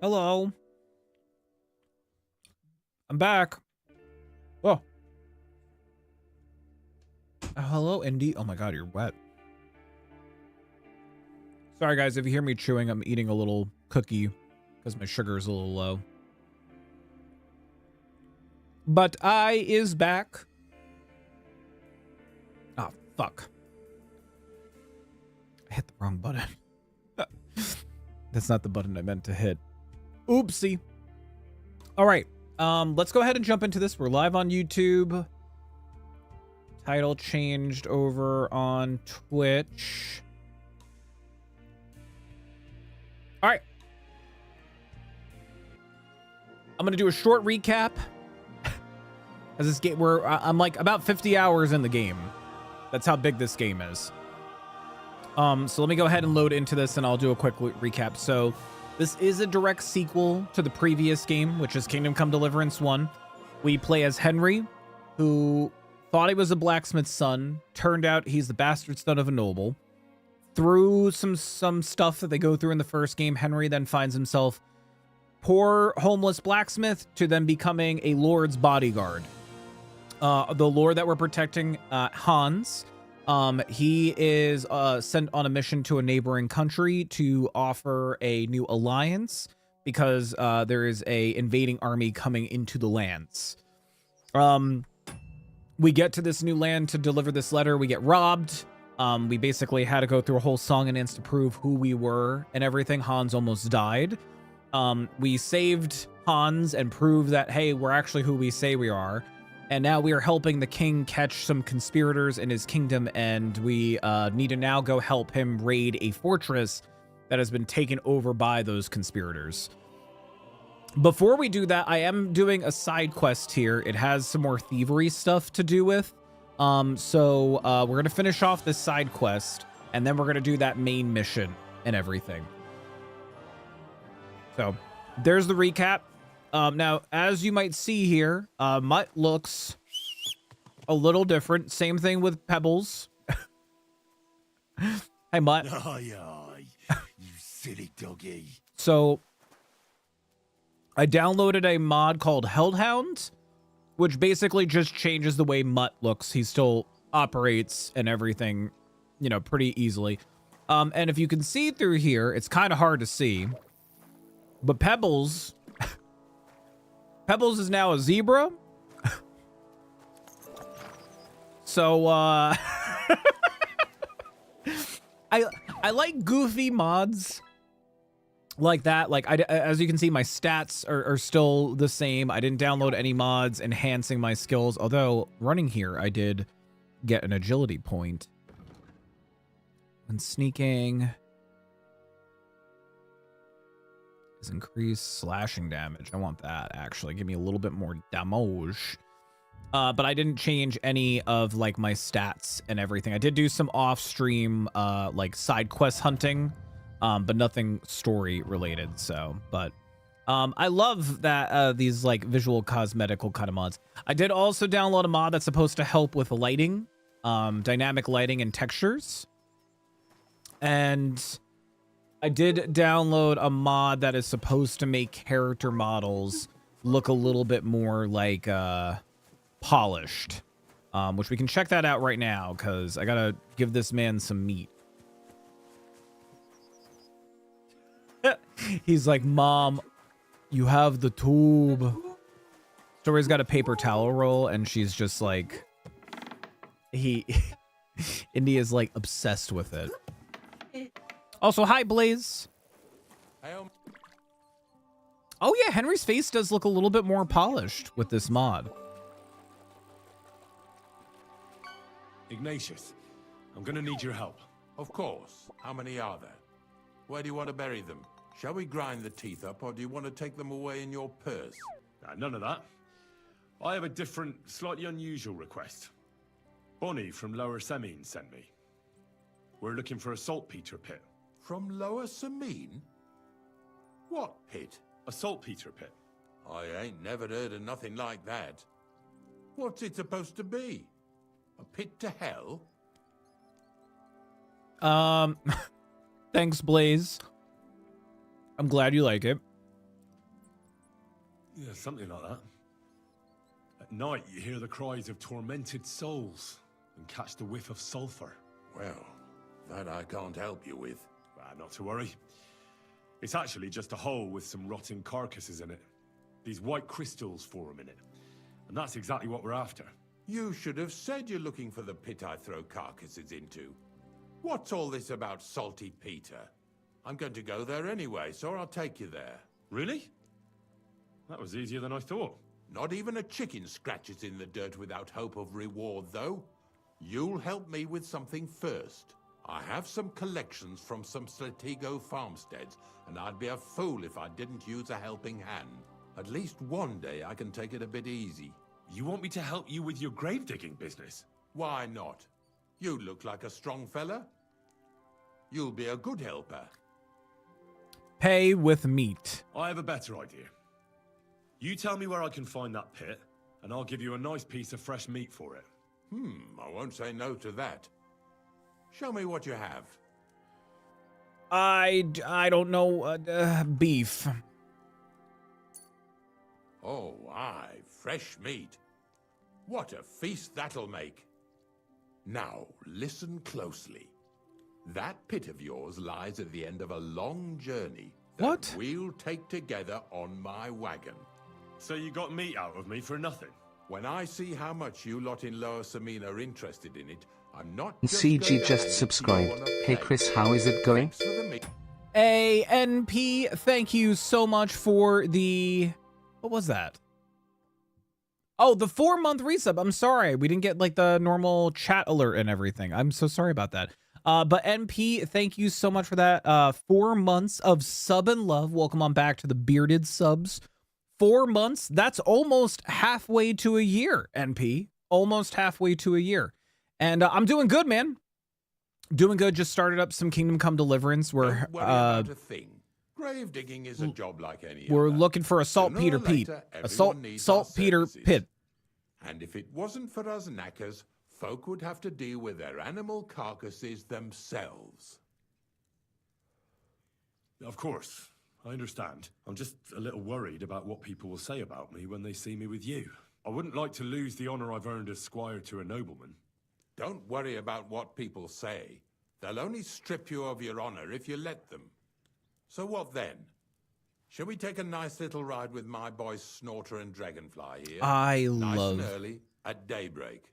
Hello. I'm back. Whoa. Hello, Indy. Oh my god, you're wet. Sorry, guys, if you hear me chewing, I'm eating a little cookie because my sugar is a little low. But I is back. Oh, fuck. I hit the wrong button. That's not the button I meant to hit. Oopsie. All right. Let's go ahead and jump into this. We're live on YouTube. Title changed over on Twitch. All right. I'm gonna do a short recap. As this game, I'm like about 50 hours in the game. That's how big this game is. So let me go ahead and load into this, and I'll do a quick recap. So this is a direct sequel to the previous game, which is Kingdom Come Deliverance 1. We play as Henry, who thought he was a blacksmith's son. Turned out he's the bastard son of a noble. Through some stuff that they go through in the first game, Henry then finds himself poor, homeless blacksmith to then becoming a lord's bodyguard. The lord that we're protecting, Hans, he is sent on a mission to a neighboring country to offer a new alliance because there is a invading army coming into the lands. We get to this new land to deliver this letter. We get robbed. We basically had to go through a whole song and dance to prove who we were and everything. Hans almost died. We saved Hans and proved that, hey, we're actually who we say we are. And now we are helping the king catch some conspirators in his kingdom, and we need to now go help him raid a fortress that has been taken over by those conspirators. Before we do that, I am doing a side quest here. It has some more thievery stuff to do with. So we're going to finish off this side quest, and then we're going to do that main mission and everything. So there's the recap. Now, as you might see here, Mutt looks a little different. Same thing with Pebbles. Hey, Mutt. You silly doggy. So I downloaded a mod called Hellhound, which basically just changes the way Mutt looks. He still operates and everything, you know, pretty easily. And if you can see through here, it's kind of hard to see, but Pebbles is now a zebra. So, I like goofy mods like that. Like, as you can see, my stats are still the same. I didn't download any mods enhancing my skills. Although, running here, I did get an agility point. And sneaking is increased slashing damage. I want that, actually. Give me a little bit more damage. But I didn't change any of, like, my stats and everything. I did do some off-stream, like, side quest hunting, but nothing story-related, so. But I love that these, like, visual cosmetical kind of mods. I did also download a mod that's supposed to help with lighting, dynamic lighting and textures. And I did download a mod that is supposed to make character models look a little bit more like polished, which we can check that out right now because I gotta give this man some meat. He's like, Mom, you have the tube. Story's got a paper towel roll, and she's just like, Indy is like obsessed with it. Also, hi, Blaze. Oh, yeah, Henry's face does look a little bit more polished with this mod. Ignatius, I'm gonna need your help. Of course. How many are there? Where do you want to bury them? Shall we grind the teeth up, or do you want to take them away in your purse? None of that. I have a different, slightly unusual request. Bonnie from Lower Semine sent me. We're looking for a saltpeter pit. From Lower Semine? What pit? A saltpeter pit. I ain't never heard of nothing like that. What's it supposed to be? A pit to hell? Thanks, Blaze. I'm glad you like it. Yeah, something like that. At night, you hear the cries of tormented souls and catch the whiff of sulfur. Well, that I can't help you with. Not to worry. It's actually just a hole with some rotting carcasses in it. These white crystals form in it. And that's exactly what we're after. You should have said you're looking for the pit I throw carcasses into. What's all this about Salty Peter? I'm going to go there anyway, so I'll take you there. Really? That was easier than I thought. Not even a chicken scratches in the dirt without hope of reward, though. You'll help me with something first. I have some collections from some Stratego farmsteads, and I'd be a fool if I didn't use a helping hand. At least one day I can take it a bit easy. You want me to help you with your grave-digging business? Why not? You look like a strong fella. You'll be a good helper. Pay with meat. I have a better idea. You tell me where I can find that pit, and I'll give you a nice piece of fresh meat for it. I won't say no to that. Show me what you have. I don't know, beef. Oh, aye, fresh meat. What a feast that'll make. Now, listen closely. That pit of yours lies at the end of a long journey that What? we'll take together on my wagon. So you got meat out of me for nothing? When I see how much you lot in Lower Samina are interested in it, I'm not just CG gonna just say subscribed. you on a Hey plate. Chris, how is it going? Thanks for the meat. ANP, thank you so much for the... What was that? Oh, the 4-month resub. I'm sorry. We didn't get like the normal chat alert and everything. I'm so sorry about that. But NP, thank you so much for that. 4 months of sub and love. Welcome on back to the bearded subs. 4 months. That's almost halfway to a year, NP. Almost halfway to a year. And I'm doing good, man. Doing good. Just started up some Kingdom Come Deliverance. We're Don't worry about a thing. Grave digging is a job like any we're other. looking for a Sooner or saltpeter Pete. later, A everyone needs our saltpeter services. pit. And if it wasn't for us knackers, folk would have to deal with their animal carcasses themselves. Of course. I understand. I'm just a little worried about what people will say about me when they see me with you. I wouldn't like to lose the honor I've earned as squire to a nobleman. Don't worry about what people say. They'll only strip you of your honor if you let them. So what then? Shall we take a nice little ride with my boys Snorter and Dragonfly here? I Nice love... and early, at daybreak.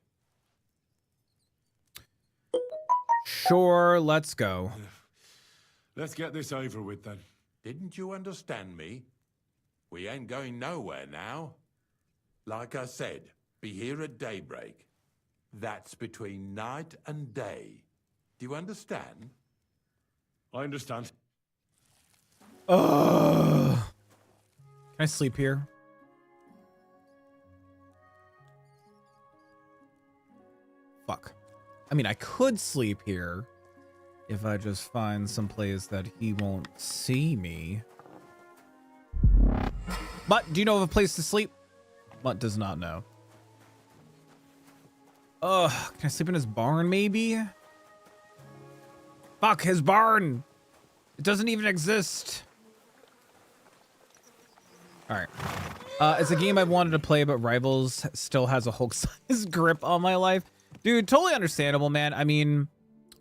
Sure, let's go. Let's get this over with then. Didn't you understand me? We ain't going nowhere now. Like I said, be here at daybreak. That's between night and day. Do you understand? I understand. Can I sleep here? Fuck. I mean, I could sleep here if I just find some place that he won't see me. But do you know of a place to sleep? Mutt does not know. Ugh, can I sleep in his barn maybe? Fuck, his barn! It doesn't even exist. Alright. It's a game I've wanted to play, but Rivals still has a Hulk-sized grip on my life. Dude, totally understandable, man. I mean,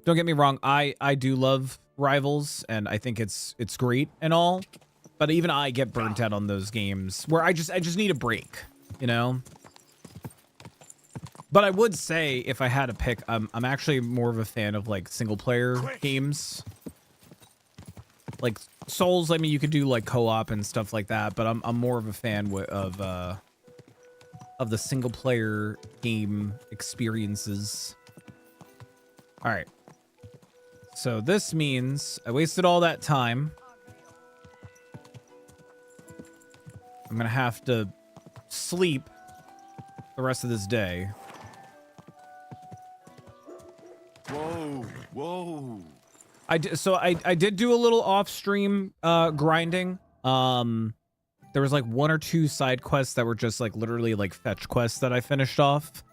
don't get me wrong. I do love Rivals, and I think it's great and all. But even I get burnt out on those games where I just need a break, you know? But I would say if I had to pick, I'm actually more of a fan of like single player games. Like Souls, I mean, you could do like co-op and stuff like that, but I'm more of a fan of the single player game experiences. All right. So this means I wasted all that time. I'm gonna have to sleep the rest of this day. Whoa, whoa. I did do a little off-stream grinding. There was like 1 or 2 side quests that were just like literally like fetch quests that I finished off.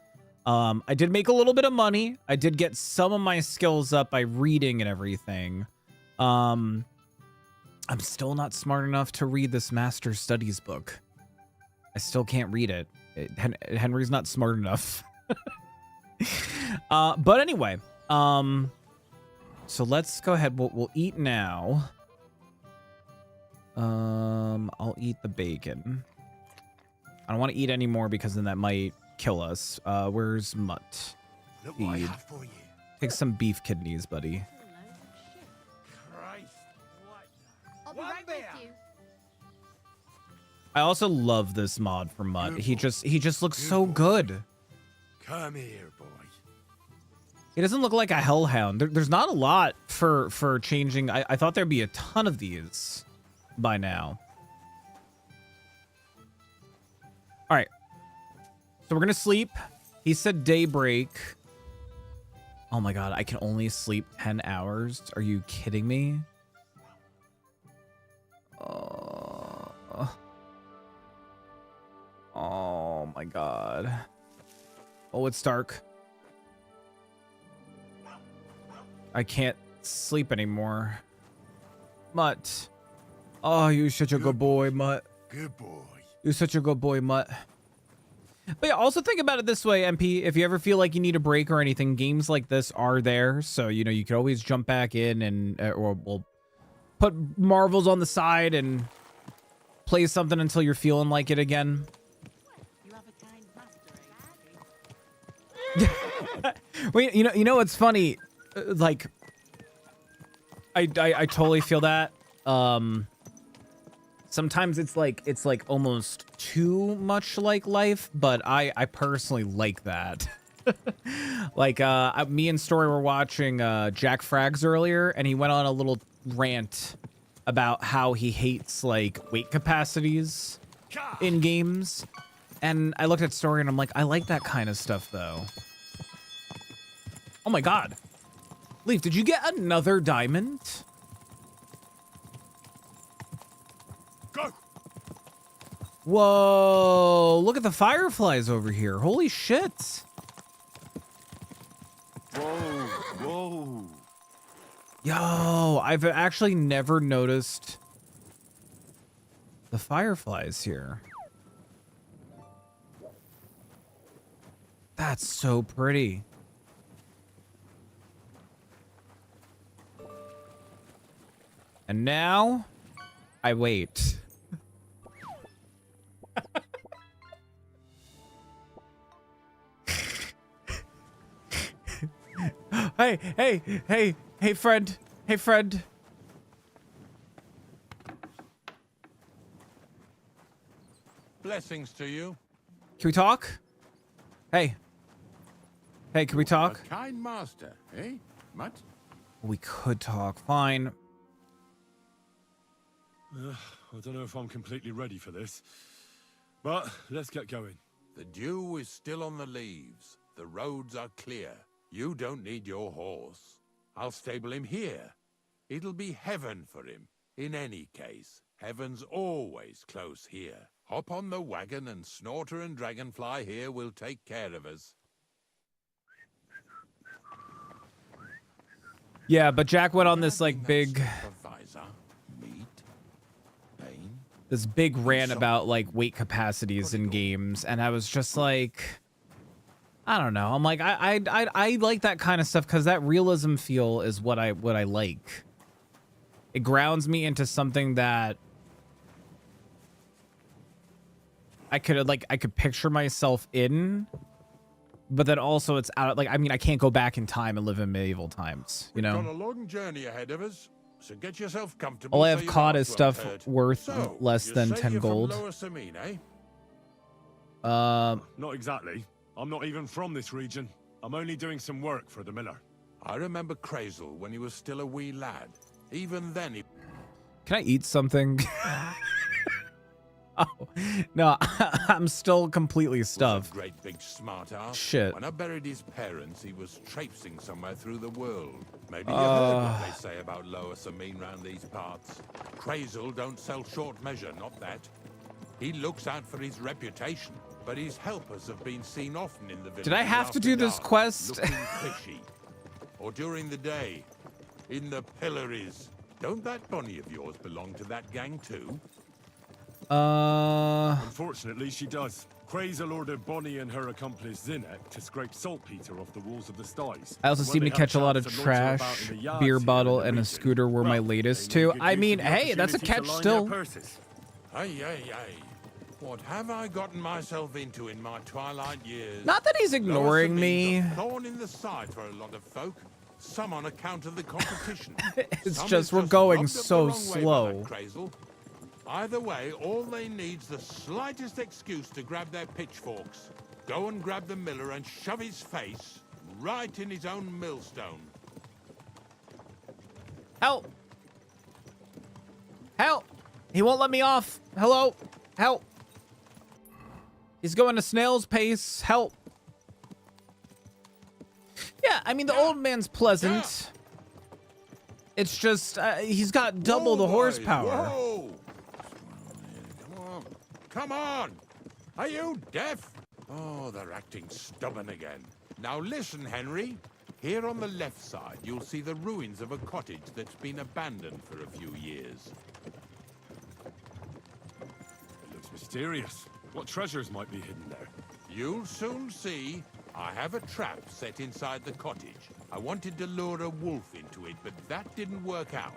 I did make a little bit of money. I did get some of my skills up by reading and everything. I'm still not smart enough to read this Master Studies book. I still can't read it. Henry's not smart enough. But anyway, so let's go ahead. We'll eat now. I'll eat the bacon. I don't want to eat any more because then that might kill us. Where's Mutt? Look what I Feed. have for you. Take some beef kidneys, buddy. Christ, I'll be right with you. I also love this mod for Mutt. He just looks so good. Come here, boy. He doesn't look like a hellhound. There's not a lot for changing. I thought there'd be a ton of these by now. All right. So we're going to sleep. He said daybreak. Oh my God. I can only sleep 10 hours. Are you kidding me? Oh my God. Oh, it's dark. I can't sleep anymore. Mutt. Oh, you're such a good boy, Mutt. Good boy. You're such a good boy, Mutt. But yeah, also think about it this way, MP. If you ever feel like you need a break or anything, games like this are there. So, you know, you can always jump back in and or we'll put marbles on the side and play something until you're feeling like it again. You have a kind master. Wait, you know what's funny? Like, I totally feel that. Sometimes it's like almost too much like life, but I personally like that. Like, me and Story were watching Jack Frags earlier, and he went on a little rant about how he hates like weight capacities in games. And I looked at Story and I'm like, I like that kind of stuff though. Oh my God. Leaf, did you get another diamond? Go. Whoa, look at the fireflies over here. Holy shit. Whoa. Yo, I've actually never noticed the fireflies here. That's so pretty. And now I wait. Hey, friend. Hey, friend. Blessings to you. Can we talk? Hey, can we talk? A kind master, eh? Mutt? We could talk. Fine. I don't know if I'm completely ready for this, but let's get going. The dew is still on the leaves. The roads are clear. You don't need your horse. I'll stable him here. It'll be heaven for him. In any case, heaven's always close here. Hop on the wagon and Snorter and Dragonfly here will take care of us. Yeah, but Jack went on this like big, this big rant about like weight capacities in games, and I was just like, I don't know. I'm like, I like that kind of stuff because that realism feel is what I like. It grounds me into something that I could picture myself in, but then also it's out. Like, I mean, I can't go back in time and live in medieval times, you know? We've got a long journey ahead of us, so get yourself comfortable. All I so have your caught hearts is won't stuff hurt. worth So, less you than say 10 you're from gold. Lower Samine, eh? Not exactly. I'm not even from this region. I'm only doing some work for the miller. I remember Chrisxchad when he was still a wee lad. Even then he... Can I eat something? Oh, no, I'm still completely was a stuffed. great big smart ass. Shit. When I buried his parents, he was traipsing somewhere through the world. Maybe you heard what they say about Lower Samine round these parts. Chrisxchad don't sell short measure, not that. He looks out for his reputation, but his helpers have been seen often in the village. Did I have to after do this dark, quest? looking fishy. Or during the day, in the pillories. Don't that bunny of yours belong to that gang too? Unfortunately, she does. Krazel ordered Bonnie and her accomplice Zinnek to scrape saltpeter off the walls of the sties. I also seem to catch a lot of trash. Beer bottle and a scooter were my latest too. I mean, hey, that's a catch still. Hey, hey, hey. What have I gotten myself into in my twilight years? Not that he's ignoring me. A thorn in the side for a lot of folk. Some on account of the competition. It's Some just is we're rubbed going up the so wrong way by slow. that Krazel. Either way, all they need's the slightest excuse to grab their pitchforks. Go and grab the miller and shove his face right in his own millstone. Help! Help! He won't let me off. Hello? Help! He's going to snail's pace. Help! Yeah, I mean, the old man's pleasant. It's just, he's got double the horsepower. Whoa. Come on. Come on. Are you deaf? Oh, they're acting stubborn again. Now listen, Henry. Here on the left side, you'll see the ruins of a cottage that's been abandoned for a few years. It looks mysterious. What treasures might be hidden there? You'll soon see. I have a trap set inside the cottage. I wanted to lure a wolf into it, but that didn't work out.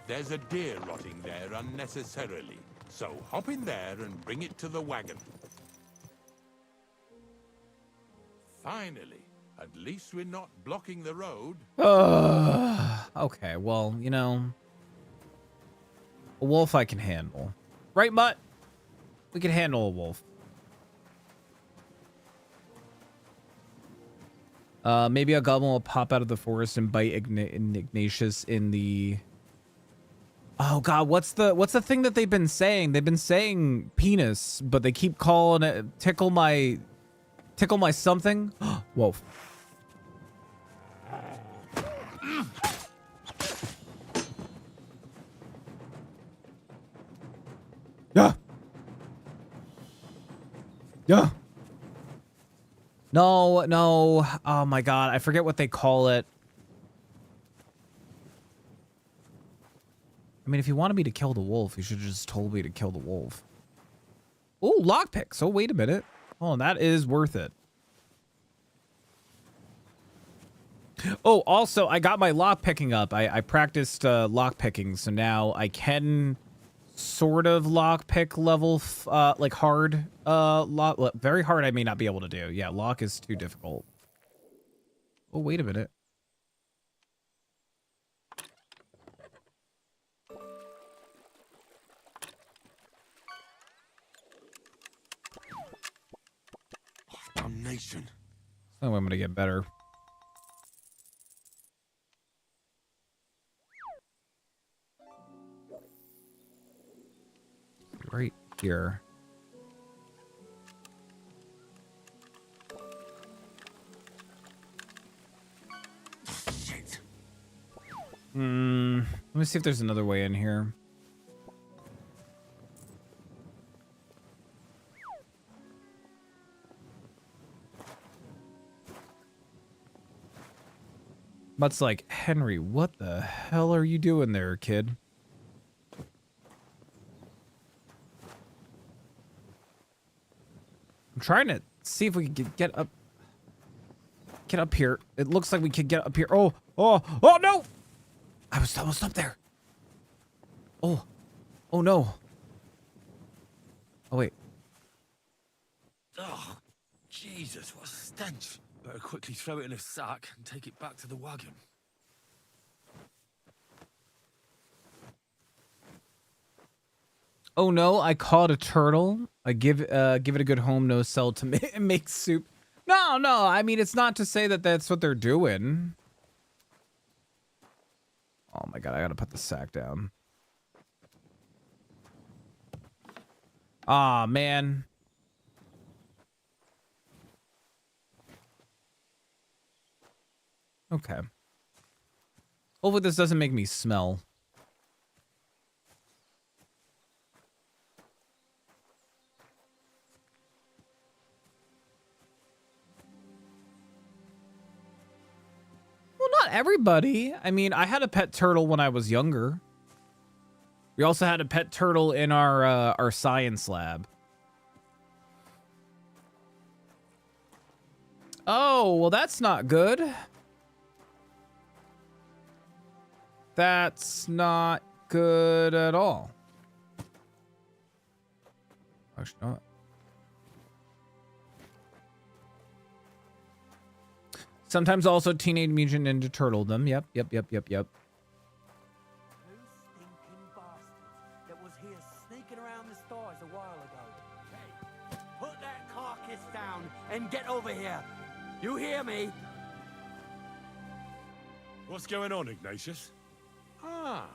There's a deer rotting there unnecessarily. So hop in there and bring it to the wagon. Finally, at least we're not blocking the road. Okay, well, you know, a wolf I can handle. Right, Mutt? We can handle a wolf. Maybe a goblin will pop out of the forest and bite Ignatius in the... Oh god, what's the thing that they've been saying? They've been saying penis, but they keep calling it tickle my something. Whoa. Yeah. Yeah. No, no. Oh my god, I forget what they call it. I mean, if you wanted me to kill the wolf, you should have just told me to kill the wolf. Oh, lockpicks. Oh, wait a minute. Oh, that is worth it. Oh, also, I got my lockpicking up. I practiced lockpicking, so now I can sort of lockpick level, like hard. Very hard I may not be able to do. Yeah, lock is too difficult. Oh, wait a minute. Damnation. Oh, I'm gonna get better. Right here. Shit. Let me see if there's another way in here. Mutt's like, Henry, what the hell are you doing there, kid? I'm trying to see if we can get up here. It looks like we could get up here. Oh no! I was almost up there. Oh no. Oh wait. Oh, Jesus, what a stench. Better quickly throw it in a sack and take it back to the wagon. Oh no, I caught a turtle. I give it a good home, no cell to make soup. No, I mean, it's not to say that that's what they're doing. Oh my god, I gotta put the sack down. Aw, man. Okay. Hopefully this doesn't make me smell. Well, not everybody. I mean, I had a pet turtle when I was younger. We also had a pet turtle in our science lab. Oh, well, that's not good. That's not good at all. Actually, no. Sometimes also Teenage Mutant Ninja Turtledom. Yep. Two stinking bastards that was here sneaking around the stars a while ago. Hey, put that carcass down and get over here. You hear me? What's going on, Ignatius? Ah,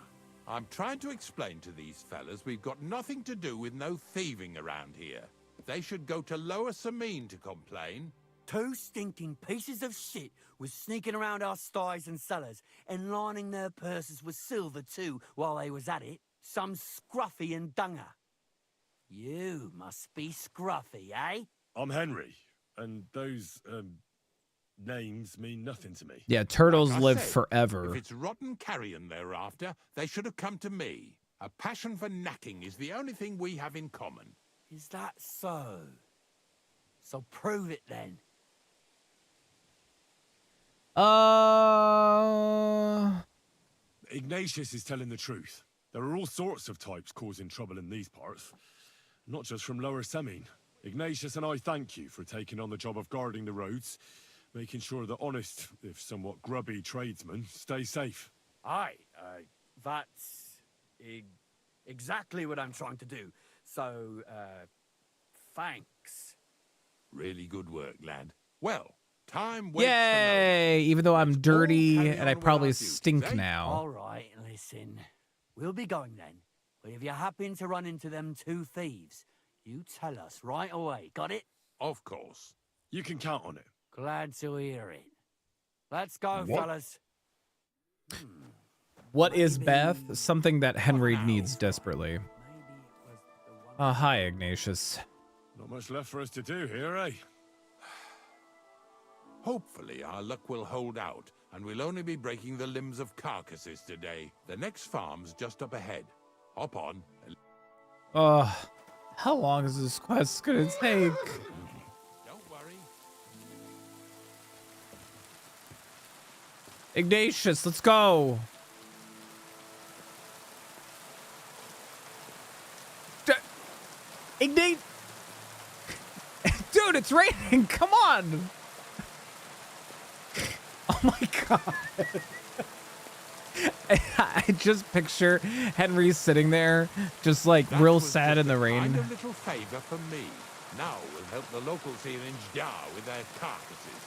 I'm trying to explain to these fellas we've got nothing to do with no thieving around here. They should go to Lower Samine to complain. Two stinking pieces of shit was sneaking around our sties and cellars and lining their purses with silver too while they was at it. Some scruffy and dunger. You must be scruffy, eh? I'm Henry, and those, names mean nothing to me. Yeah, turtles Like I live said, forever. If it's rotten carrion they're after, they should have come to me. A passion for knacking is the only thing we have in common. Is that so? So prove it then. Ignatius is telling the truth. There are all sorts of types causing trouble in these parts. Not just from Lower Semine. Ignatius and I thank you for taking on the job of guarding the roads, making sure that honest, if somewhat grubby tradesmen stay safe. Aye, that's exactly what I'm trying to do. So, thanks. Really good work, lad. Well, time waits for no one. Yay! Even though I'm dirty carry and I on with probably our duties, stink eh? now. All right, listen. We'll be going then. But if you happen to run into them two thieves, you tell us right away. Got it? Of course. You can count on it. Glad to hear it. Let's go, What? fellas. What is Beth? Something that Henry needs desperately. Maybe it was the one. Hi, Ignatius. Not much left for us to do here, eh? Hopefully our luck will hold out, and we'll only be breaking the limbs of carcasses today. The next farm's just up ahead. Hop on. How long is this quest gonna take? Don't worry. Ignatius, let's go. Ignate. Dude, it's raining. Come on. Oh my god. I just picture Henry sitting there, just like That real was sad just in the a rain. kind of little favor for me. Now we'll help the locals here in Jar with their carcasses.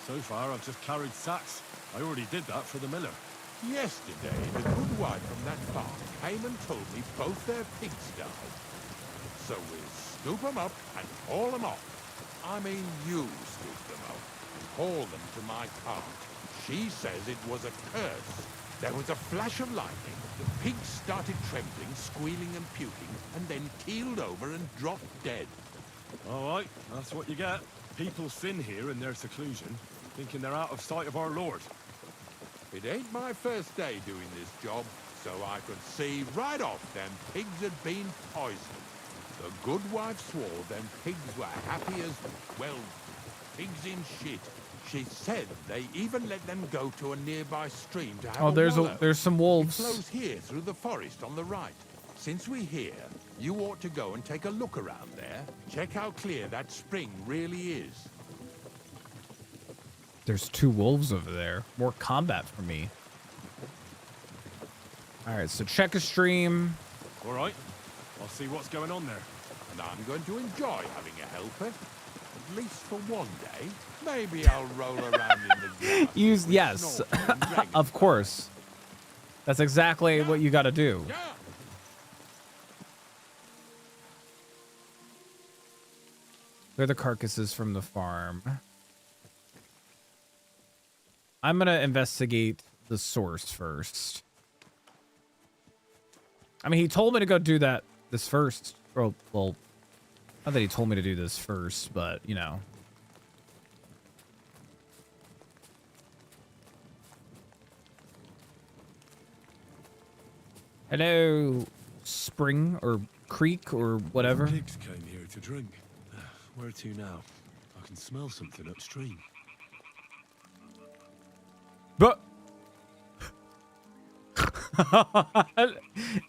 So far, I've just carried sacks. I already did that for the miller. Yesterday, the good wife from that farm came and told me both their pigs died. So we'll scoop them up and haul them off. I mean, you scoop them up and haul them to my cart. She says it was a curse. There was a flash of lightning. The pigs started trembling, squealing and puking, and then keeled over and dropped dead. All right, that's what you get. People sin here in their seclusion, thinking they're out of sight of our Lord. It ain't my first day doing this job, so I could see right off them pigs had been poisoned. The good wife swore them pigs were happy as, well, pigs in shit. She said they even let them go to a nearby stream to have Oh, a wallow. there's some It wolves. flows here through the forest on the right. Since we're here, you ought to go and take a look around there. Check how clear that spring really is. There's two wolves over there. More combat for me. All right, so check a stream. All right, I'll see what's going on there. And I'm going to enjoy having a helper. At least for one day. Maybe I'll roll around in the grass. Use with yes, Snorkel and Dragon. of course. That's exactly what you got to do. Yeah. They're the carcasses from the farm. I'm gonna investigate the source first. I mean, he told me to go do this first. Well, not that he told me to do this first, but you know. Hello, spring or creek or whatever. Pigs came here to drink. Where to now? I can smell something upstream. But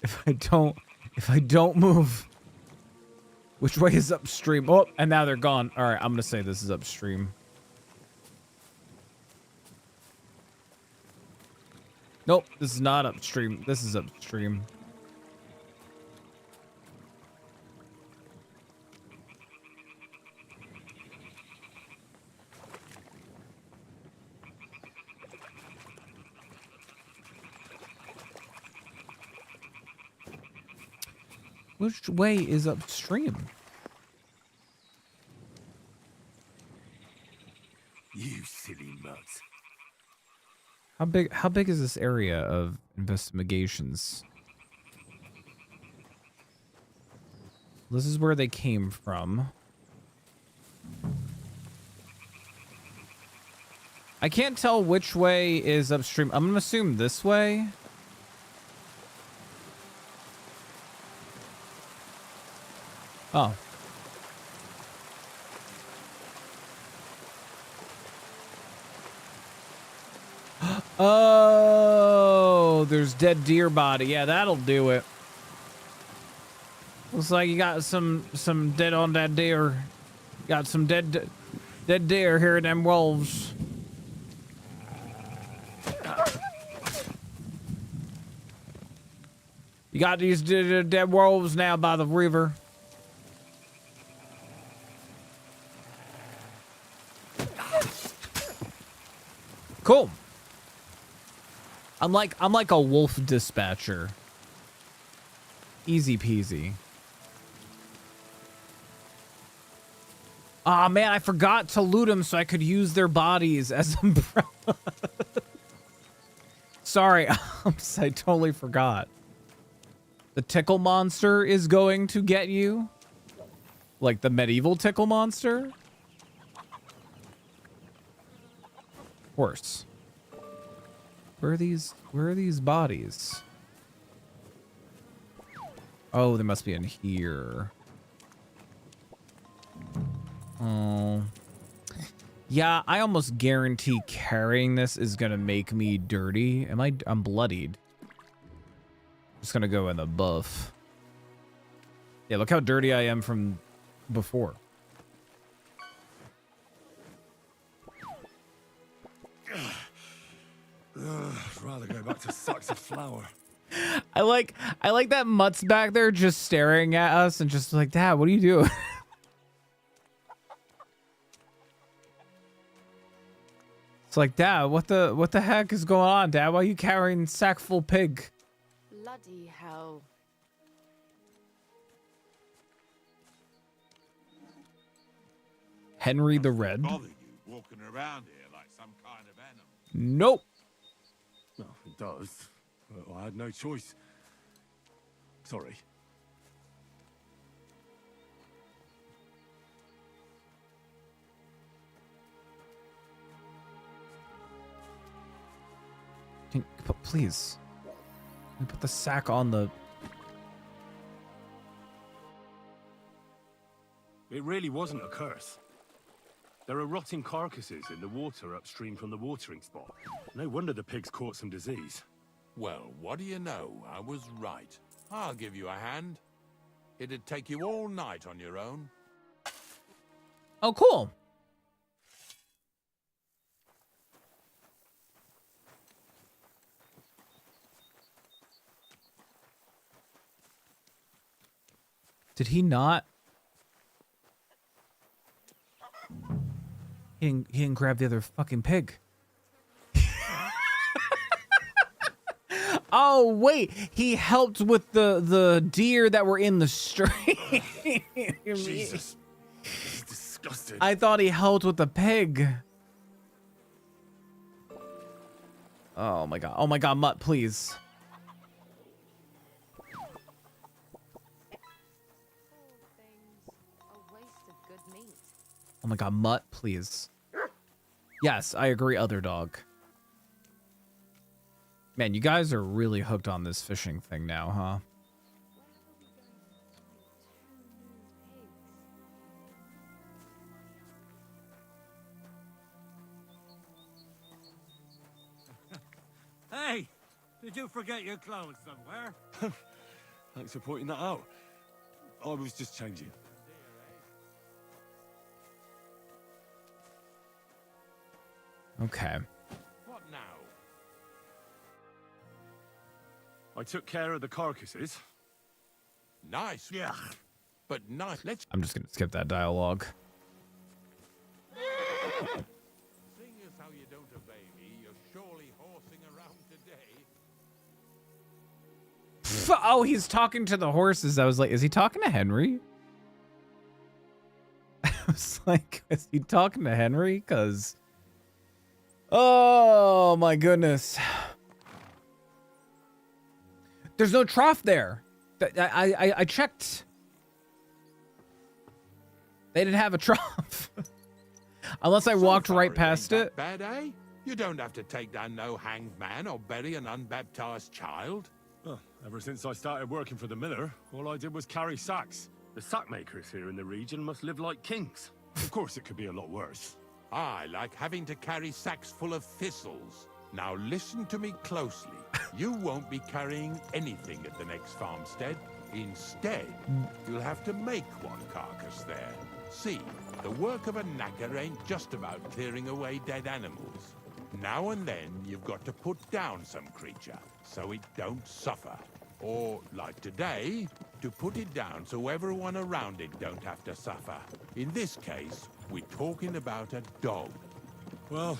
if I don't move, which way is upstream? Oh, and now they're gone. All right, I'm gonna say this is upstream. Nope, this is not upstream. This is upstream. Which way is upstream? You silly nuts. How big is this area of investigations? This is where they came from. I can't tell which way is upstream. I'm gonna assume this way. Oh. Oh, there's dead deer body. Yeah, that'll do it. Looks like you got some dead on that deer. Got some dead deer here in them wolves. You got these dead wolves now by the river. Cool. I'm like a wolf dispatcher. Easy peasy. Aw, man, I forgot to loot them so I could use their bodies as umbrella. Sorry, I totally forgot. The tickle monster is going to get you? Like the medieval tickle monster? Horse. Where are these bodies? Oh, they must be in here. Oh. Yeah, I almost guarantee carrying this is gonna make me dirty. I'm bloodied. Just gonna go in the buff. Yeah, look how dirty I am from before. I'd rather go back to sacks of flour. I like that Mutt's back there just staring at us and just like, Dad, what are you doing? It's like, Dad, what the heck is going on, Dad? Why are you carrying sack full pig? Bloody hell. Henry the Red? Bother you walking around here like some kind of animal. Nope. Well, it does. But I had no choice. Sorry. Please. Let me put the sack on the... It really wasn't a curse. There are rotting carcasses in the water upstream from the watering spot. No wonder the pigs caught some disease. Well, what do you know? I was right. I'll give you a hand. It'd take you all night on your own. Oh, cool. Did he not? He didn't grab the other fucking pig. Oh, wait. He helped with the deer that were in the stream. Jesus. This is disgusting. I thought he helped with the pig. Oh my god. Oh my god, Mutt, please. Oh my god, Mutt, please. Yes, I agree, other dog. Man, you guys are really hooked on this fishing thing now, huh? Hey, did you forget your clothes somewhere? Thanks for pointing that out. I was just changing. Okay. What now? I took care of the carcasses. Nice. Yeah. But nice. Let's I'm just gonna skip that dialogue. Seeing as how you don't obey me, you're surely horsing around today. Oh, he's talking to the horses. I was like, is he talking to Henry? I was like, is he talking to Henry? Because, oh my goodness. There's no trough there. I checked. They didn't have a trough. Unless I walked right past it. Bad, eh? You don't have to take down no hanged man or bury an unbaptized child. Well, ever since I started working for the miller, all I did was carry sacks. The sack makers here in the region must live like kings. Of course, it could be a lot worse. I like having to carry sacks full of thistles. Now listen to me closely. You won't be carrying anything at the next farmstead. Instead, you'll have to make one carcass there. See, the work of a knacker ain't just about clearing away dead animals. Now and then, you've got to put down some creature, so it don't suffer. Or, like today, to put it down so everyone around it don't have to suffer. In this case, we're talking about a dog. Well,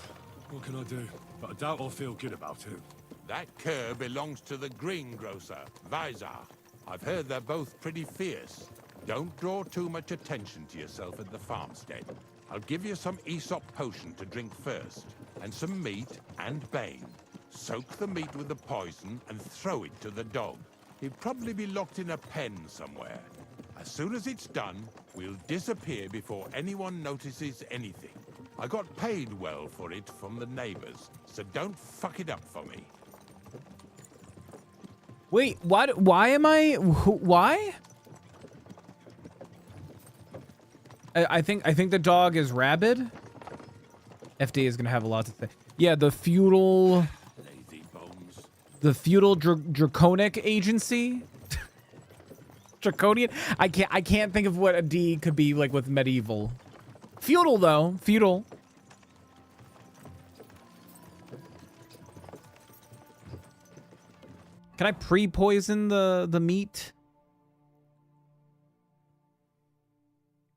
what can I do? But I doubt I'll feel good about it. That cur belongs to the greengrocer, Vizar. I've heard they're both pretty fierce. Don't draw too much attention to yourself at the farmstead. I'll give you some Aesop potion to drink first, and some meat and bane. Soak the meat with the poison and throw it to the dog. He'll probably be locked in a pen somewhere. As soon as it's done, we'll disappear before anyone notices anything. I got paid well for it from the neighbors, so don't fuck it up for me. Wait, what? Why am I? Why? I think the dog is rabid. FD is gonna have a lot to say. Yeah, the feudal, Lazy bones. the feudal draconic agency. Draconian. I can't think of what a D could be like with medieval. Feudal though, feudal. Can I pre-poison the meat?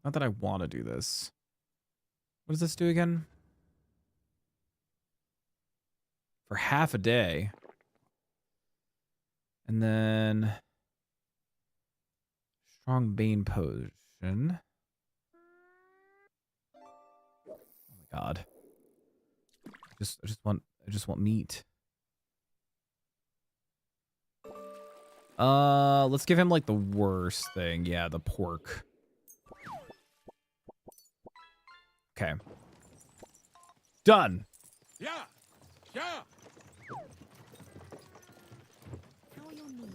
Not that I want to do this. What does this do again? For half a day. And then strong bane potion. Oh my god. I just want meat. Let's give him like the worst thing. Yeah, the pork. Okay. Done. Yeah! Yeah! How are your knees?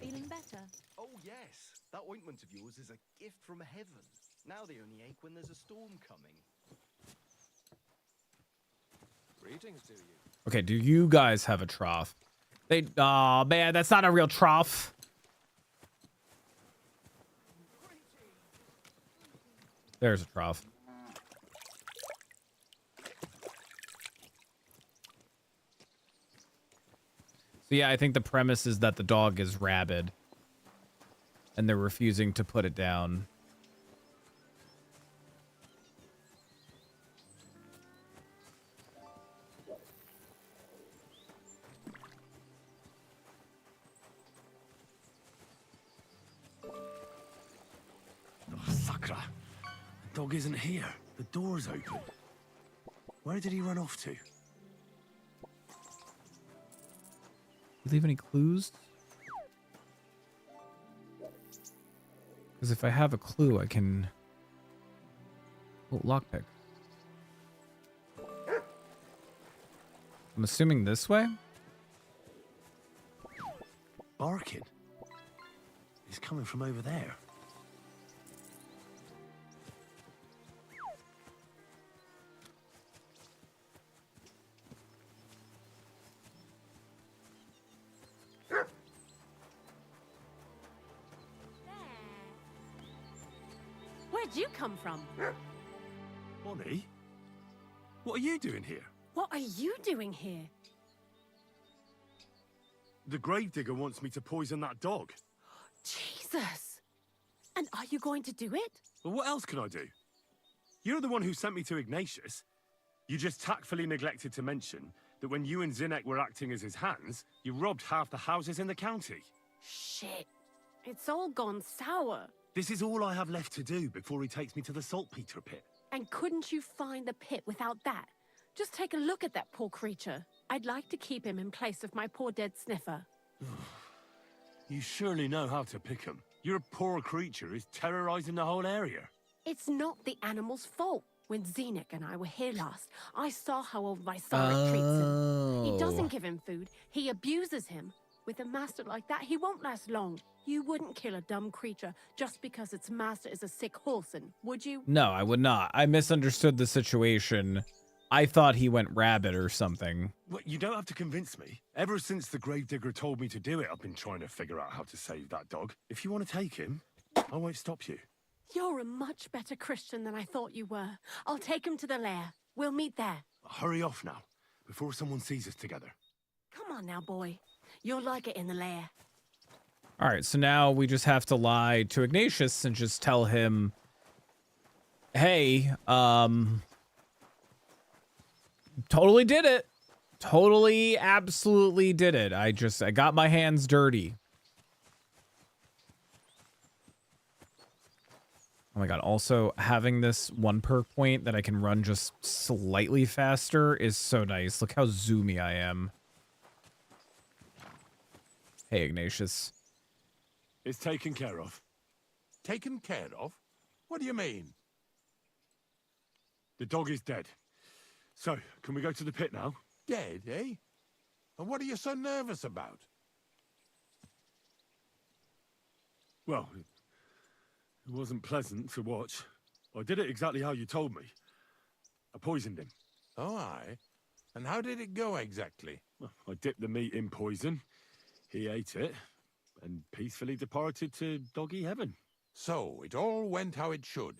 Feeling better? Oh yes, that ointment of yours is a gift from heaven. Now they only ache when there's a storm coming. Greetings to you. Okay, do you guys have a trough? Oh man, that's not a real trough. There's a trough. So yeah, I think the premise is that the dog is rabid. And they're refusing to put it down. Oh, Sakra. The dog isn't here. The door's open. Where did he run off to? You leave any clues? Because if I have a clue, I can... Oh, lockpick. I'm assuming this way? barking. It's coming from over there. Where'd you come from? Bonnie? What are you doing here? What are you doing here? The gravedigger wants me to poison that dog. Jesus! And are you going to do it? Well, what else can I do? You're the one who sent me to Ignatius. You just tactfully neglected to mention that when you and Zinnek were acting as his hands, you robbed half the houses in the county. Shit. It's all gone sour. This is all I have left to do before he takes me to the saltpeter pit. And couldn't you find the pit without that? Just take a look at that poor creature. I'd like to keep him in place of my poor dead sniffer. You surely know how to pick him. Your poor creature is terrorizing the whole area. It's not the animal's fault. When Zinnek and I were here last, I saw how old my Sarek treats him. He doesn't give him food. He abuses him. With a master like that, he won't last long. You wouldn't kill a dumb creature just because its master is a sick horseman, would you? No, I would not. I misunderstood the situation. I thought he went rabbit or something. Well, you don't have to convince me. Ever since the gravedigger told me to do it, I've been trying to figure out how to save that dog. If you want to take him, I won't stop you. You're a much better Christian than I thought you were. I'll take him to the lair. We'll meet there. Hurry off now, before someone sees us together. Come on now, boy. You'll like it in the lair. All right, so now we just have to lie to Ignatius and just tell him, hey, totally did it. Totally, absolutely did it. I got my hands dirty. Oh my god, also having this one perk point that I can run just slightly faster is so nice. Look how zoomy I am. Hey, Ignatius. It's taken care of. Taken care of? What do you mean? The dog is dead. So, can we go to the pit now? Dead, eh? And what are you so nervous about? Well, it wasn't pleasant to watch. I did it exactly how you told me. I poisoned him. Oh, aye. And how did it go exactly? Well, I dipped the meat in poison. He ate it, and peacefully departed to doggy heaven. So, it all went how it should.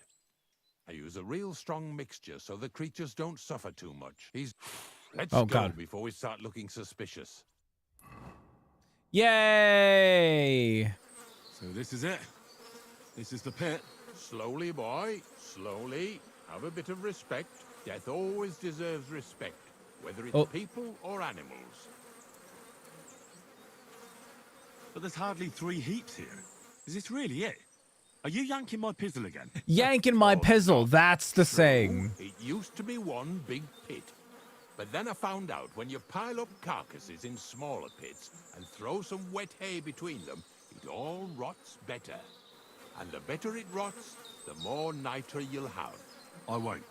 I use a real strong mixture so the creatures don't suffer too much. Let's Oh, go God. before we start looking suspicious. Yay! So this is it. This is the pit. Slowly, boy. Slowly. Have a bit of respect. Death always deserves respect, whether it's people or animals. But there's hardly 3 heaps here. Is this really it? Are you yanking my pizzle again? Yanking my pizzle, that's the saying. It used to be one big pit. But then I found out when you pile up carcasses in smaller pits and throw some wet hay between them, it all rots better. And the better it rots, the more nitre you'll have. I won't.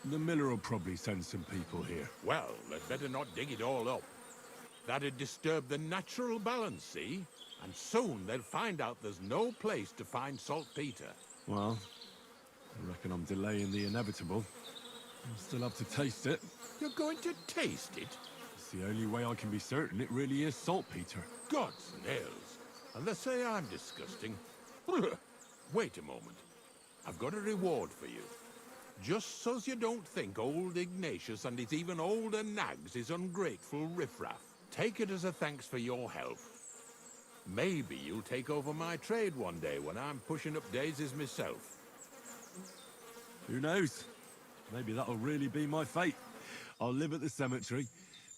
The miller will probably send some people here. Well, they'd better not dig it all up. That'd disturb the natural balance, see? And soon they'll find out there's no place to find saltpeter. Well, I reckon I'm delaying the inevitable. I'll still have to taste it. You're going to taste it? It's the only way I can be certain it really is saltpeter. God's nails. And they say I'm disgusting. Wait a moment. I've got a reward for you. Just so's you don't think old Ignatius and his even older nags is ungrateful riffraff. Take it as a thanks for your help. Maybe you'll take over my trade one day when I'm pushing up daisies myself. Who knows? Maybe that'll really be my fate. I'll live at the cemetery,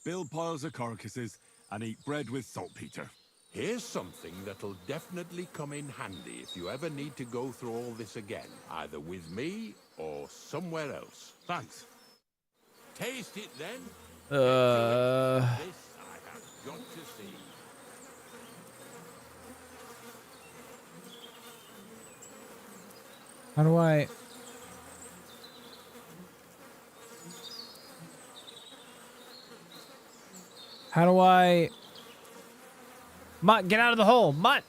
build piles of carcasses, and eat bread with saltpeter. Here's something that'll definitely come in handy if you ever need to go through all this again, either with me or somewhere else. Thanks. Taste it then. Uh, This I have got to see. how do I... How do I... Mutt, get out of the hole! Mutt!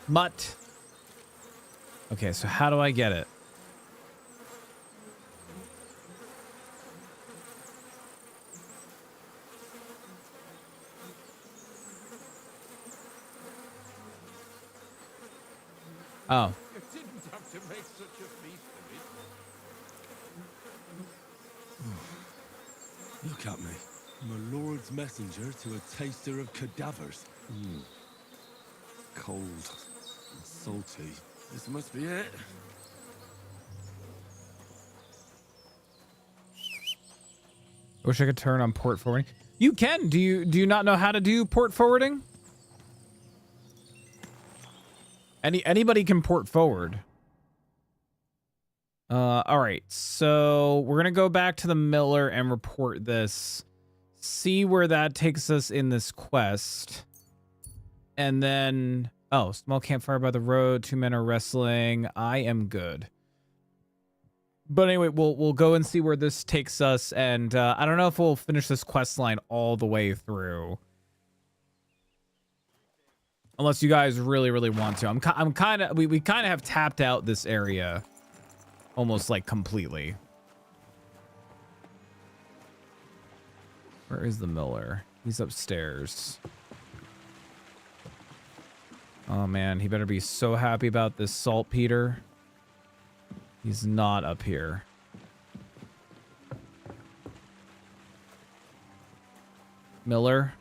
Mutt. Okay, so how do I get it? Oh. You didn't have to make such a feast of it. Look at me. I'm a lord's messenger to a taster of cadavers. Cold and salty. This must be it. I wish I could turn on port forwarding. You can. Do you not know how to do port forwarding? Anybody can port forward. All right. So we're gonna go back to the Miller and report this. See where that takes us in this quest. And then, oh, small campfire by the road. 2 men are wrestling. I am good. But anyway, we'll go and see where this takes us, and I don't know if we'll finish this quest line all the way through, unless you guys really want to. I'm kind of we kind of have tapped out this area, almost like completely. Where is the Miller? He's upstairs. Oh man, he better be so happy about this saltpeter. He's not up here. Miller?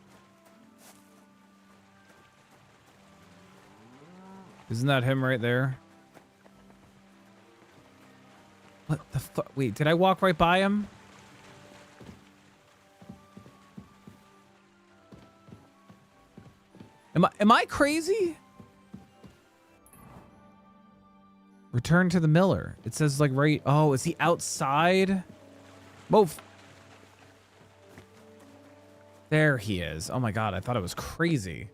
Isn't that him right there? What the fuck? Wait, did I walk right by him? Am I crazy? Return to the Miller. It says like right. Oh, is he outside? Move. There he is. Oh my god, I thought it was crazy.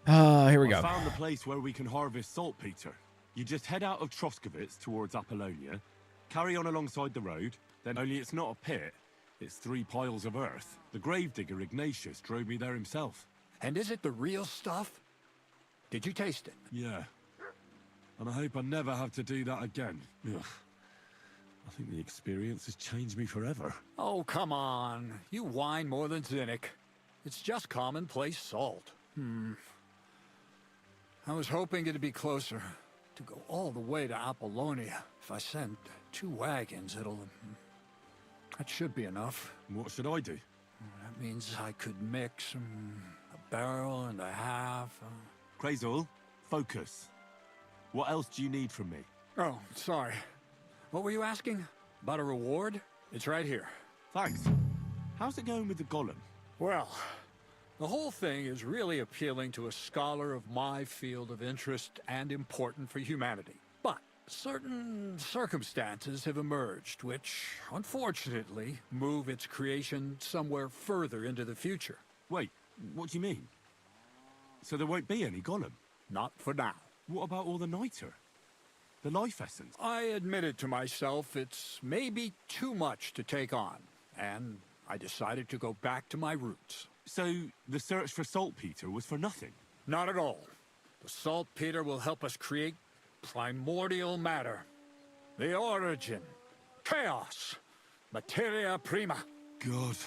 Here we go. I found the place where we can harvest saltpeter. You just head out of Troskovitz towards Apollonia, carry on alongside the road, then only it's not a pit, it's 3 piles of earth. The gravedigger Ignatius drove me there himself. And is it the real stuff? Did you taste it? Yeah. And I hope I never have to do that again. Ugh. I think the experience has changed me forever. Oh, come on. You whine more than Zinnik. It's just commonplace salt. I was hoping it'd be closer. To go all the way to Apollonia. If I send 2 wagons, that should be enough. What should I do? That means I could mix a barrel and a half. Chrisxchad, focus. What else do you need from me? Oh, sorry. What were you asking? About a reward? It's right here. Thanks. How's it going with the golem? Well, the whole thing is really appealing to a scholar of my field of interest and important for humanity. But certain circumstances have emerged which, unfortunately, move its creation somewhere further into the future. Wait, what do you mean? So there won't be any golem? Not for now. What about all the niter? The life essence? I admitted to myself it's maybe too much to take on, and I decided to go back to my roots. So the search for saltpeter was for nothing? Not at all. The saltpeter will help us create primordial matter. The origin. Chaos. Materia prima. God.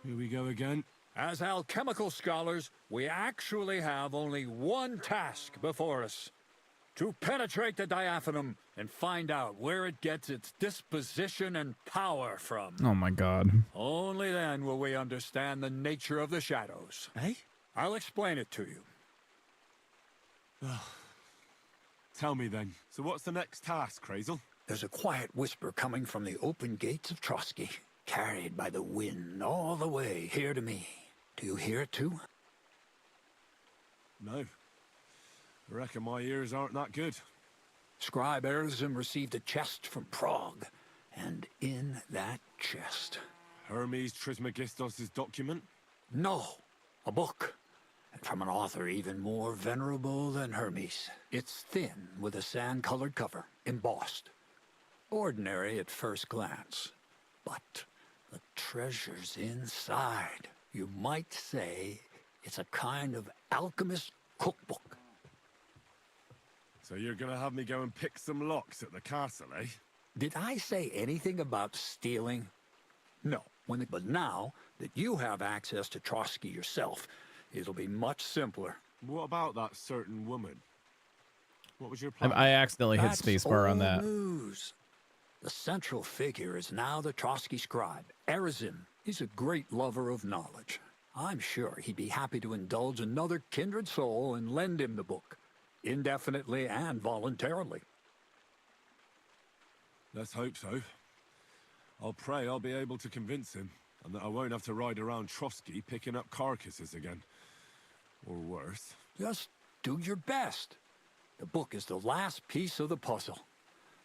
Here we go again. As alchemical scholars, we actually have only one task before us. To penetrate the diaphanum and find out where it gets its disposition and power from. Oh my god. Only then will we understand the nature of the shadows. Eh? I'll explain it to you. Tell me then. So what's the next task, Chrisxchad? There's a quiet whisper coming from the open gates of Trotsky, carried by the wind all the way here to me. Do you hear it too? No. I reckon my ears aren't that good. Scribe Erzim received a chest from Prague, and in that chest... Hermes Trismegistos' document? No, a book. And from an author even more venerable than Hermes. It's thin, with a sand-colored cover, embossed. ordinary at first glance. But the treasure's inside. You might say it's a kind of alchemist cookbook. So you're gonna have me go and pick some locks at the castle, eh? Did I say anything about stealing? No. But now that you have access to Trotsky yourself, it'll be much simpler. What about that certain woman? What was your plan? I accidentally hit That's spacebar on old that. news. The central figure is now the Trotsky scribe, Erizin. He's a great lover of knowledge. I'm sure he'd be happy to indulge another kindred soul and lend him the book, indefinitely and voluntarily. Let's hope so. I'll pray I'll be able to convince him, and that I won't have to ride around Trotsky picking up carcasses again. Or worse. Just do your best. The book is the last piece of the puzzle.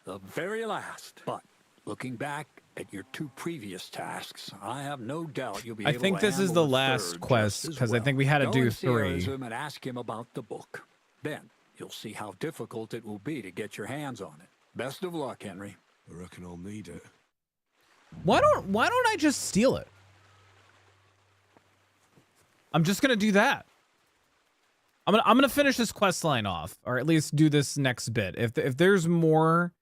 The very last. But looking back at your 2 previous tasks, I have no doubt you'll be able to I think this is handle the last third quest, just as because I well. think we had to Go do and see 3. Erizin and ask him about the book. Then you'll see how difficult it will be to get your hands on it. Best of luck, Henry. I reckon I'll need it. Why don't I just steal it? I'm just gonna do that. I'm gonna finish this quest line off, or at least do this next bit. If there's more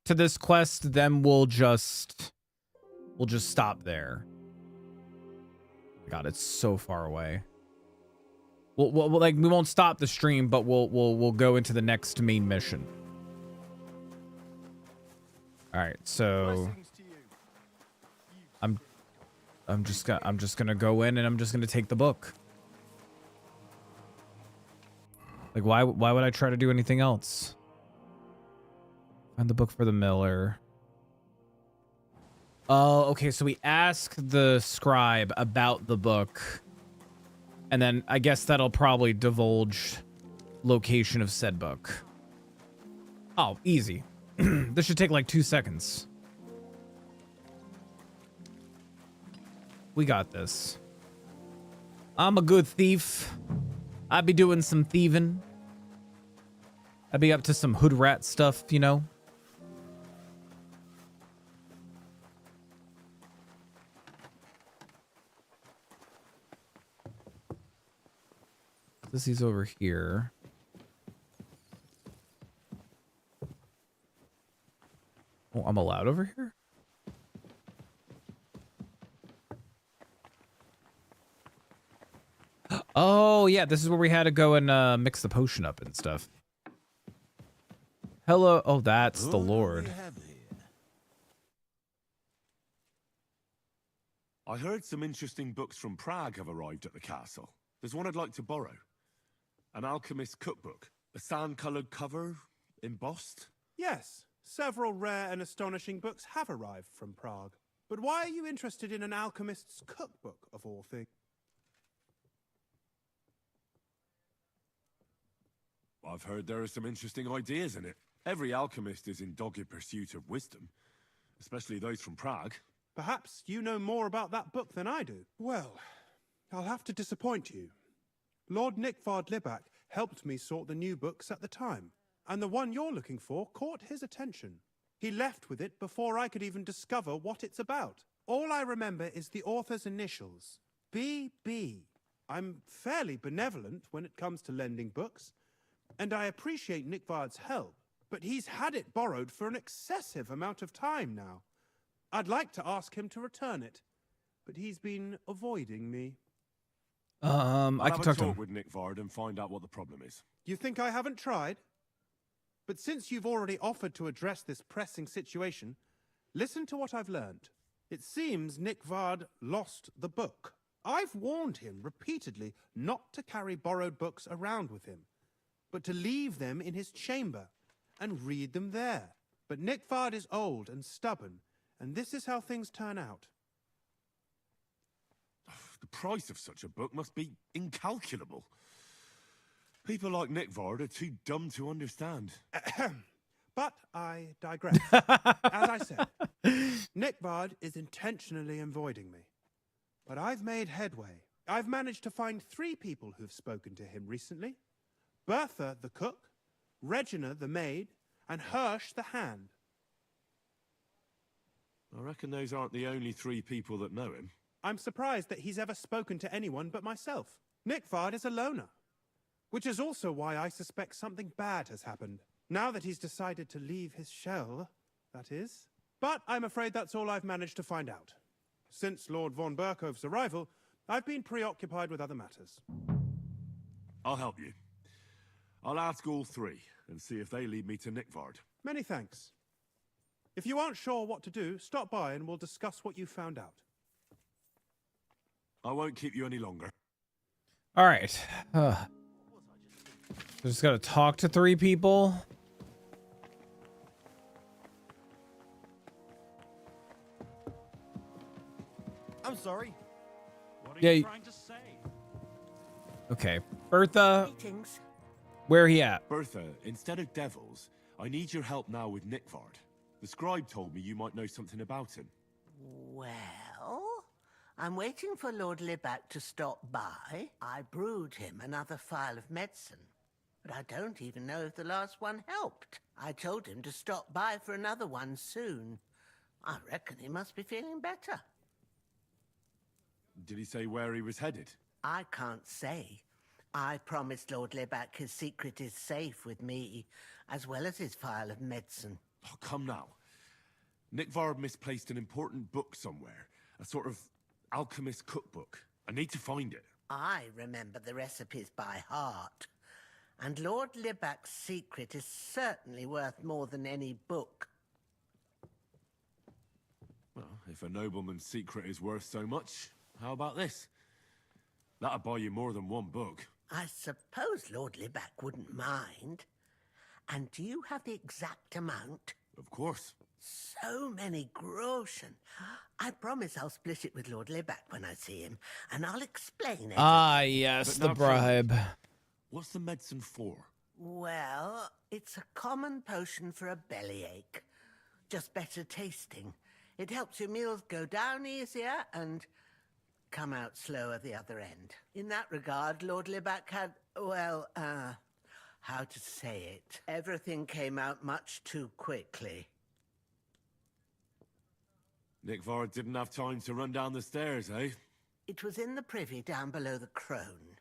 to this quest, then we'll just stop there. God, it's so far away. We'll like, we won't stop the stream, but we'll go into the next main mission. All right, so I'm just gonna go in and I'm just gonna take the book. Like, why would I try to do anything else? Find the book for the miller. Oh, okay, so we ask the scribe about the book, and then I guess that'll probably divulge location of said book. Oh, easy. This should take like 2 seconds. We got this. I'm a good thief. I'd be doing some thieving. I'd be up to some hood rat stuff, you know? This is over here. Oh, I'm allowed over here? Oh, yeah, this is where we had to go and mix the potion up and stuff. Hello. Oh, that's the Lord. I heard some interesting books from Prague have arrived at the castle. There's one I'd like to borrow. An alchemist's cookbook. A sand-colored cover, embossed. Yes, several rare and astonishing books have arrived from Prague. But why are you interested in an alchemist's cookbook, of all things? I've heard there are some interesting ideas in it. Every alchemist is in dogged pursuit of wisdom, especially those from Prague. Perhaps you know more about that book than I do. Well, I'll have to disappoint you. Lord Nickvard Libak helped me sort the new books at the time, and the one you're looking for caught his attention. He left with it before I could even discover what it's about. All I remember is the author's initials, B.B. I'm fairly benevolent when it comes to lending books, and I appreciate Nickvard's help, but he's had it borrowed for an excessive amount of time now. I'd like to ask him to return it, but he's been avoiding me. I can talk to him with Nickvard and find out what the problem is. You think I haven't tried? But since you've already offered to address this pressing situation, listen to what I've learned. It seems Nickvard lost the book. I've warned him repeatedly not to carry borrowed books around with him, but to leave them in his chamber and read them there. But Nickvard is old and stubborn, and this is how things turn out. The price of such a book must be incalculable. People like Nickvard are too dumb to understand. But I digress. As I said, Nickvard is intentionally avoiding me. But I've made headway. I've managed to find 3 people who've spoken to him recently. Bertha, the cook, Regina, the maid, and Hirsch, the hand. I reckon those aren't the only 3 people that know him. I'm surprised that he's ever spoken to anyone but myself. Nickfard is a loner, which is also why I suspect something bad has happened. Now that he's decided to leave his shell, that is. But I'm afraid that's all I've managed to find out. Since Lord von Berkove's arrival, I've been preoccupied with other matters. I'll help you. I'll ask all 3 and see if they lead me to Nickfard. Many thanks. If you aren't sure what to do, stop by and we'll discuss what you found out. I won't keep you any longer. All right. Just got to talk to 3 people. I'm sorry. What are you trying to say? Okay. Bertha. Greetings. Where he at? Bertha, instead of devils, I need your help now with Nickfard. The scribe told me you might know something about him. Well, I'm waiting for Lord Libac to stop by. I brewed him another phial of medicine, but I don't even know if the last one helped. I told him to stop by for another one soon. I reckon he must be feeling better. Did he say where he was headed? I can't say. I promised Lord Libac his secret is safe with me, as well as his phial of medicine. Oh, come now. Nickfard misplaced an important book somewhere. A sort of alchemist cookbook. I need to find it. I remember the recipes by heart. And Lord Libac's secret is certainly worth more than any book. Well, if a nobleman's secret is worth so much, how about this? That'll buy you more than one book. I suppose Lord Libac wouldn't mind. And do you have the exact amount? Of course. So many groschen. I promise I'll split it with Lord Libac when I see him, and I'll explain everything. Ah, yes, the bribe. What's the medicine for? Well, it's a common potion for a bellyache. Just better tasting. It helps your meals go down easier and come out slower the other end. In that regard, Lord Libac had, well, how to say it? Everything came out much too quickly. Nickfard didn't have time to run down the stairs, eh? It was in the privy down below the crone,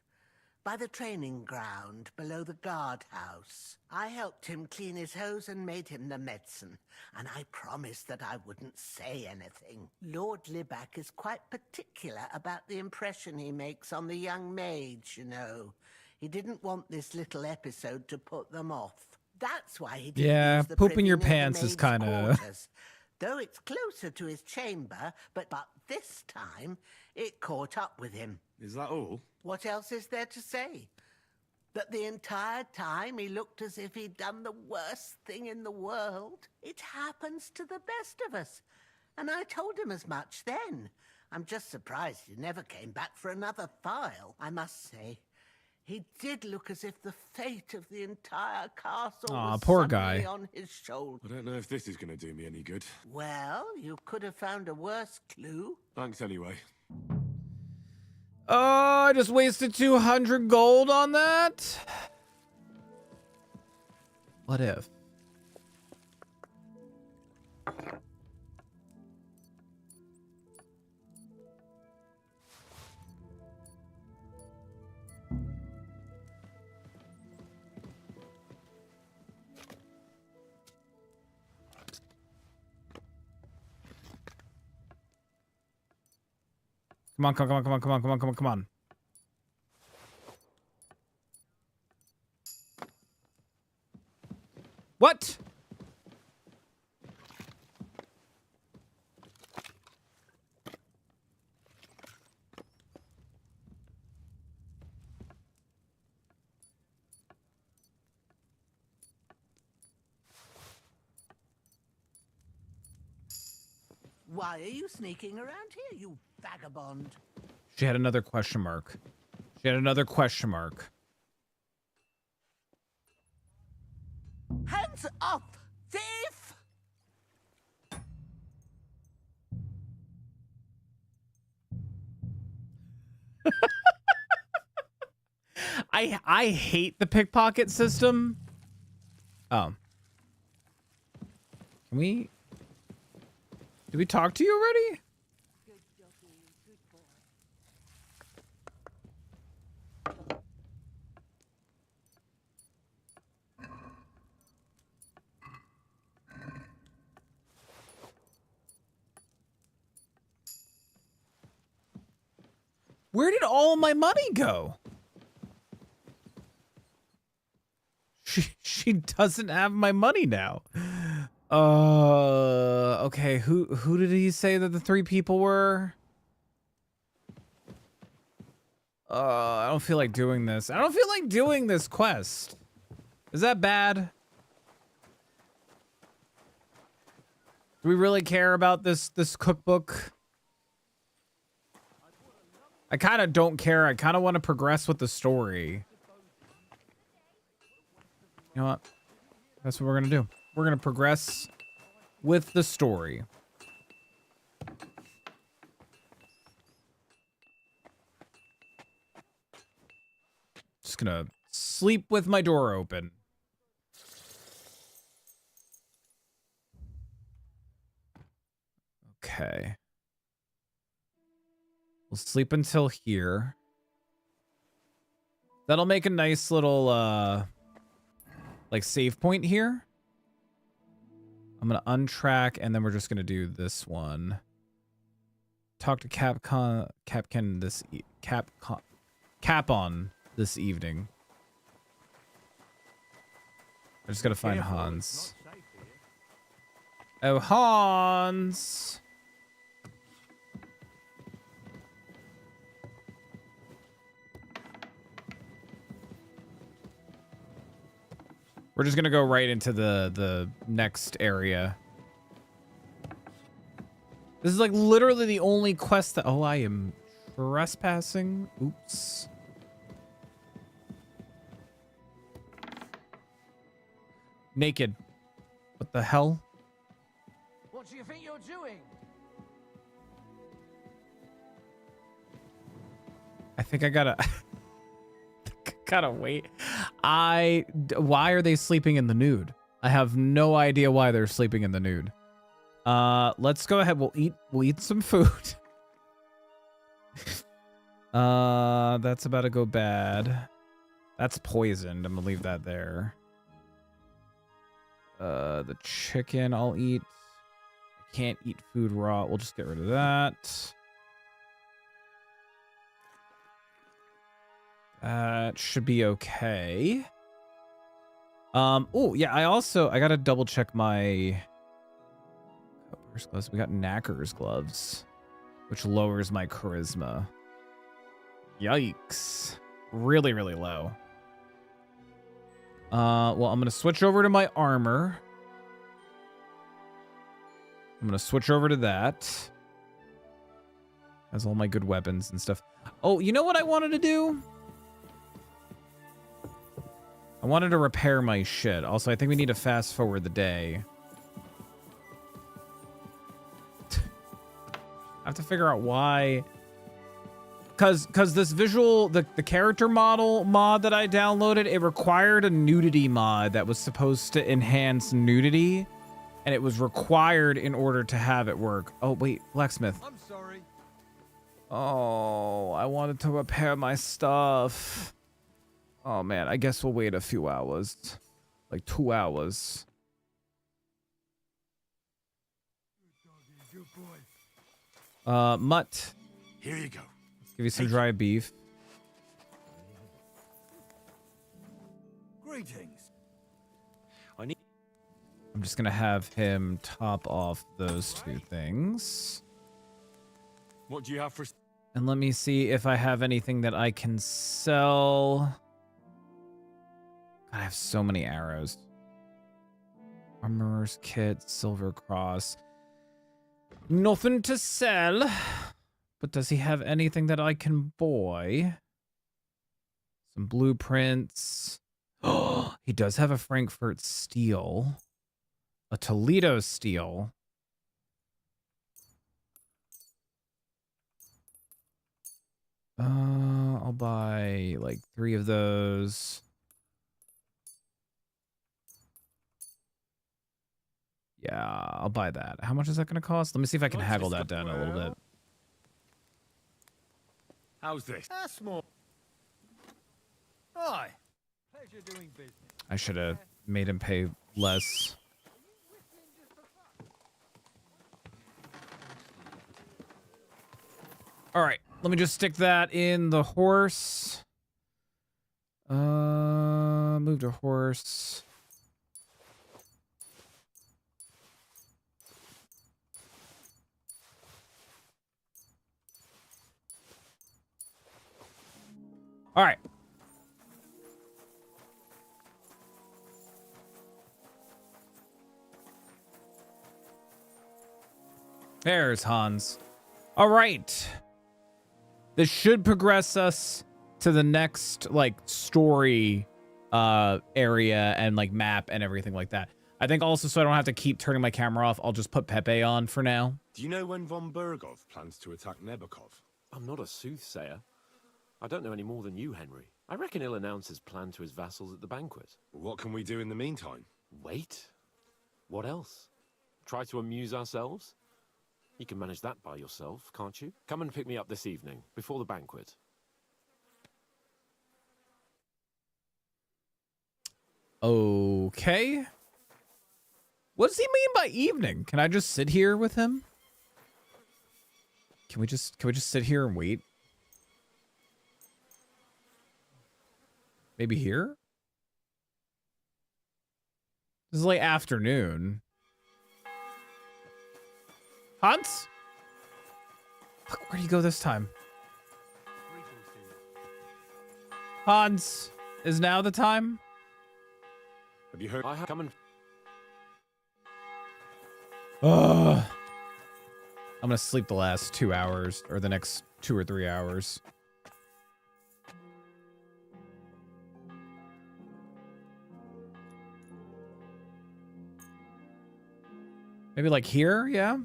by the training ground below the guardhouse. I helped him clean his hose and made him the medicine, and I promised that I wouldn't say anything. Lord Libac is quite particular about the impression he makes on the young maids, you know. He didn't want this little episode to put them off. That's why he didn't use the pooping your privy near the pants is maids' kind of... quarters. Though it's closer to his chamber, but this time it caught up with him. Is that all? What else is there to say? That the entire time he looked as if he'd done the worst thing in the world. It happens to the best of us. And I told him as much then. I'm just surprised he never came back for another file, I must say. He did look as if the fate of the entire castle was poor suddenly guy. on his shoulders. I don't know if this is going to do me any good. Well, you could have found a worse clue. Thanks anyway. Oh, I just wasted 200 gold on that? What if? Come on, come on, come on, come on, come on, come on, come on. What? Why are you sneaking around here, you vagabond? She had another question mark. She had another question mark. Hands up, thief! I hate the pickpocket system. Oh. Can we? Did we talk to you already? Where did all my money go? She doesn't have my money now. Okay, who did he say that the 3 people were? I don't feel like doing this. I don't feel like doing this quest. Is that bad? Do we really care about this cookbook? I kind of don't care. I kind of want to progress with the story. You know what? That's what we're going to do. We're going to progress with the story. Just going to sleep with my door open. Okay. We'll sleep until here. That'll make a nice little, like, save point here. I'm going to untrack, and then we're just going to do this one. Talk to Capcom this Capon this evening. I just got to find Hans. Oh, Hans! We're just gonna go right into the next area. This is like literally the only quest that... Oh, I am trespassing. Oops. Naked. What the hell? What do you think you're doing? I think I gotta... gotta wait. Why are they sleeping in the nude? I have no idea why they're sleeping in the nude. Let's go ahead. We'll eat some food. That's about to go bad. That's poisoned. I'm gonna leave that there. The chicken I'll eat. I can't eat food raw. We'll just get rid of that. That should be okay. Oh yeah, I gotta double check my gloves. We got Knacker's gloves, which lowers my charisma. Yikes. Really, really low. Well, I'm gonna switch over to my armor. I'm gonna switch over to that. Has all my good weapons and stuff. Oh, you know what I wanted to do? I wanted to repair my shit. Also, I think we need to fast forward the day. I have to figure out why. Cause this visual, the character model mod that I downloaded, it required a nudity mod that was supposed to enhance nudity. And it was required in order to have it work. Oh, wait, blacksmith. I'm sorry. Oh, I wanted to repair my stuff. Oh man, I guess we'll wait a few hours. Like 2 hours. Mutt. Here you go. Let's give you some dry beef. Greetings. I'm just gonna have him top off those 2 things. What do you have for... And let me see if I have anything that I can sell. God, I have so many arrows. Armorer's kit, silver cross. Nothing to sell. But does he have anything that I can buy? Some blueprints. Oh, he does have a Frankfurt steel. A Toledo steel. I'll buy like 3 of those. Yeah, I'll buy that. How much is that going to cost? Let me see if I can haggle that down a little bit. How's this? That's more. Aye. Pleasure doing business. I should have made him pay less. All right, let me just stick that in the horse. Move to horse. All right. There's Hans. All right. This should progress us to the next like story area and like map and everything like that. I think also so I don't have to keep turning my camera off, I'll just put Pepe on for now. Do you know when von Bergov plans to attack Nebokov? I'm not a soothsayer. I don't know any more than you, Henry. I reckon he'll announce his plan to his vassals at the banquet. What can we do in the meantime? Wait. What else? Try to amuse ourselves? You can manage that by yourself, can't you? Come and pick me up this evening, before the banquet. Okay. What does he mean by evening? Can I just sit here with him? Can we just sit here and wait? Maybe here? This is like afternoon. Hans? Fuck, where do you go this time? Hans, is now the time? Have you heard? I have come and... I'm gonna sleep the last 2 hours, or the next 2 or 3 hours. Maybe like here, yeah?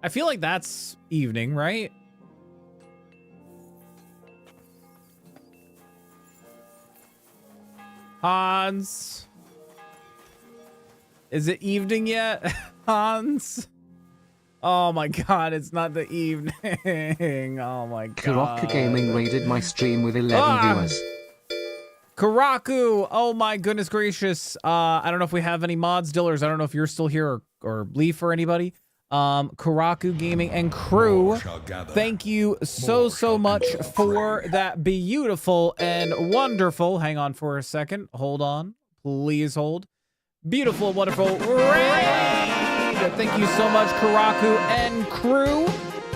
I feel like that's evening, right? Hans. Is it evening yet? Hans? Oh my god, it's not the evening. Oh my god. Karaku Gaming raided my stream with 11 viewers. Karaku! Oh my goodness gracious. I don't know if we have any mods, Dillers. I don't know if you're still here or Leaf or anybody. Karaku Gaming and crew, thank you so much for that beautiful and wonderful. Hang on for a second. Hold on. Please hold. Beautiful, wonderful raid! Thank you so much, Karaku and crew.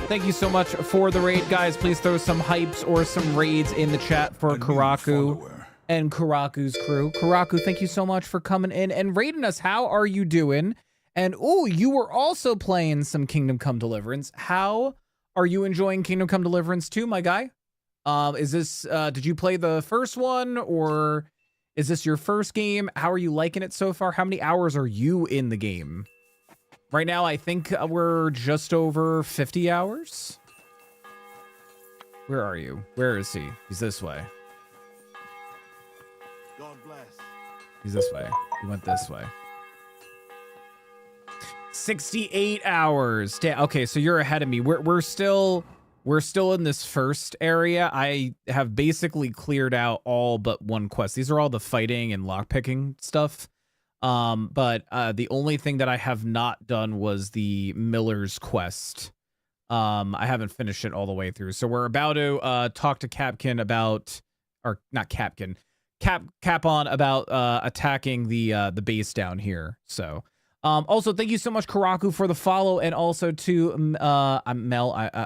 Thank you so much for the raid, guys. Please throw some hypes or some raids in the chat for Karaku and Karaku's crew. Karaku, thank you so much for coming in and raiding us. How are you doing? And oh, you were also playing some Kingdom Come Deliverance. How are you enjoying Kingdom Come Deliverance too, my guy? Is this, did you play the first one, or is this your first game? How are you liking it so far? How many hours are you in the game? Right now, I think we're just over 50 hours. Where are you? Where is he? He's this way. God bless. He's this way. He went this way. 68 hours. Okay, so you're ahead of me. We're still in this first area. I have basically cleared out all but one quest. These are all the fighting and lockpicking stuff. But the only thing that I have not done was the Miller's quest. I haven't finished it all the way through. So we're about to talk to Capkin about, or not Capkin, Capon about attacking the base down here. So also thank you so much, Karaku, for the follow, and also to Melria.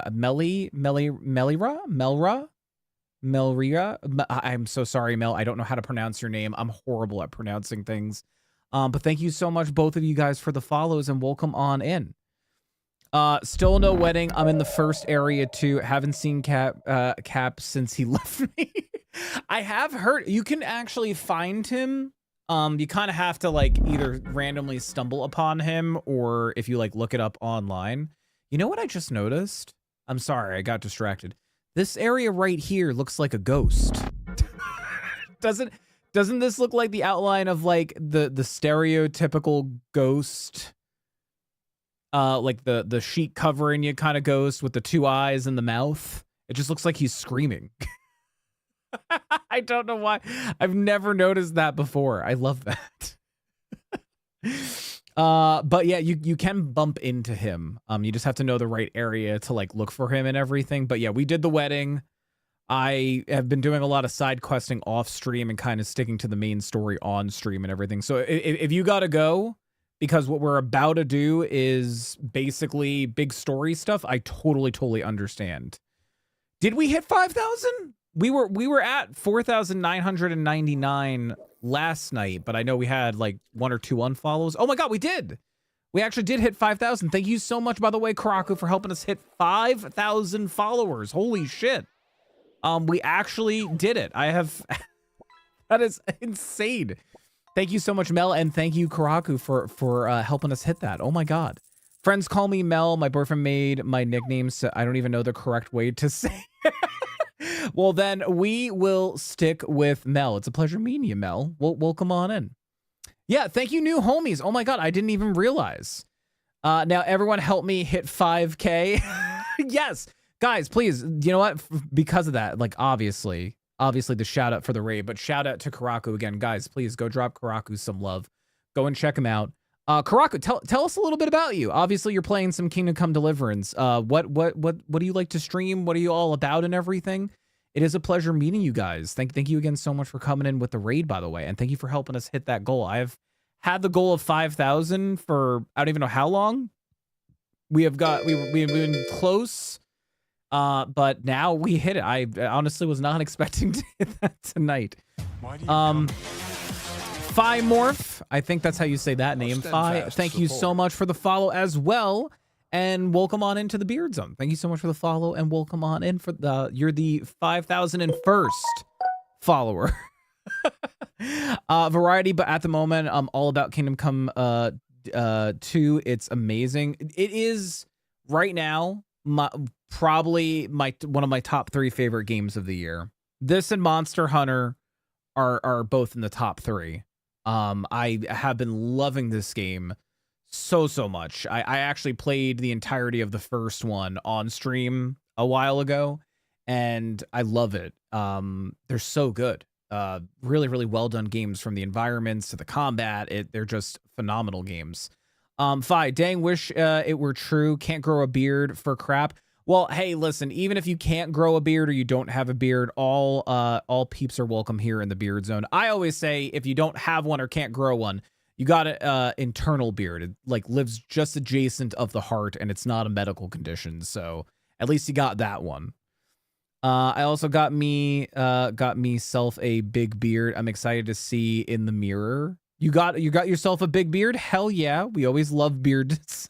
I'm so sorry, Mel. I don't know how to pronounce your name. I'm horrible at pronouncing things. But thank you so much, both of you guys, for the follows, and welcome on in. Still no wedding. I'm in the first area too. Haven't seen Cap since he left me. I have heard you can actually find him. You kind of have to like either randomly stumble upon him, or if you like look it up online. You know what I just noticed? I'm sorry, I got distracted. This area right here looks like a ghost. Doesn't this look like the outline of like the stereotypical ghost? Like the sheet covering you kind of ghost with the two eyes and the mouth. It just looks like he's screaming. I don't know why. I've never noticed that before. I love that. But yeah, you can bump into him. You just have to know the right area to like look for him and everything. But yeah, we did the wedding. I have been doing a lot of side questing off stream and kind of sticking to the main story on stream and everything. So if you gotta go, because what we're about to do is basically big story stuff, I totally understand. Did we hit 5,000? We were at 4,999 last night, but I know we had like 1 or 2 unfollows. Oh my god, we did! We actually did hit 5,000. Thank you so much, by the way, Karaku, for helping us hit 5,000 followers. Holy shit. We actually did it. I have... That is insane. Thank you so much, Mel, and thank you, Karaku, for helping us hit that. Oh my god. Friends call me Mel. My boyfriend made my nickname, so I don't even know the correct way to say it. Well, then we will stick with Mel. It's a pleasure meeting you, Mel. We'll come on in. Yeah, thank you, new homies. Oh my god, I didn't even realize. Now, everyone help me hit 5K. Yes. Guys, please, you know what? Because of that, like, obviously the shout out for the raid, but shout out to Karaku again. Guys, please go drop Karaku some love. Go and check him out. Karaku, tell us a little bit about you. Obviously, you're playing some Kingdom Come Deliverance. What do you like to stream? What are you all about and everything? It is a pleasure meeting you guys. Thank you again so much for coming in with the raid, by the way, and thank you for helping us hit that goal. I've had the goal of 5,000 for I don't even know how long. We've been close, but now we hit it. I honestly was not expecting to hit that tonight. Phi Morph, I think that's how you say that name. Phi, thank you so much for the follow as well, and welcome on into the Beard Zone. Thank you so much for the follow, and welcome on in for you're the 5,001st follower. Variety, but at the moment, I'm all about Kingdom Come 2. It's amazing. It is right now probably one of my top 3 favorite games of the year. This and Monster Hunter are both in the top 3. I have been loving this game so much. I actually played the entirety of the first one on stream a while ago, and I love it. They're so good. Really well done games, from the environments to the combat. They're just phenomenal games. Phi, dang, wish it were true. Can't grow a beard for crap. Well, hey, listen, even if you can't grow a beard or you don't have a beard, all peeps are welcome here in the Beard Zone. I always say if you don't have one or can't grow one, you got an internal beard. It like lives just adjacent of the heart, and it's not a medical condition. So at least you got that one. I also got myself a big beard. I'm excited to see in the mirror. You got yourself a big beard? Hell yeah. We always love beards.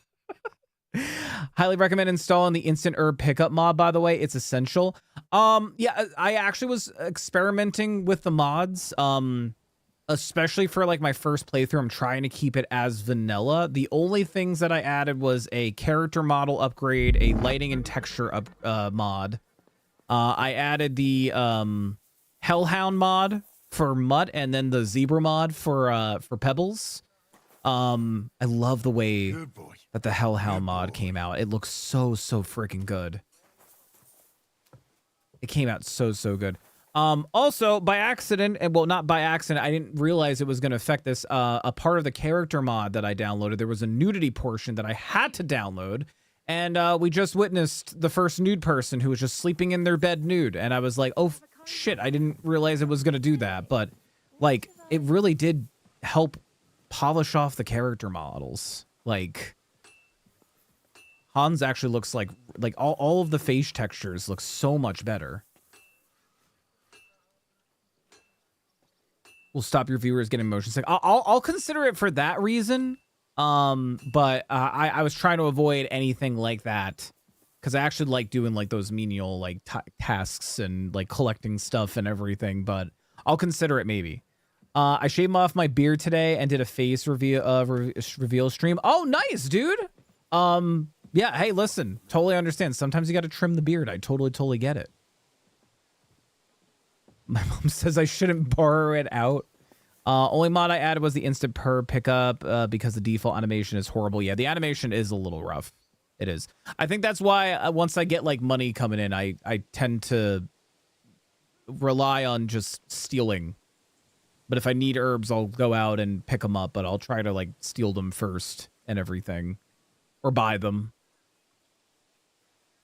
Highly recommend installing the instant herb pickup mod, by the way. It's essential. Yeah, I actually was experimenting with the mods, especially for like my first playthrough. I'm trying to keep it as vanilla. The only things that I added was a character model upgrade, a lighting and texture mod. I added the Hellhound mod for Mutt, and then the Zebra mod for Pebbles. I love the way that the Hellhound mod came out. It looks so freaking good. It came out so good. Also, by accident, and well, not by accident, I didn't realize it was going to affect this. A part of the character mod that I downloaded, there was a nudity portion that I had to download, and we just witnessed the first nude person who was just sleeping in their bed nude, and I was like, oh shit, I didn't realize it was going to do that. But like, it really did help polish off the character models. Like, Hans actually looks like all of the face textures look so much better. We'll stop your viewers getting motion sick. I'll consider it for that reason. But I was trying to avoid anything like that, because I actually like doing like those menial like tasks and like collecting stuff and everything. But I'll consider it maybe. I shaved off my beard today and did a face reveal stream. Oh, nice, dude. Yeah, hey, listen, totally understand. Sometimes you got to trim the beard. I totally get it. My mom says I shouldn't borrow it out. Only mod I added was the instant per pickup because the default animation is horrible. Yeah, the animation is a little rough. It is. I think that's why once I get like money coming in, I tend to rely on just stealing. But if I need herbs, I'll go out and pick them up, but I'll try to like steal them first and everything, or buy them.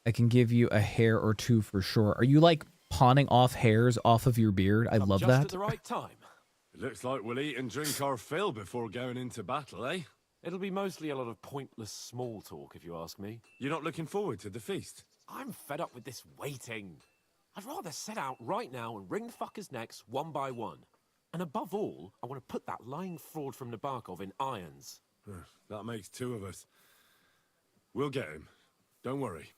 I can give you a hair or two for sure. Are you like pawning off hairs off of your beard? I love just that. At the right time. It looks like we'll eat and drink our fill before going into battle, eh? It'll be mostly a lot of pointless small talk, if you ask me. You're not looking forward to the feast? I'm fed up with this waiting. I'd rather set out right now and wring the fuckers' necks one by one. And above all, I want to put that lying fraud from Nabokov in irons. That makes two of us. We'll get him. Don't worry.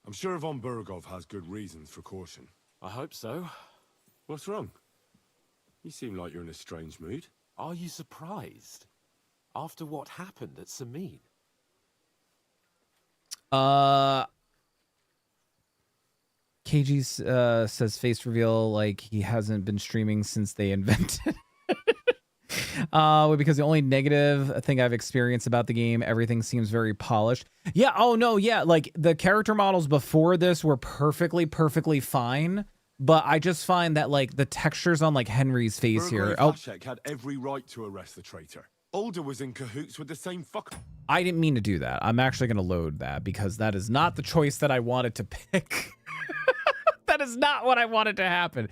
I'm sure Von Burgov has good reasons for caution. I hope so. What's wrong? You seem like you're in a strange mood. Are you surprised? After what happened at Samin? KG says face reveal like he hasn't been streaming since they invented because the only negative thing I've experienced about the game, everything seems very polished. Yeah, oh no, yeah, like the character models before this were perfectly fine, but I just find that like the textures on like Henry's face here. Oh, Vlachek had every right to arrest the traitor. Alder was in cahoots with the same fucker. I didn't mean to do that. I'm actually going to load that because that is not the choice that I wanted to pick. That is not what I wanted to happen.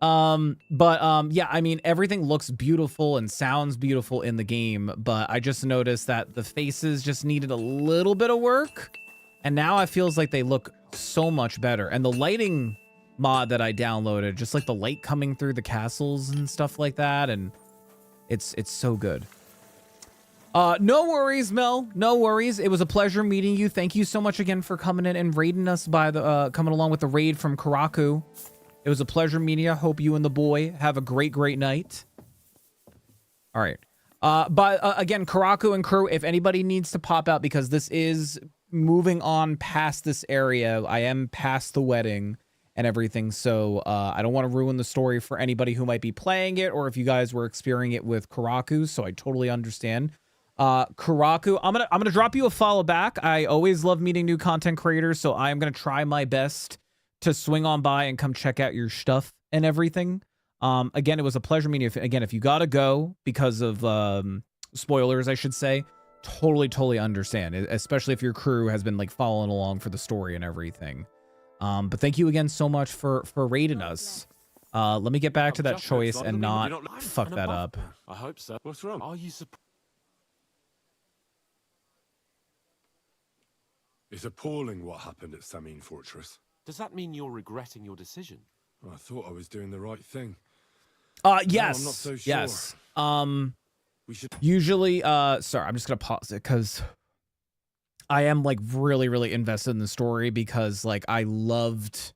Yeah, I mean, everything looks beautiful and sounds beautiful in the game, but I just noticed that the faces just needed a little bit of work. And now it feels like they look so much better. And the lighting mod that I downloaded, just like the light coming through the castles and stuff like that. And it's so good. No worries, Mel. No worries. It was a pleasure meeting you. Thank you so much again for coming in and raiding us by the coming along with the raid from Karaku. It was a pleasure meeting you. Hope you and the boy have a great night. All right. Again, Karaku and crew, if anybody needs to pop out, because this is moving on past this area. I am past the wedding and everything, so I don't want to ruin the story for anybody who might be playing it, or if you guys were experiencing it with Karaku, so I totally understand. Karaku, I'm gonna drop you a follow back. I always love meeting new content creators, so I am gonna try my best to swing on by and come check out your stuff and everything. Again, it was a pleasure meeting you. Again, if you gotta go because of spoilers, I should say, totally understand, especially if your crew has been like following along for the story and everything. But thank you again so much for raiding us. Let me get back to that choice and not fuck that up. I hope so. What's wrong? Are you surprised? It's appalling what happened at Samin Fortress. Does that mean you're regretting your decision? I thought I was doing the right thing. Yes. No, I'm not so sure. Yes. We should Usually, sorry, I'm just gonna pause it because I am like really invested in the story because like I loved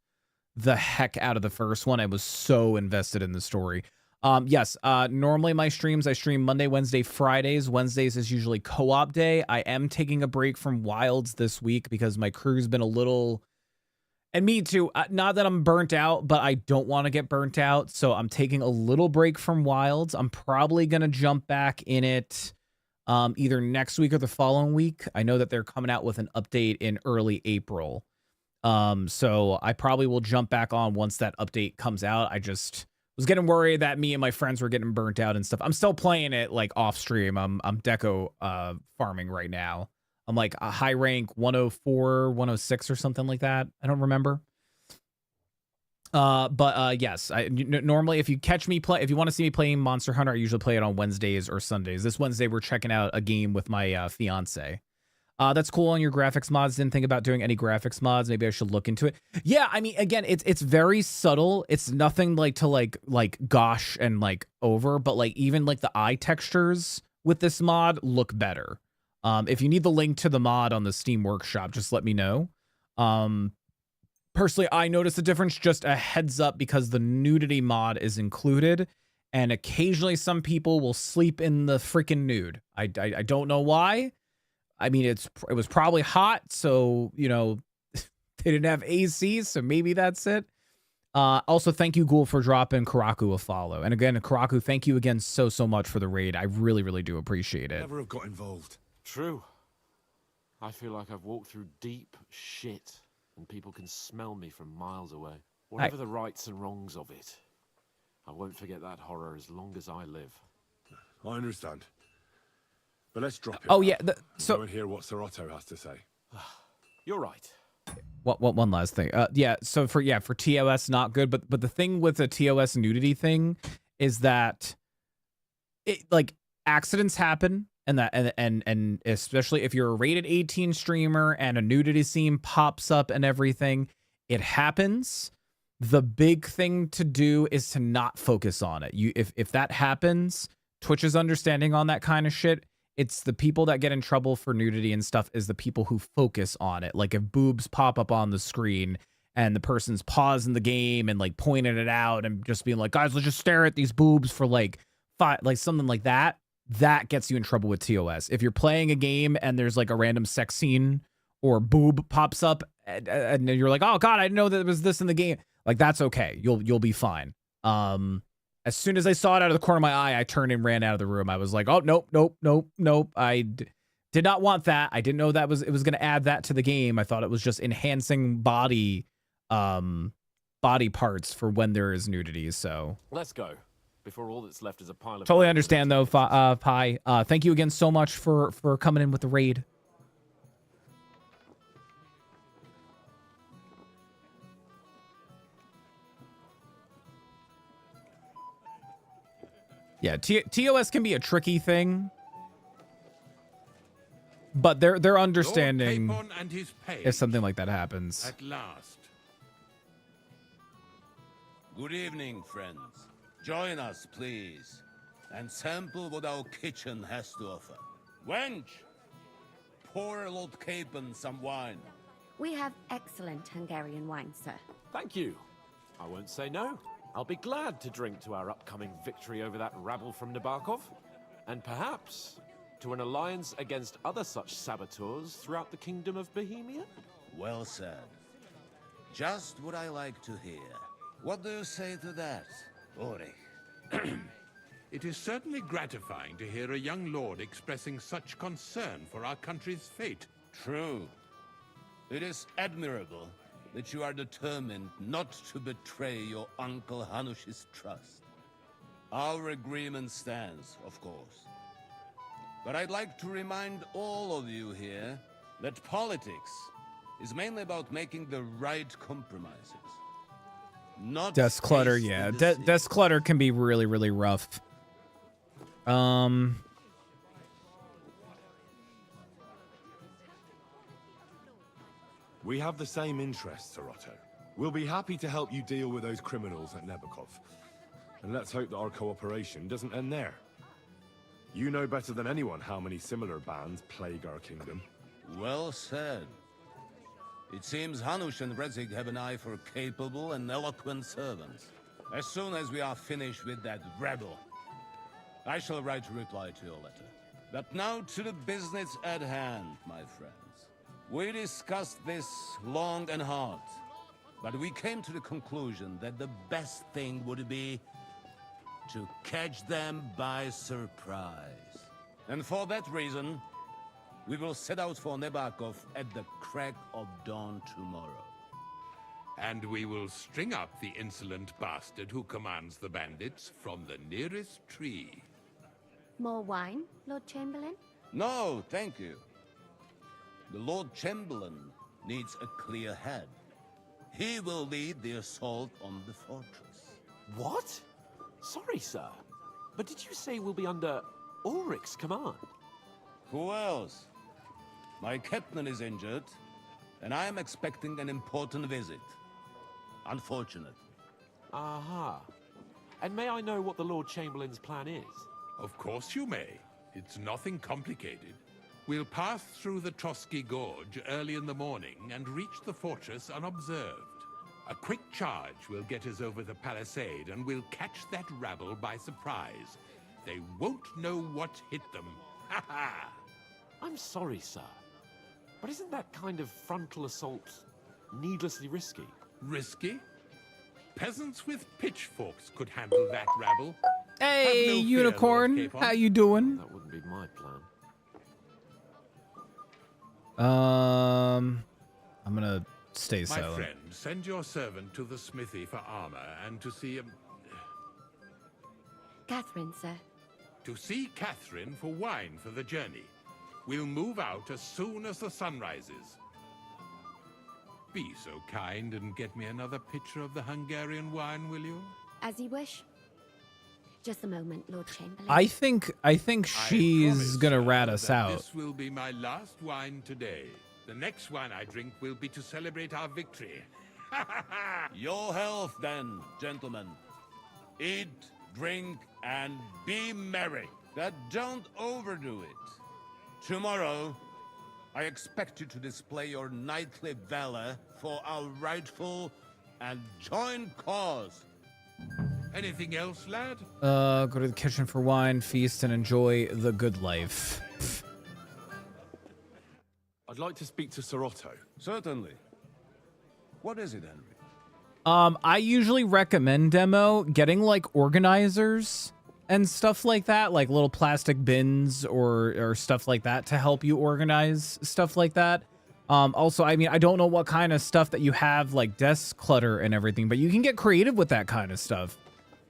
the heck out of the first one. I was so invested in the story. Yes, normally my streams, I stream Monday, Wednesday, Fridays. Wednesdays is usually co-op day. I am taking a break from Wilds this week because my crew's been a little, and me too, not that I'm burnt out, but I don't want to get burnt out. So I'm taking a little break from Wilds. I'm probably going to jump back in it either next week or the following week. I know that they're coming out with an update in early April. So I probably will jump back on once that update comes out. I just was getting worried that me and my friends were getting burnt out and stuff. I'm still playing it like off stream. I'm deco farming right now. I'm like a high rank 104, 106 or something like that. I don't remember. Yes, normally if you catch me play, if you want to see me playing Monster Hunter, I usually play it on Wednesdays or Sundays. This Wednesday we're checking out a game with my fiance. That's cool on your graphics mods. Didn't think about doing any graphics mods. Maybe I should look into it. Yeah, I mean, again, it's very subtle. It's nothing like to like gosh and like over, but like even like the eye textures with this mod look better. If you need the link to the mod on the Steam Workshop, just let me know. Personally, I noticed the difference. Just a heads up because the nudity mod is included, and occasionally some people will sleep in the freaking nude. I don't know why. I mean, it was probably hot, so, you know, they didn't have AC, so maybe that's it. Also, thank you, Ghoul, for dropping Karaku a follow. And again, Karaku, thank you again so much for the raid. I really, really do appreciate it. Never have got involved. True. I feel like I've walked through deep shit, and people can smell me from miles away. Whatever the rights and wrongs of it, I won't forget that horror as long as I live. I understand. But let's drop it. Oh, yeah. Go and hear what Sir Otto has to say. You're right. What one last thing? Yeah. So for TOS, not good. But the thing with the TOS nudity thing is that it like accidents happen, and especially if you're a rated 18 streamer and a nudity scene pops up and everything, it happens. The big thing to do is to not focus on it. If that happens, Twitch's understanding on that kind of shit. It's the people that get in trouble for nudity and stuff is the people who focus on it. Like if boobs pop up on the screen and the person's pausing the game and like pointing it out and just being like, guys, let's just stare at these boobs for like something like that. That gets you in trouble with TOS. If you're playing a game and there's like a random sex scene or boob pops up and you're like, oh God, I didn't know that there was this in the game. Like that's okay. You'll be fine. As soon as I saw it out of the corner of my eye, I turned and ran out of the room. I was like, oh, nope. I did not want that. I didn't know it was going to add that to the game. I thought it was just enhancing body parts for when there is nudity. So Let's go. Before all that's left is a pile of... Totally understand, though, Pi. Thank you again so much for coming in with the raid. Yeah, TOS can be a tricky thing, but they're understanding if something like that happens. At last. Good evening, friends. Join us, please, and sample what our kitchen has to offer. Wench, pour Lord Capon some wine. We have excellent Hungarian wine, sir. Thank you. I won't say no. I'll be glad to drink to our upcoming victory over that rabble from Nabokov, and perhaps to an alliance against other such saboteurs throughout the Kingdom of Bohemia? Well said. Just what I like to hear. What do you say to that, Ulrich? It is certainly gratifying to hear a young lord expressing such concern for our country's fate. True. It is admirable that you are determined not to betray your Uncle Hanush's trust. Our agreement stands, of course. But I'd like to remind all of you here that politics is mainly about making the right compromises. Not Desk clutter, yeah. Desk clutter can be really, really rough. We have the same interests, Sir Otto. We'll be happy to help you deal with those criminals at Nebokov. And let's hope that our cooperation doesn't end there. You know better than anyone how many similar bands plague our kingdom. Well said. It seems Hanush and Redzig have an eye for capable and eloquent servants. As soon as we are finished with that rebel, I shall write a reply to your letter. But now to the business at hand, my friends. We discussed this long and hard, but we came to the conclusion that the best thing would be to catch them by surprise. And for that reason, we will set out for Nebakov at the crack of dawn tomorrow. And we will string up the insolent bastard who commands the bandits from the nearest tree. More wine, Lord Chamberlain? No, thank you. The Lord Chamberlain needs a clear head. He will lead the assault on the fortress. What? Sorry, sir. But did you say we'll be under Ulrich's command? Who else? My captain is injured, and I am expecting an important visit. Unfortunate. Aha. And may I know what the Lord Chamberlain's plan is? Of course you may. It's nothing complicated. We'll pass through the Trotsky Gorge early in the morning and reach the fortress unobserved. A quick charge will get us over the palisade and we'll catch that rabble by surprise. They won't know what hit them. Ha ha! I'm sorry, sir. But isn't that kind of frontal assault needlessly risky? Risky? Peasants with pitchforks could handle that rabble. Hey, Have no fear, Unicorn, Lord Capon. how you doing? That wouldn't be my plan. I'm gonna stay My silent. friend, send your servant to the smithy for armor and to see Catherine, sir. To see Catherine for wine for the journey. We'll move out as soon as the sun rises. Be so kind and get me another pitcher of the Hungarian wine, will you? As you wish. Just a moment, Lord Chamberlain. I think she's gonna rat us that out. This will be my last wine today. The next wine I drink will be to celebrate our victory. Your health, then, gentlemen. Eat, drink, and be merry. But don't overdo it. Tomorrow, I expect you to display your knightly valor for our rightful and joint cause. Anything else, lad? Go to the kitchen for wine, feast, and enjoy the good life. I'd like to speak to Sir Otto. Certainly. What is it, Henry? I usually recommend Demo getting like organizers and stuff like that, like little plastic bins or stuff like that to help you organize stuff like that. Also, I mean, I don't know what kind of stuff that you have, like desk clutter and everything, but you can get creative with that kind of stuff.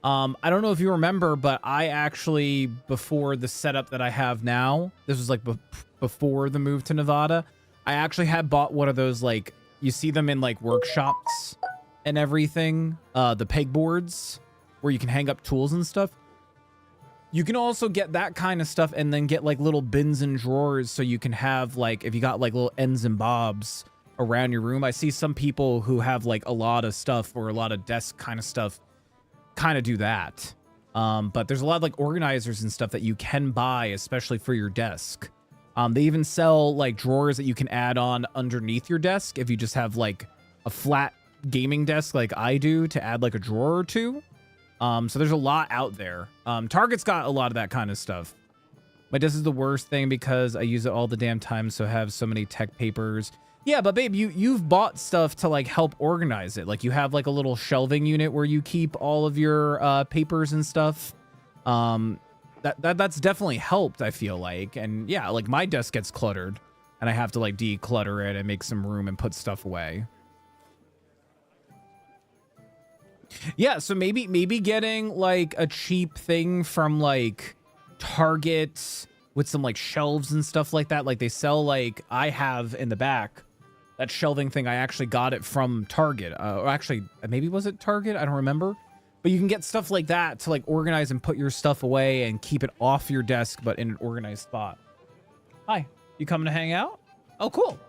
I don't know if you remember, but I actually, before the setup that I have now, this was like before the move to Nevada, I actually had bought one of those, like, you see them in like workshops and everything, the pegboards where you can hang up tools and stuff. You can also get that kind of stuff and then get like little bins and drawers so you can have like, if you got like little ends and bobs around your room. I see some people who have like a lot of stuff or a lot of desk kind of stuff kind of do that. But there's a lot of like organizers and stuff that you can buy, especially for your desk. They even sell like drawers that you can add on underneath your desk if you just have like a flat gaming desk like I do, to add like a drawer or two. So there's a lot out there. Target's got a lot of that kind of stuff. My desk is the worst thing because I use it all the damn time, so I have so many tech papers. Yeah, but babe, you've bought stuff to like help organize it. Like you have like a little shelving unit where you keep all of your papers and stuff. That's definitely helped, I feel like. And yeah, like my desk gets cluttered and I have to like declutter it and make some room and put stuff away. Yeah, so maybe getting like a cheap thing from like Target with some like shelves and stuff like that. Like they sell, like I have in the back, that shelving thing. I actually got it from Target. Or actually, maybe was it Target? I don't remember. But you can get stuff like that to like organize and put your stuff away and keep it off your desk, but in an organized spot. Hi, you coming to hang out? Oh, cool.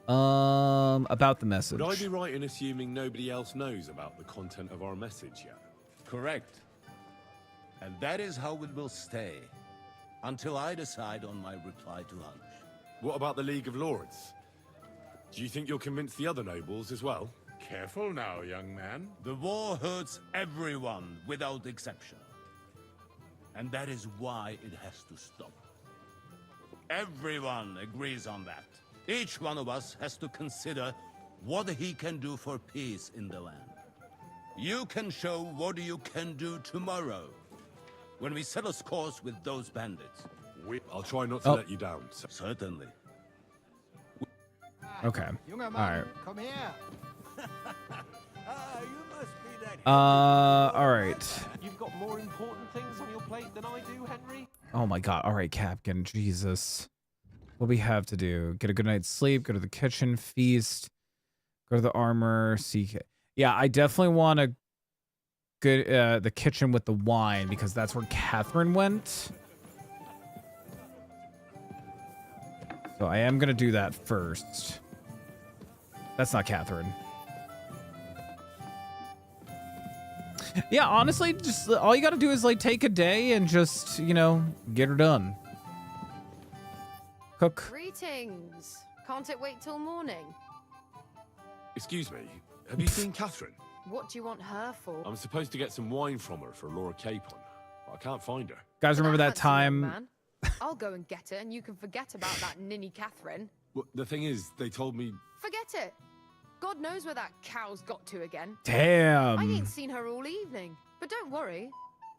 About the message. Would I be right in assuming nobody else knows about the content of our message yet? Correct. And that is how it will stay, until I decide on my reply to lunch. What about the League of Lords? Do you think you'll convince the other nobles as well? Careful now, young man. The war hurts everyone without exception. And that is why it has to stop. Everyone agrees on that. Each one of us has to consider what he can do for peace in the land. You can show what you can do tomorrow, when we settle scores with those bandits. I'll try not to let you down. Certainly. Okay. All right. Come here. You must be that. All right. You've got more important things on your plate than I do, Henry. Oh my God. All right, Captain. Jesus. What we have to do? Get a good night's sleep. Go to the kitchen. Feast. Go to the armor. See. Yeah, I definitely want to go the kitchen with the wine because that's where Catherine went. So I am gonna do that first. That's not Catherine. Yeah, honestly, just all you gotta do is like take a day and just, you know, get her done. Cook. Greetings. Can't it wait till morning? Excuse me, have you seen Catherine? What do you want her for? I'm supposed to get some wine from her for Laura Capon. I can't find her. Guys, remember that time? Man. I'll go and get her, and you can forget about that ninny Catherine. Well, the thing is, they told me... Forget it. God knows where that cow's got to again. Damn. I ain't seen her all evening. But don't worry.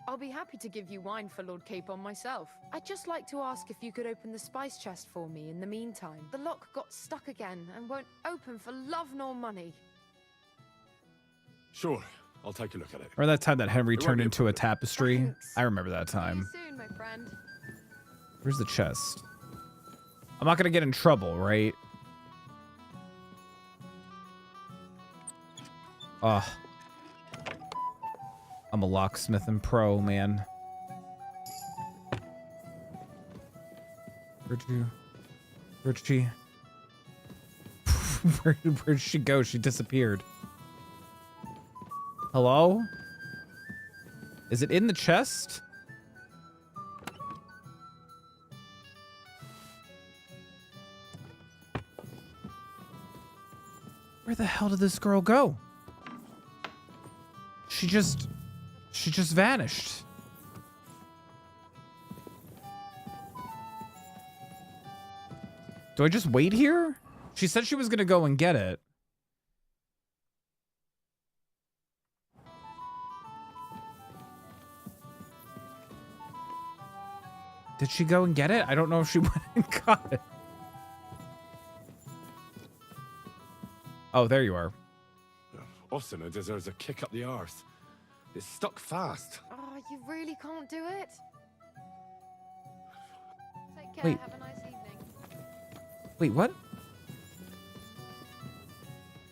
I'll be happy to give you wine for Lord Capon myself. I'd just like to ask if you could open the spice chest for me in the meantime. The lock got stuck again and won't open for love nor money. Sure, I'll take a look at it. Or that time that Henry It won't turned be a into a problem. tapestry. Thanks. I remember that time. See you soon, my friend. Where's the chest? I'm not gonna get in trouble, right? Ugh. I'm a locksmith and pro, man. Where'd she? Where'd she go? She disappeared. Hello? Is it in the chest? Where the hell did this girl go? She just vanished. Do I just wait here? She said she was gonna go and get it. Did she go and get it? I don't know if she went and got it. Oh, there you are. Osina deserves a kick up the arse. It's stuck fast. Oh, you really can't do it? Take care, Wait. have a nice evening. Wait, what?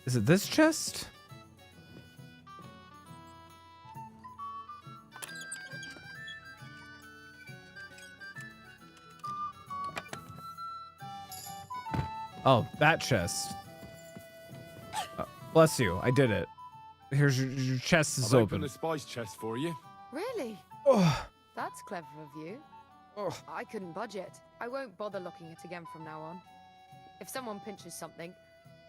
Is it this chest? Oh, that chest. Bless you. I did it. Here's your chest is I'll open. open the spice chest for you. Really? Oh. That's clever of you. I couldn't budget. I won't bother looking it again from now on. If someone pinches something,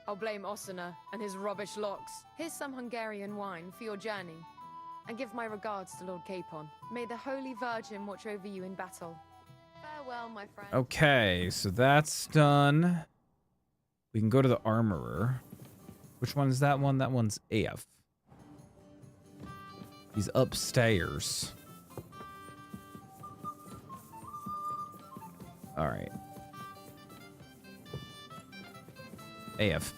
I'll blame Osina and his rubbish locks. Here's some Hungarian wine for your journey. And give my regards to Lord Capon. May the Holy Virgin watch over you in battle. Farewell, my friend. Okay, so that's done. We can go to the armorer. Which one is that one? That one's AF. He's upstairs. All right. AF.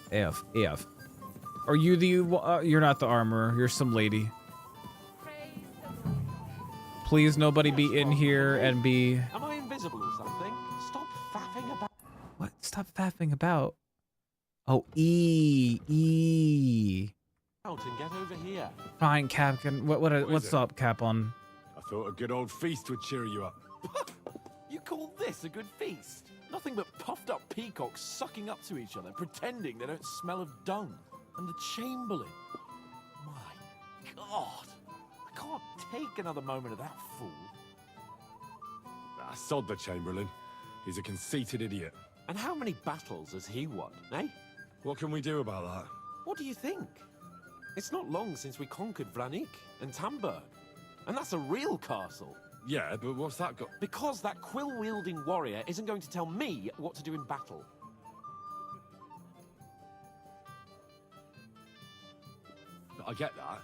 Are you the... you're not the armorer. You're some lady. Please, nobody be in here and be... Am I invisible or something? Stop faffing about. What? Stop faffing about. Oh, E. Out and get over here. Fine, Captain. What's up, Capon? I thought a good old feast would cheer you up. You call this a good feast? Nothing but puffed up peacocks sucking up to each other, pretending they don't smell of dung. And the Chamberlain. My God. I can't take another moment of that fool. Ah, sod the Chamberlain. He's a conceited idiot. And how many battles has he won, eh? What can we do about that? What do you think? It's not long since we conquered Vlanik and Tamburg. And that's a real castle. Yeah, but what's that got? Because that quill-wielding warrior isn't going to tell me what to do in battle. I get that.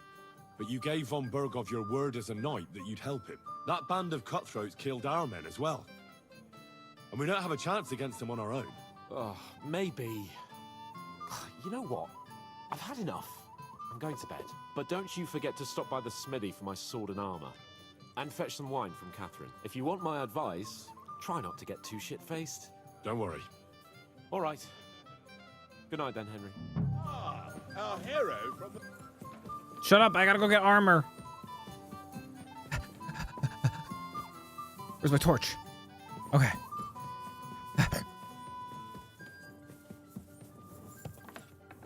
But you gave von Bergov your word as a knight that you'd help him. That band of cutthroats killed our men as well. And we don't have a chance against them on our own. Oh, maybe. You know what? I've had enough. I'm going to bed. But don't you forget to stop by the smithy for my sword and armor. And fetch some wine from Catherine. If you want my advice, try not to get too shit-faced. Don't worry. All right. Good night then, Henry. Ah, our hero from the... Shut up, I gotta go get armor. Where's my torch? Okay.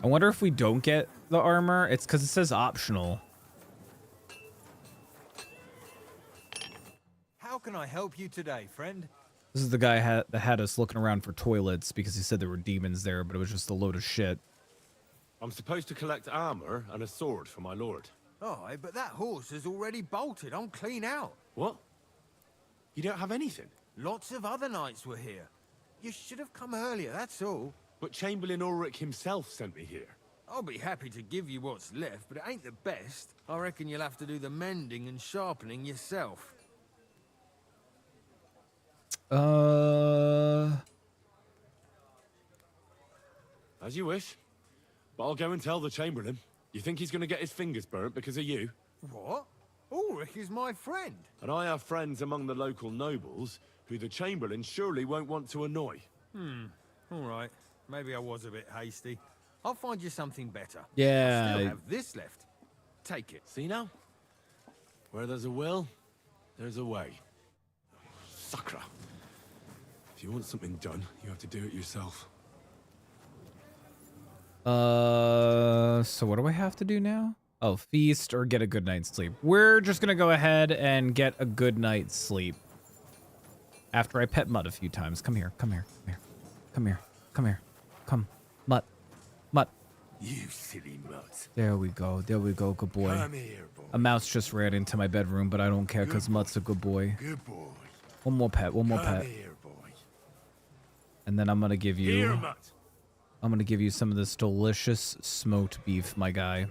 I wonder if we don't get the armor, it's because it says optional. How can I help you today, friend? This is the guy that had us looking around for toilets because he said there were demons there, but it was just a load of shit. I'm supposed to collect armor and a sword for my lord. Oh, but that horse has already bolted. I'm clean out. What? You don't have anything? Lots of other knights were here. You should have come earlier, that's all. But Chamberlain Ulrich himself sent me here. I'll be happy to give you what's left, but it ain't the best. I reckon you'll have to do the mending and sharpening yourself. As you wish. But I'll go and tell the Chamberlain. You think he's going to get his fingers burnt because of you? What? Ulrich is my friend. And I have friends among the local nobles who the Chamberlain surely won't want to annoy. All right. Maybe I was a bit hasty. I'll find you something better. Yeah. I still have this left. Take it. See now? Where there's a will, there's a way. Sakra. If you want something done, you have to do it yourself. So what do I have to do now? Oh, feast or get a good night's sleep. We're just gonna go ahead and get a good night's sleep. After I pet Mutt a few times. Come here, come here, come here. Come here, come here. Come. Mutt. Mutt. You silly Mutt. There we go, good boy. Come here, boy. A mouse just ran into my bedroom, but I don't care because Mutt's a good boy. Good boy. One more pet, one more Come pet. here, boy. And then I'm gonna give you... Here, Mutt. I'm gonna give you some of this delicious smoked beef, my guy.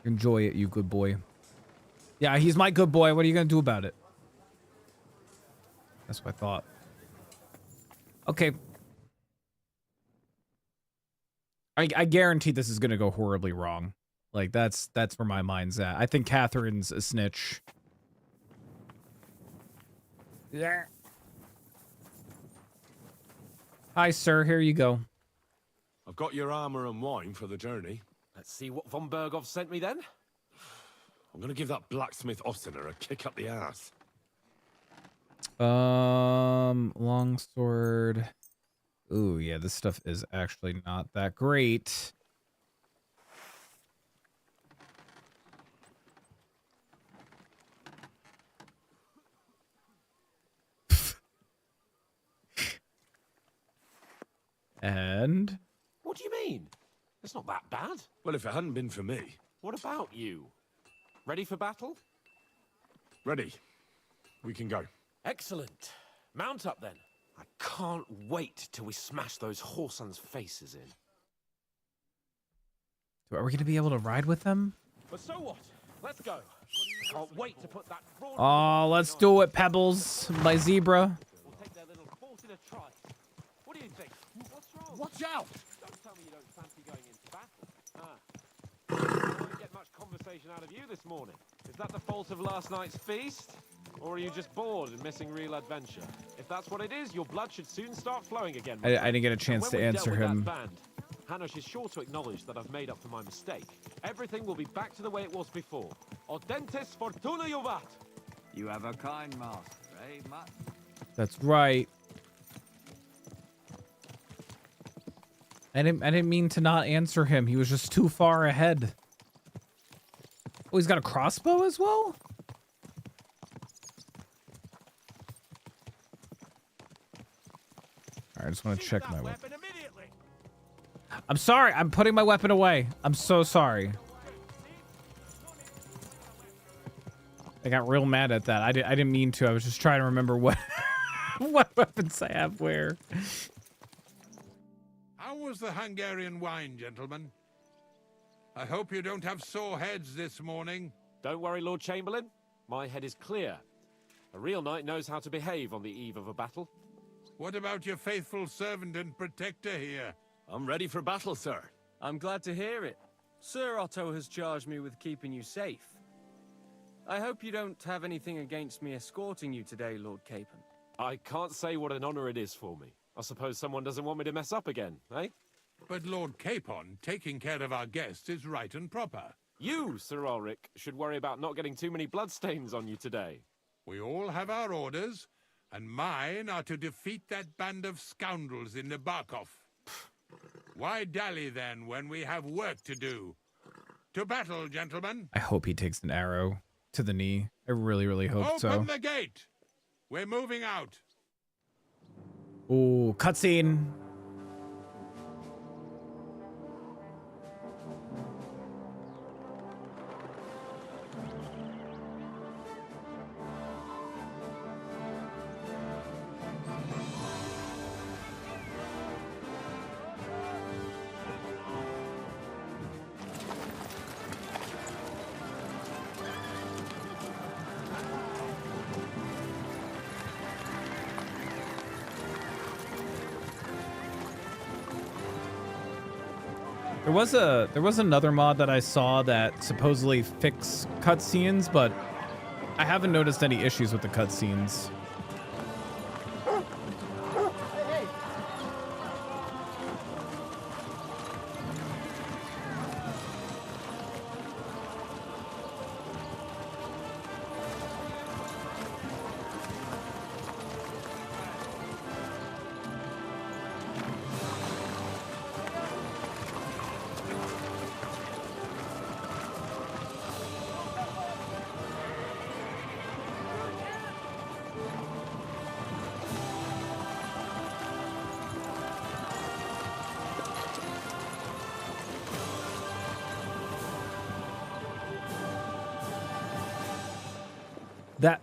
Enjoy it, you good boy. Yeah, he's my good boy. What are you gonna do about it? That's what I thought. Okay. I guarantee this is gonna go horribly wrong. Like, that's where my mind's at. I think Catherine's a snitch. Yeah. Hi, sir. Here you go. I've got your armor and wine for the journey. Let's see what von Berghoff sent me then. I'm gonna give that blacksmith Ostener a kick up the ass. Longsword. Ooh, yeah, this stuff is actually not that great. And? What do you mean? It's not that bad. Well, if it hadn't been for me. What about you? Ready for battle? Ready. We can go. Excellent. Mount up then. I can't wait till we smash those whoresons' faces in. Are we going to be able to ride with them? But so what? Let's go. I can't wait to put that... Oh, let's do it, Pebbles, my zebra. We'll take their little fort in a try. What do you think? What's wrong? Watch out! Don't tell me you don't fancy going into battle. I didn't get much conversation out of you this morning. Is that the fault of last night's feast? Or are you just bored and missing real adventure? If that's what it is, your blood should soon start flowing again. I didn't get a chance to answer him. Hanush is sure to acknowledge that I've made up for my mistake. Everything will be back to the way it was before. Audentes fortuna juvat! You have a kind master, eh, Matt? That's right. I didn't mean to not answer him. He was just too far ahead. Oh, he's got a crossbow as well? All right, I just want to check my weapon. I'm sorry. I'm putting my weapon away. I'm so sorry. I got real mad at that. I didn't mean to. I was just trying to remember what what weapons I have where. How was the Hungarian wine, gentlemen? I hope you don't have sore heads this morning. Don't worry, Lord Chamberlain. My head is clear. A real knight knows how to behave on the eve of a battle. What about your faithful servant and protector here? I'm ready for battle, sir. I'm glad to hear it. Sir Otto has charged me with keeping you safe. I hope you don't have anything against me escorting you today, Lord Capon. I can't say what an honor it is for me. I suppose someone doesn't want me to mess up again, eh? But Lord Capon, taking care of our guests is right and proper. You, Sir Ulrich, should worry about not getting too many bloodstains on you today. We all have our orders, and mine are to defeat that band of scoundrels in Nabokov. Why dally then when we have work to do? To battle, gentlemen. I hope he takes an arrow to the knee. I really, really hope so. Open the gate. We're moving out. Ooh, cutscene. There was another mod that I saw that supposedly fixed cutscenes, but I haven't noticed any issues with the cutscenes.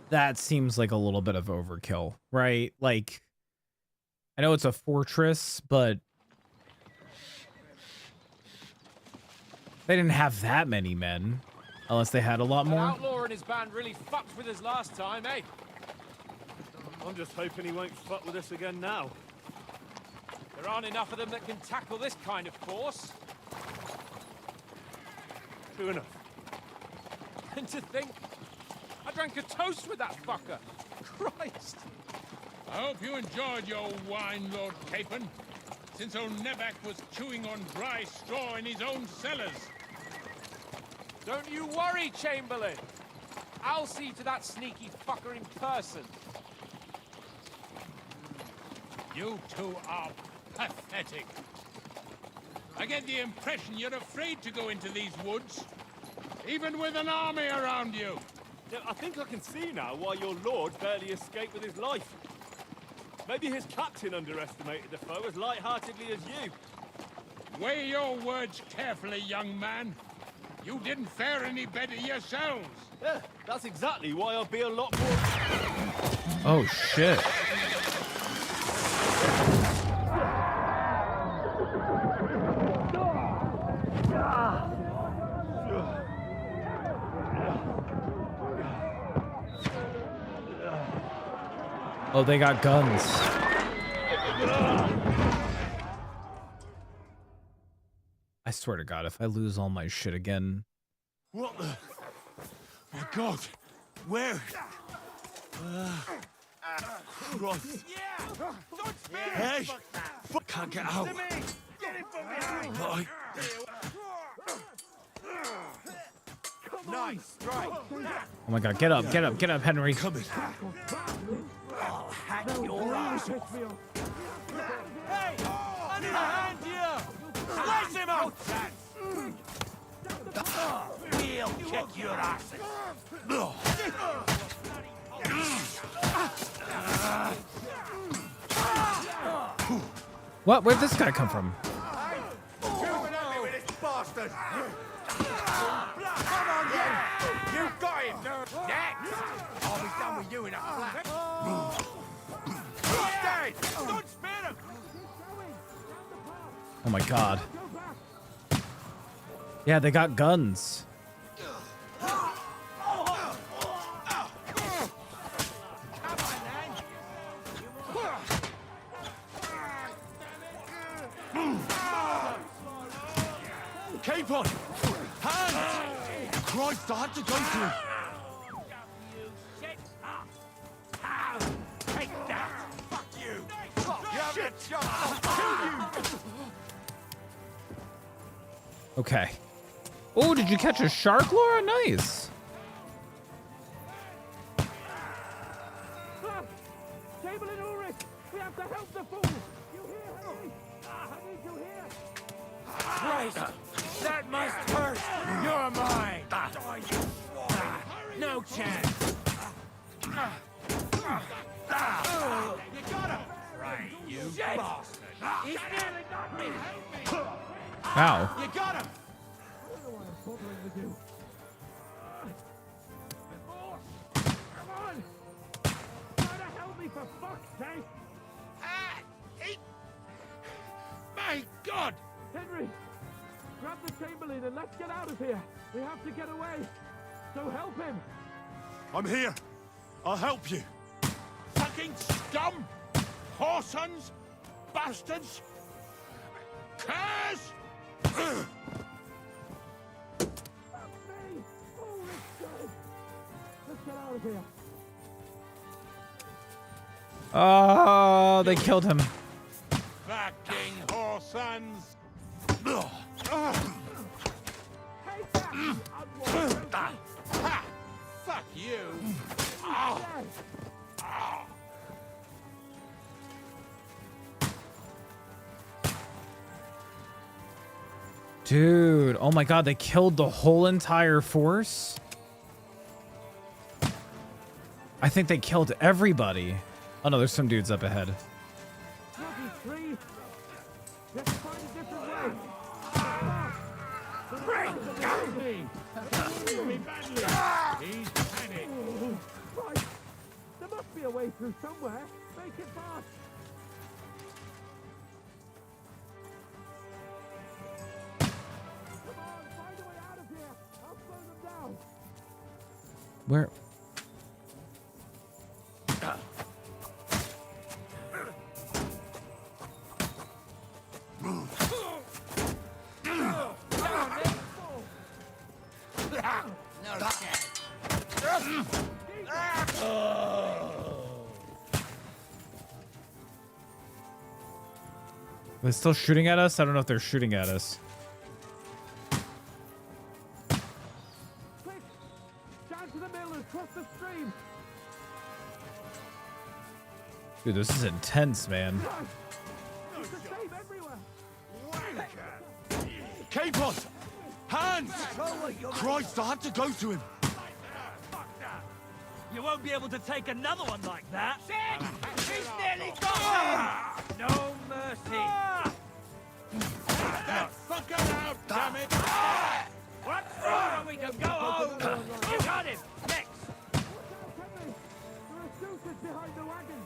That seems like a little bit of overkill, right? Like, I know it's a fortress, but they didn't have that many men, unless they had a lot more. Outlaw and his band really fucked with us last time, eh? I'm just hoping he won't fuck with us again now. There aren't enough of them that can tackle this kind of force. True enough. And to think, I drank a toast with that fucker. Christ. I hope you enjoyed your wine, Lord Capon, since old Neback was chewing on dry straw in his own cellars. Don't you worry, Chamberlain. I'll see to that sneaky fucker in person. You two are pathetic. I get the impression you're afraid to go into these woods, even with an army around you. Yeah, I think I can see now why your lord barely escaped with his life. Maybe his captain underestimated the foe as light-heartedly as you. Weigh your words carefully, young man. You didn't fare any better yourselves. Yeah, that's exactly why I'll be a lot more... Oh, shit. Oh, they got guns. I swear to God, if I lose all my shit again. What the... My God! Where? Christ. Hey! Can't get out. Nice strike. Oh my God, get up, Henry. Coming. I'll hack your ass off. Hey! I need a hand here! Slice him out! We'll kick your asses. What? Where'd this guy come from? Bastard! Come on, you got him! Next! I'll be done with you in a flash! Dead! Don't spare him! Oh my God. Yeah, they got guns. Capon! Hands! Christ, I had to go through. Take that! Fuck you! You have a chance! I'll kill you! Okay. Oh, did you catch a shark, Laura? Nice. Chamberlain Ulrich! We have to help the fool! You hear, Henry? I need you here! Christ! That must hurt! You're mine! Die, you swine! No chance! You got him! Right, you bastard! He's nearly got me! Ow. You got him! Come on! Try to help me for fuck's sake! My God! Henry! Grab the Chamberlain and let's get out of here! We have to get away! So help him! I'm here. I'll help you. Fucking scum! Whoresons! Bastards! Curs! here. Oh, they killed him. Fucking horsons! Fuck you! Dude, oh my god, they killed the whole entire force? I think they killed everybody. Oh no, there's some dudes up ahead. Let's find a different way. He's panicked. Right. There must be a way through somewhere. Make it fast. Come on, find a way out of here. I'll slow them down. Where? They're still shooting at us? I don't know if they're shooting at us. Quick! Down to the mill and cross the stream. Dude, this is intense, man. It's the same everywhere. Capon! Hands! Christ, I had to go to him. You won't be able to take another one like that. Shit! He's nearly got him! No mercy. That fucker out, damn it! What's wrong? We can go home. You got him. Next. There are shooters behind the wagon.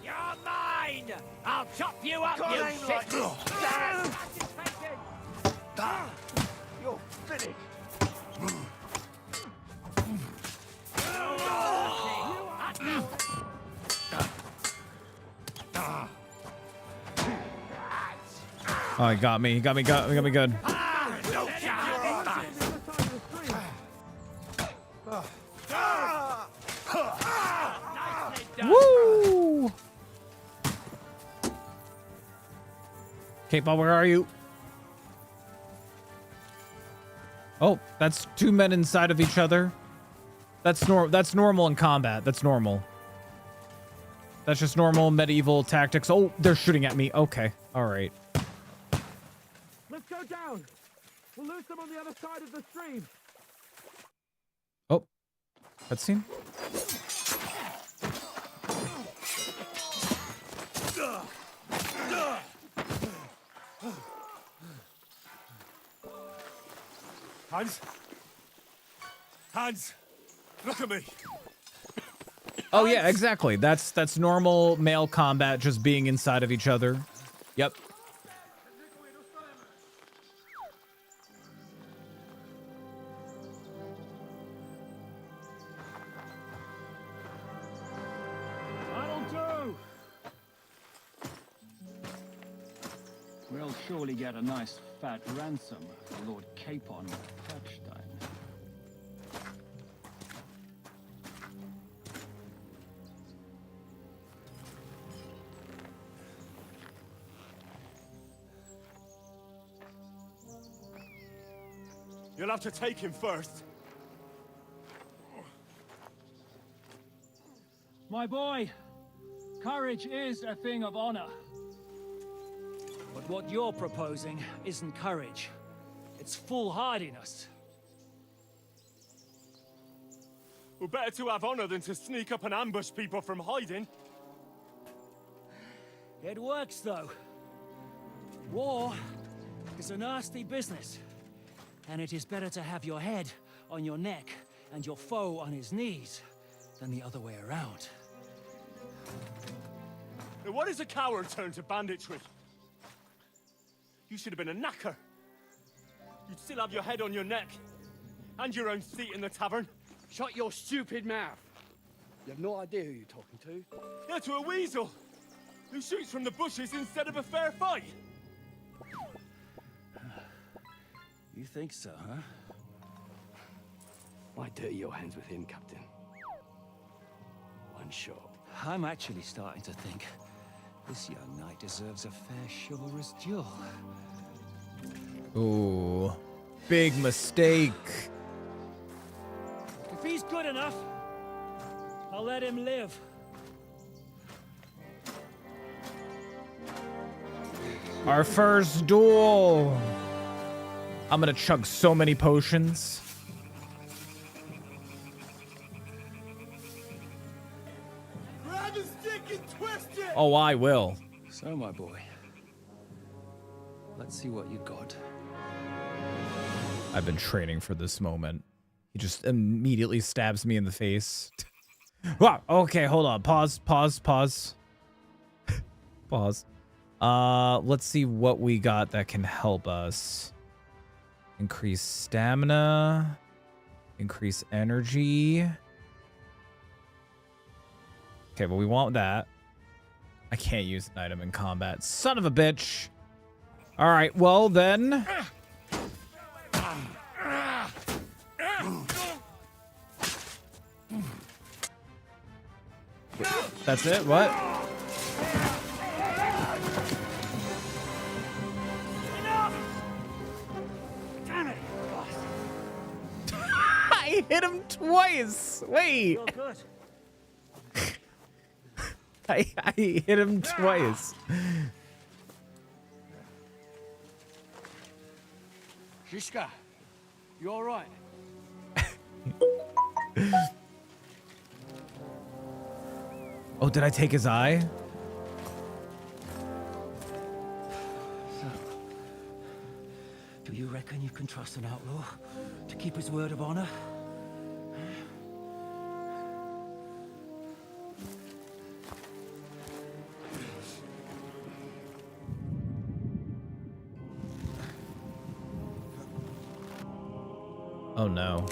You're mine. I'll chop you up, you shit. You're finished. Oh, he got me. He got me good. Woo! K-Ball, where are you? Oh, that's two men inside of each other. That's normal in combat. That's normal. That's just normal medieval tactics. Oh, they're shooting at me. Okay. All right. Let's go down. We'll lose them on the other side of the stream. Oh, cutscene. Hans, look at me. Oh yeah, exactly. That's normal male combat, just being inside of each other. Yep. That'll do. We'll surely get a nice fat ransom for Lord Capon of Chrisxchad. You'll have to take him first. My boy, courage is a thing of honor. But what you're proposing isn't courage. It's foolhardiness. Well, better to have honor than to sneak up and ambush people from hiding. It works, though. War is a nasty business. And it is better to have your head on your neck and your foe on his knees than the other way around. Now, what is a coward turn to banditry? You should have been a knacker. You'd still have your head on your neck. And your own seat in the tavern. Shut your stupid mouth. You have no idea who you're talking to. Yeah, to a weasel. Who shoots from the bushes instead of a fair fight. You think so, huh? Why dirty your hands with him, Captain? One shot. I'm actually starting to think this young knight deserves a fair chivalrous duel. Ooh, big mistake. If he's good enough, I'll let him live. Our first duel. I'm gonna chug so many potions. Grab his stick and twist it! Oh, I will. So, my boy, let's see what you got. I've been training for this moment. He just immediately stabs me in the face. Wow. Okay, hold on. Pause. Pause. Let's see what we got that can help us. Increase stamina. Increase energy. Okay, well, we want that. I can't use an item in combat. Son of a bitch. All right, well then. That's it? What? Damn it! I hit him twice. Wait. You're good. I hit him twice. Chrisxchad, you all right? Oh, did I take his eye? Do you reckon you can trust an outlaw to keep his word of honor? Oh no.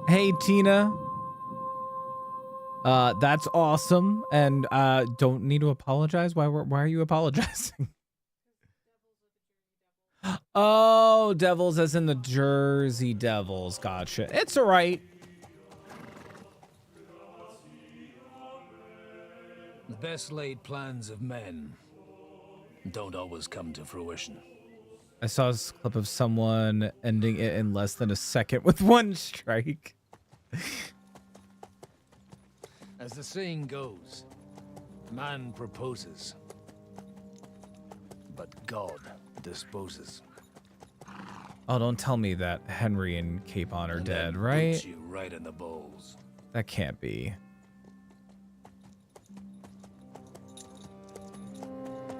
Hey, Tina. That's awesome, and don't need to apologize. Why are you apologizing? Oh, Devils as in the Jersey Devils. Gotcha. It's all right. The best laid plans of men don't always come to fruition. I saw this clip of someone ending it in less than a second with one strike. As the saying goes, man proposes, but God disposes. Oh, don't tell me that Henry and Capon are And dead, then right? boots you right in the bowls. That can't be.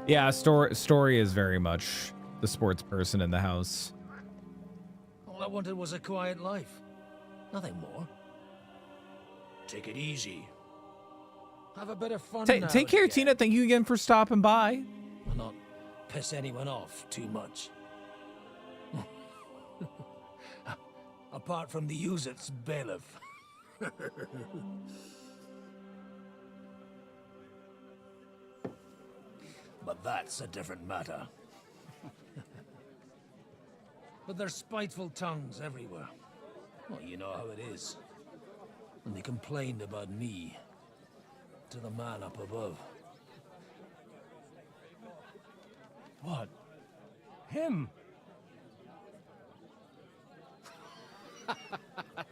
Yeah, story is very much the sports person in the house. All I wanted was a quiet life. Nothing more. Take it easy. Have a bit of fun. Take care, Tina. Thank you again for stopping by. And not piss anyone off too much. Apart from the use-its bailiff. But that's a different matter. But there's spiteful tongues everywhere. Well, you know how it is. And they complained about me to the man up above. What? Him?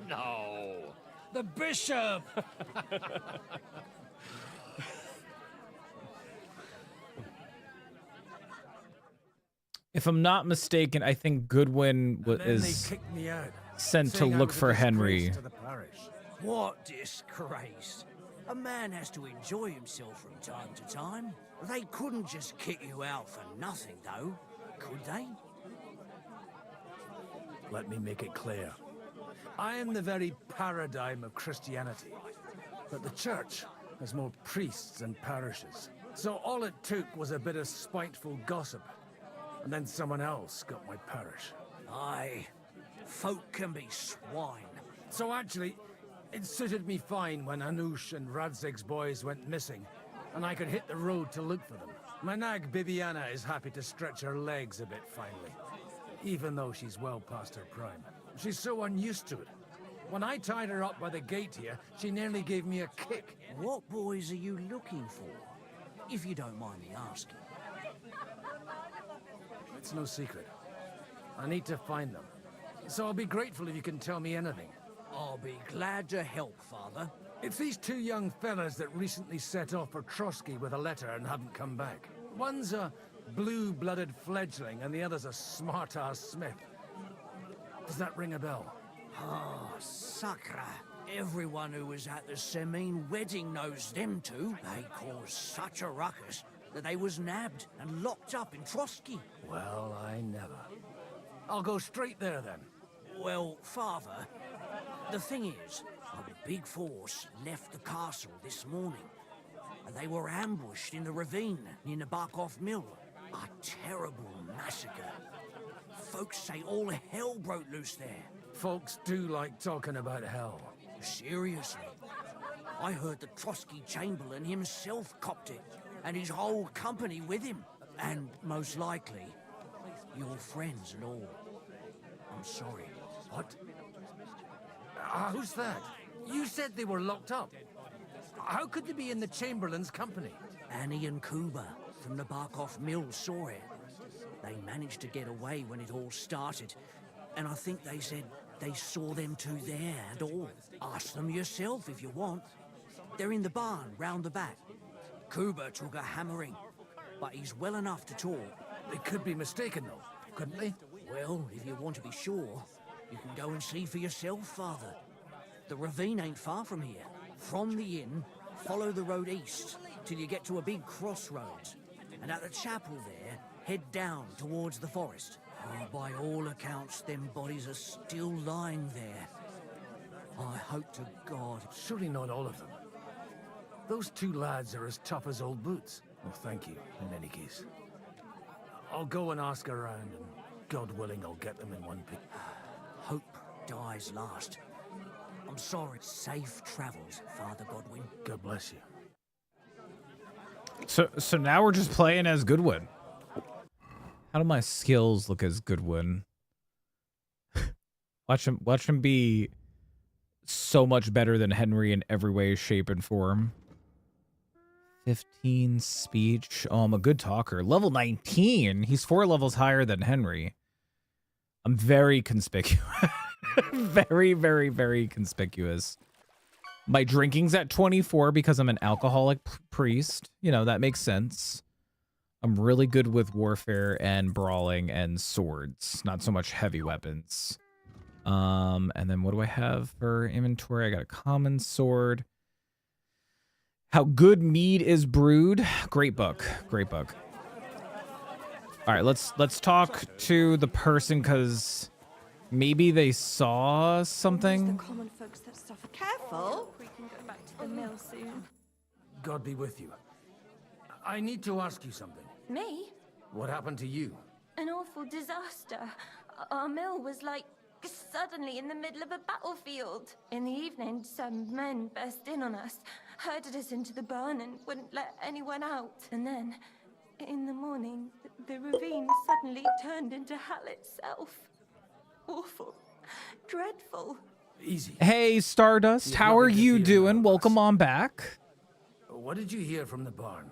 No! The bishop! If I'm not mistaken, I think Goodwin is sent to look for Henry. What disgrace. A man has to enjoy himself from time to time. They couldn't just kick you out for nothing, though, could they? Let me make it clear. I am the very paradigm of Christianity. But the church has more priests and parishes. So all it took was a bit of spiteful gossip. And then someone else got my parish. Aye, folk can be swine. So actually, it suited me fine when Anush and Radzig's boys went missing, and I could hit the road to look for them. My nag Bibiana is happy to stretch her legs a bit finally, even though she's well past her prime. She's so unused to it. When I tied her up by the gate here, she nearly gave me a kick. What boys are you looking for? If you don't mind me asking. It's no secret. I need to find them. So I'll be grateful if you can tell me anything. I'll be glad to help, Father. It's these two young fellas that recently set off for Trotsky with a letter and haven't come back. One's a blue-blooded fledgling and the other's a smart-ass smith. Does that ring a bell? Ah, Sakra. Everyone who was at the Semine wedding knows them two. They caused such a ruckus that they was nabbed and locked up in Trotsky. Well, I never. I'll go straight there then. Well, Father, the thing is, a big force left the castle this morning, and they were ambushed in the ravine near the Barkov Mill. A terrible massacre. Folks say all hell broke loose there. Folks do like talking about hell. Seriously. I heard the Trotsky Chamberlain himself copped it, and his whole company with him. And most likely, your friends and all. I'm sorry. What? Who's that? You said they were locked up. How could they be in the Chamberlain's company? Annie and Kuba from the Barkov Mill saw it. They managed to get away when it all started, and I think they said they saw them two there and all. Ask them yourself if you want. They're in the barn round the back. Kuba took a hammering, but he's well enough to talk. They could be mistaken though, couldn't they? Well, if you want to be sure, you can go and see for yourself, Father. The ravine ain't far from here. From the inn, follow the road east till you get to a big crossroads. And at the chapel there, head down towards the forest. Oh, by all accounts, them bodies are still lying there. I hope to God. Surely not all of them. Those two lads are as tough as old boots. Well, thank you, in any case. I'll go and ask around, and God willing, I'll get them in one pick. Hope dies last. I'm sorry. Safe travels, Father Godwin. God bless you. So now we're just playing as Goodwin. How do my skills look as Goodwin? Watch him be so much better than Henry in every way, shape, and form. 15 speech. Oh, I'm a good talker. Level 19. He's 4 levels higher than Henry. I'm very conspicuous. Very, very, very conspicuous. My drinking's at 24 because I'm an alcoholic priest. You know, that makes sense. I'm really good with warfare and brawling and swords. Not so much heavy weapons. And then what do I have for inventory? I got a common sword. How Good Mead is Brewed. Great book. Great book. All right, let's talk to the person because maybe they saw something. The common folks that suffer. Careful. We can go back to the mill soon. God be with you. I need to ask you something. Me? What happened to you? An awful disaster. Our mill was like suddenly in the middle of a battlefield. In the evening, some men burst in on us, herded us into the barn and wouldn't let anyone out. And then, in the morning, the ravine suddenly turned into hell itself. Awful. Dreadful. Easy. Hey, Stardust. How are you doing? Welcome on back. What did you hear from the barn?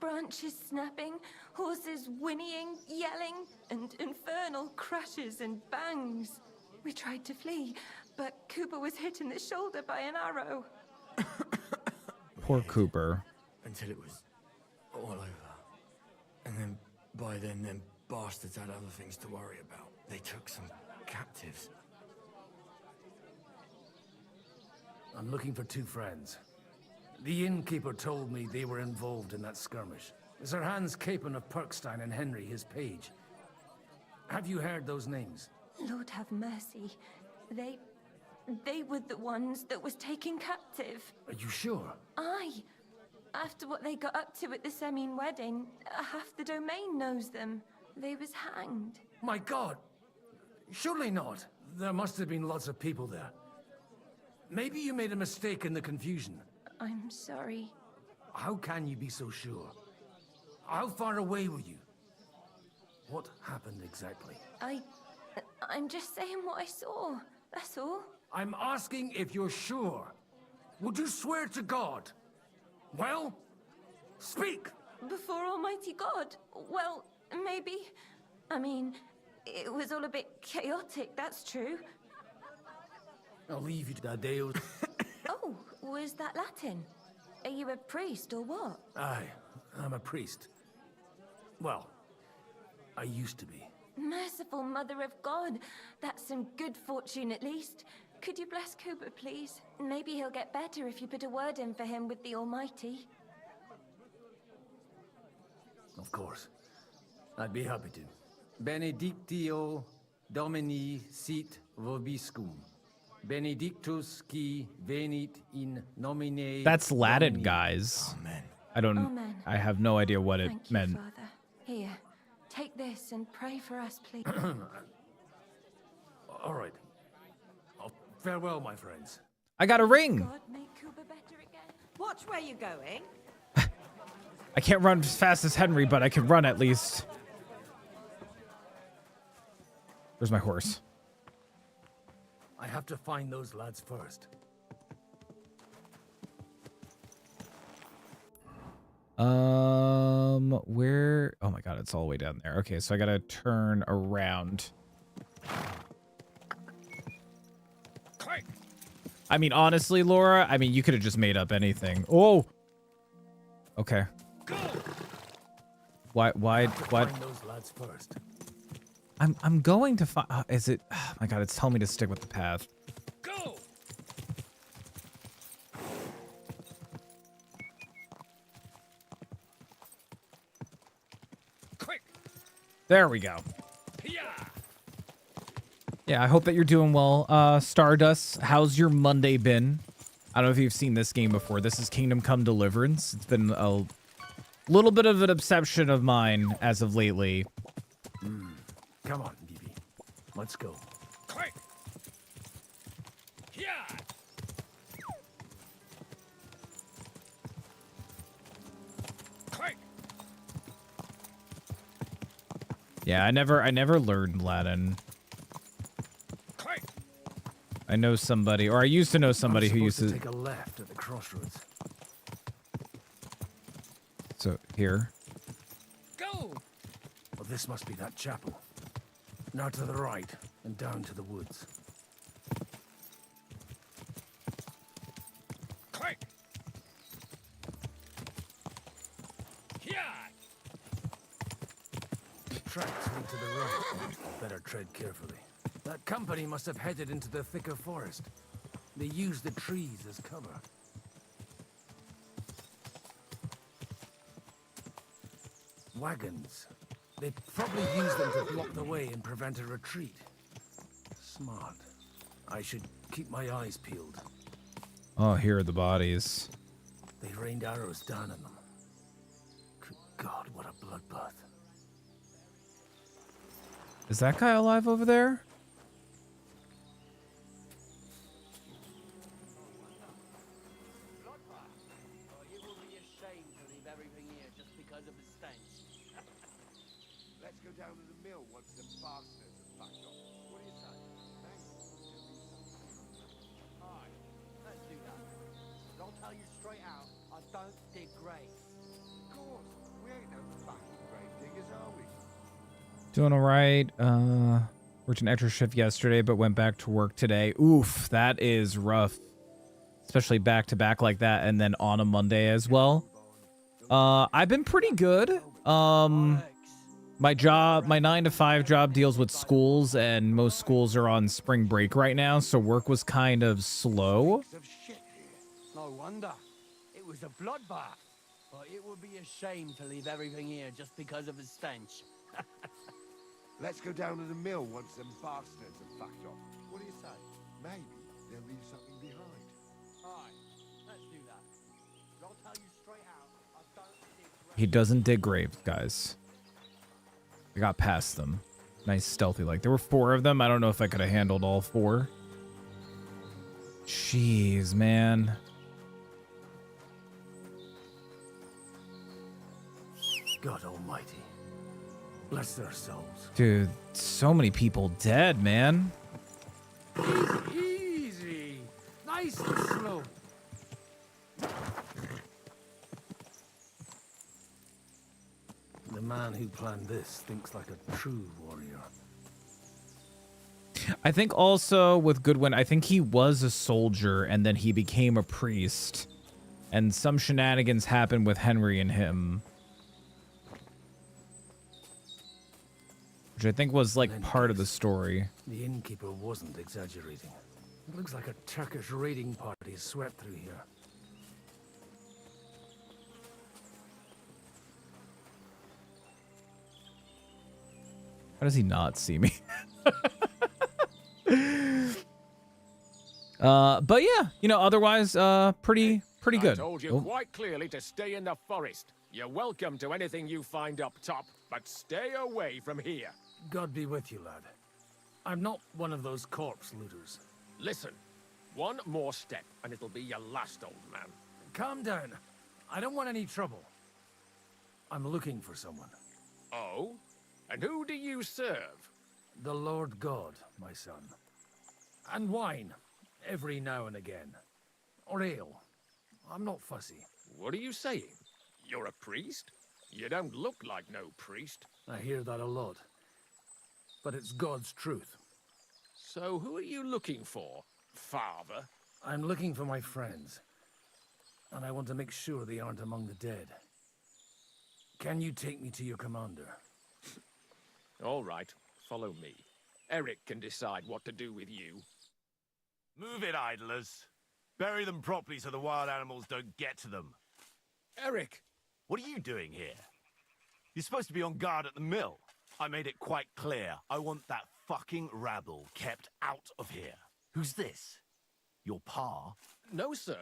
Branches snapping, horses whinnying, yelling, and infernal crashes and bangs. We tried to flee, but Cooper was hit in the shoulder by an arrow. Poor Cooper. Until it was all over. And then, by then, them bastards had other things to worry about. They took some captives. I'm looking for 2 friends. The innkeeper told me they were involved in that skirmish. Sir Hans Capon of Perkstein and Henry, his page. Have you heard those names? Lord have mercy. They were the ones that was taken captive. Are you sure? Aye. After what they got up to at the Semine wedding, half the domain knows them. They was hanged. My God! Surely not. There must have been lots of people there. Maybe you made a mistake in the confusion. I'm sorry. How can you be so sure? How far away were you? What happened exactly? I'm just saying what I saw. That's all. I'm asking if you're sure. Would you swear to God? Well, speak! Before Almighty God? Well, maybe. I mean, it was all a bit chaotic, that's true. I'll leave you to that, Dale. Oh, was that Latin? Are you a priest or what? Aye, I'm a priest. Well, I used to be. Merciful Mother of God. That's some good fortune at least. Could you bless Cooper, please? Maybe he'll get better if you put a word in for him with the Almighty. Of course. I'd be happy to. Benedictio Domini sit vobiscum. Benedictus qui venit in nomine. That's Latin, guys. Amen. Amen. I have no idea what it Thank you, meant. Father. Here, take this and pray for us, please. All right. Farewell, my friends. I got a ring. God, make Cooper better again. Watch where you're going. I can't run as fast as Henry, but I can run at least. Where's my horse? I have to find those lads first. Where? Oh my God, it's all the way down there. Okay, so I gotta turn around. I mean, honestly, Laura, I mean, you could have just made up anything. Oh. Okay. Why? Find those lads first. I'm going to find. Is it? Oh my God, it's telling me to stick with the path. Go. Quick. There we go. Yeah, I hope that you're doing well. Stardust, how's your Monday been? I don't know if you've seen this game before. This is Kingdom Come Deliverance. It's been a little bit of an obsession of mine as of lately. Come on, BB. Let's go. Quick! Yeah! Quick! Yeah, I never learned Latin. I know somebody, or I used to know somebody who used to take a left at the crossroads. So here. Go! Well, this must be that chapel. Now to the right and down to the woods. Quick! Yeah! The tracks lead to the right. Better tread carefully. That company must have headed into the thicker forest. They used the trees as cover. Wagons. They probably used them to block the way and prevent a retreat. Smart. I should keep my eyes peeled. Oh, here are the bodies. They rained arrows down on them. Good God, what a bloodbath. Is that guy alive over there? Let's go down to the mill once the bastards are backed off. What do you say? Aye, let's do that. But I'll tell you straight out, I don't dig graves. Of course, we ain't no fucking grave diggers, are we? Doing all right. Worked an extra shift yesterday, but went back to work today. Oof, that is rough. Especially back to back like that, and then on a Monday as well. I've been pretty good. My 9 to 5 job deals with schools, and most schools are on spring break right now, so work was kind of slow. No wonder. It was a bloodbath. But it would be a shame to leave everything here just because of the stench. Let's go down to the mill once them bastards have fucked off. What do you say? Maybe they'll leave something behind. Aye, let's do that. But I'll tell you straight out, I don't dig He doesn't dig graves, guys. I got past them. Nice stealthy like. There were 4 of them. I don't know if I could have handled all 4. Jeez, man. God almighty. Bless their souls. Dude, so many people dead, man. Easy. Nice and slow. The man who planned this thinks like a true warrior. I think also with Goodwin, I think he was a soldier and then he became a priest. And some shenanigans happened with Henry and him. Which I think was like part of the story. The innkeeper wasn't exaggerating. It looks like a Turkish raiding party swept through here. How does he not see me? But yeah, you know, otherwise, pretty good. I told you quite clearly to stay in the forest. You're welcome to anything you find up top, but stay away from here. God be with you, lad. I'm not one of those corpse looters. Listen, one more step and it'll be your last, old man. Calm down. I don't want any trouble. I'm looking for someone. Oh? And who do you serve? The Lord God, my son. And wine, every now and again. Or ale. I'm not fussy. What are you saying? You're a priest? You don't look like no priest. I hear that a lot. But it's God's truth. So who are you looking for, Father? I'm looking for my friends. And I want to make sure they aren't among the dead. Can you take me to your commander? All right, follow me. Eric can decide what to do with you. Move it, idlers. Bury them properly so the wild animals don't get to them. Eric! What are you doing here? You're supposed to be on guard at the mill. I made it quite clear. I want that fucking rabble kept out of here. Who's this? Your pa? No, sir.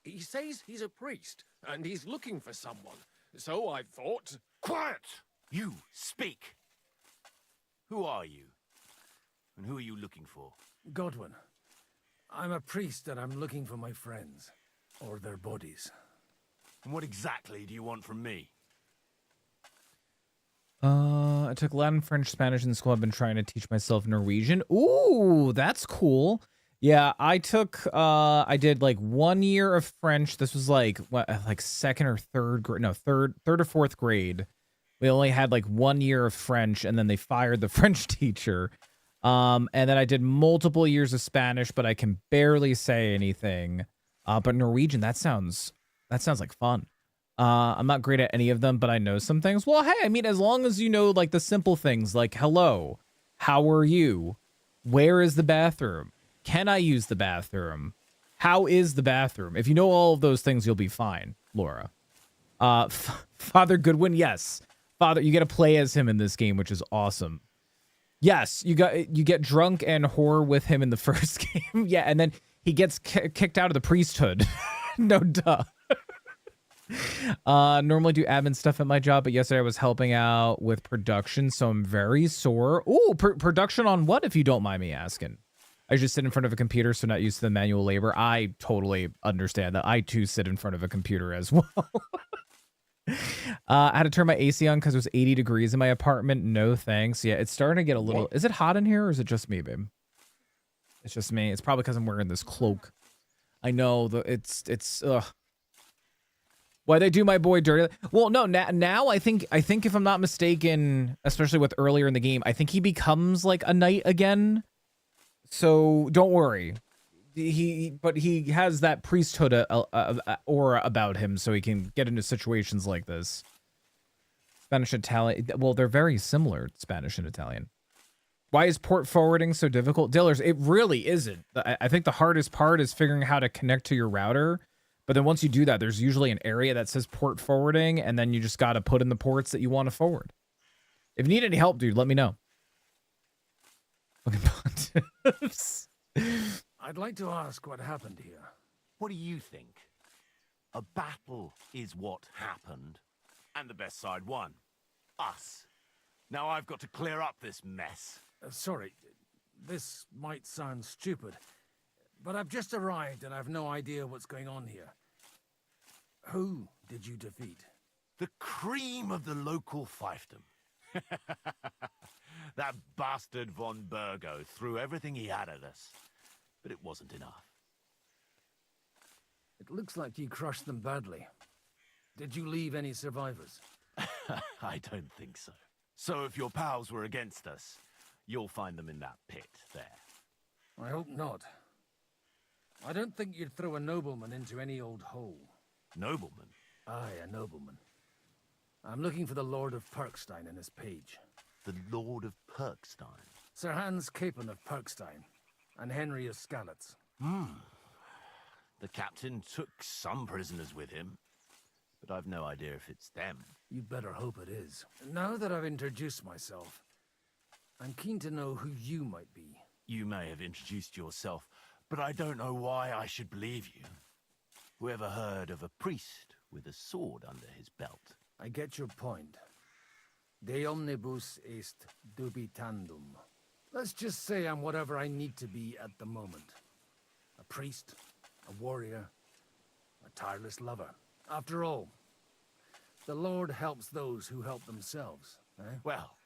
He says he's a priest, and he's looking for someone. So I thought... Quiet! You, speak! Who are you? And who are you looking for? Godwin. I'm a priest and I'm looking for my friends. Or their bodies. And what exactly do you want from me? I took Latin, French, Spanish in school. I've been trying to teach myself Norwegian. Ooh, that's cool. Yeah, I did like 1 year of French. This was like what, like second or third grade? No, third or fourth grade. We only had like 1 year of French, and then they fired the French teacher. And then I did multiple years of Spanish, but I can barely say anything. But Norwegian, that sounds like fun. I'm not great at any of them, but I know some things. Well, hey, I mean, as long as you know like the simple things like hello, how are you? Where is the bathroom? Can I use the bathroom? How is the bathroom? If you know all of those things, you'll be fine, Laura. Father Goodwin, yes. Father, you get to play as him in this game, which is awesome. Yes, you get drunk and whore with him in the first game. Yeah, and then he gets kicked out of the priesthood. No duh. Normally do admin stuff at my job, but yesterday I was helping out with production, so I'm very sore. Ooh, production on what, if you don't mind me asking? I just sit in front of a computer, so not used to the manual labor. I totally understand that. I too sit in front of a computer as well. I had to turn my AC on because it was 80 degrees in my apartment. No thanks. Yeah, it's starting to get a little... Is it hot in here, or is it just me, babe? It's just me. It's probably because I'm wearing this cloak. I know, it's ugh. Why they do my boy dirty? Well, no, now I think if I'm not mistaken, especially with earlier in the game, I think he becomes like a knight again. So don't worry. But he has that priesthood aura about him, so he can get into situations like this. Spanish and Italian. Well, they're very similar, Spanish and Italian. Why is port forwarding so difficult? Dillers, it really isn't. I think the hardest part is figuring how to connect to your router. But then once you do that, there's usually an area that says port forwarding, and then you just got to put in the ports that you want to forward. If you need any help, dude, let me know. Fucking pontiffs. I'd like to ask what happened here. What do you think? A battle is what happened, and the best side won. Us. Now I've got to clear up this mess. Sorry, this might sound stupid, but I've just arrived and I've no idea what's going on here. Who did you defeat? The cream of the local fiefdom. That bastard von Burgo threw everything he had at us, but it wasn't enough. It looks like you crushed them badly. Did you leave any survivors? I don't think so. So if your pals were against us, you'll find them in that pit there. I hope not. I don't think you'd throw a nobleman into any old hole. Nobleman? Aye, a nobleman. I'm looking for the Lord of Perkstein in his page. The Lord of Perkstein? Sir Hans Capon of Perkstein, and Henry of Skalitz. The captain took some prisoners with him, but I've no idea if it's them. You'd better hope it is. Now that I've introduced myself, I'm keen to know who you might be. You may have introduced yourself, but I don't know why I should believe you. Whoever heard of a priest with a sword under his belt? I get your point. De omnibus est dubitandum. Let's just say I'm whatever I need to be at the moment. A priest, a warrior, a tireless lover. After all, the Lord helps those who help themselves, eh? Well,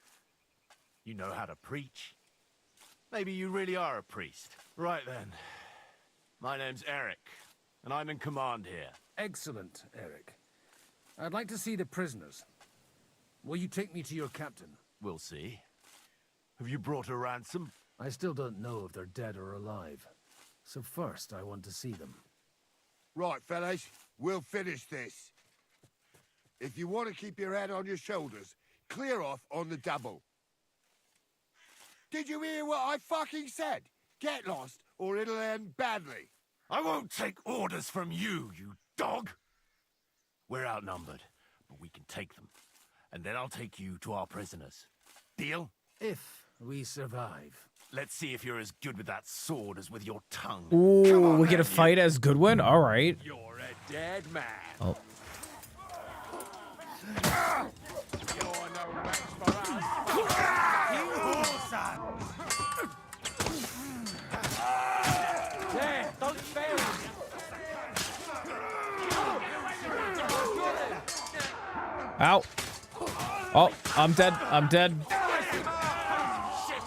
you know how to preach. Maybe you really are a priest. Right then. My name's Eric, and I'm in command here. Excellent, Eric. I'd like to see the prisoners. Will you take me to your captain? We'll see. Have you brought a ransom? I still don't know if they're dead or alive. So first, I want to see them. Right, fellas, we'll finish this. If you want to keep your head on your shoulders, clear off on the double. Did you hear what I fucking said? Get lost, or it'll end badly. I won't take orders from you, you dog! We're outnumbered, but we can take them. And then I'll take you to our prisoners. Deal? If we survive. Let's see if you're as good with that sword as with your tongue. Ooh, we get a fight as Goodwin? All right. You're a dead man. Oh. You're no match for us. There, don't fail him. Ow. Oh, I'm dead. I'm dead. Shit!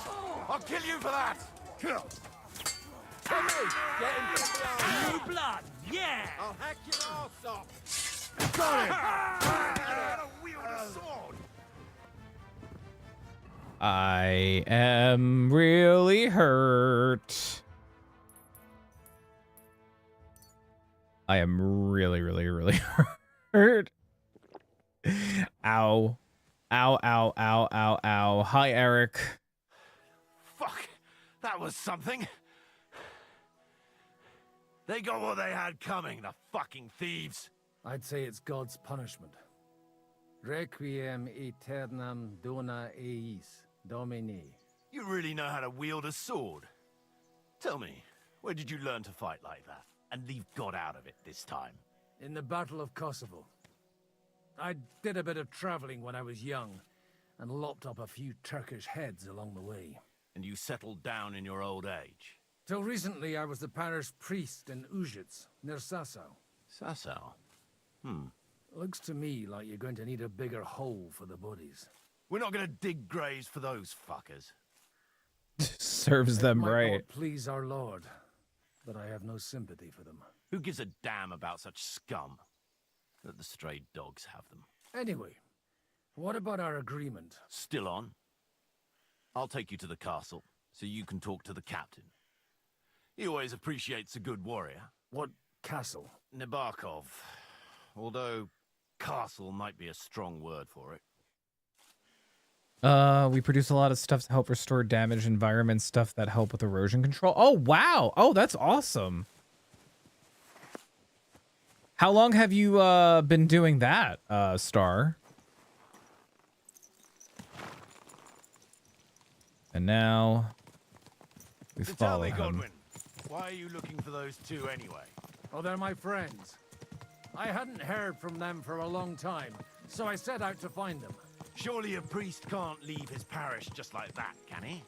I'll kill you for that! New blood, yeah! I'll hack your arse off! Got him! How to wield a sword! I am really hurt. I am really, really, really hurt. Ow. Ow, ow, ow, ow, ow. Hi, Eric. Fuck! That was something! They got what they had coming, the fucking thieves! I'd say it's God's punishment. Requiem aeternam dona eis, Domini. You really know how to wield a sword. Tell me, where did you learn to fight like that? And leave God out of it this time? In the Battle of Kosovo. I did a bit of traveling when I was young, and lopped up a few Turkish heads along the way. And you settled down in your old age? Till recently, I was the parish priest in Užice, near Sasau. Sasau? Looks to me like you're going to need a bigger hole for the bodies. We're not gonna dig graves for those fuckers. Serves them Might right. not please our Lord, but I have no sympathy for them. Who gives a damn about such scum? Let the stray dogs have them. Anyway, what about our agreement? Still on? I'll take you to the castle, so you can talk to the captain. He always appreciates a good warrior. What castle? Nabokov. Although, castle might be a strong word for it. We produce a lot of stuff to help restore damaged environments, stuff that help with erosion control. Oh, wow. Oh, that's awesome. How long have you been doing that, Star? And now We So tell follow me, him. Godwin, why are you looking for those two anyway? Oh, they're my friends. I hadn't heard from them for a long time, so I set out to find them. Surely a priest can't leave his parish just like that, can he?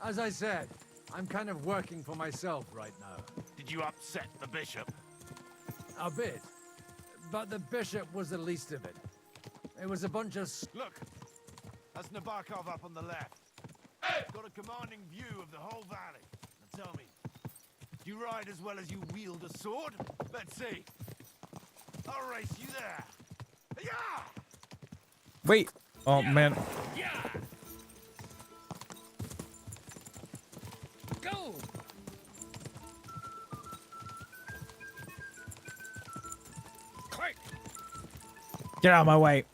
As I said, I'm kind of working for myself right now. Did you upset the bishop? A bit. But the bishop was the least of it. It was a bunch of... Look, that's Nabokov up on the left. Got a commanding view of the whole valley. Now tell me, do you ride as well as you wield a sword? Let's see. I'll race you there. Yeah! Wait. Oh, man. Yeah! Go! Quick! Get out of my way.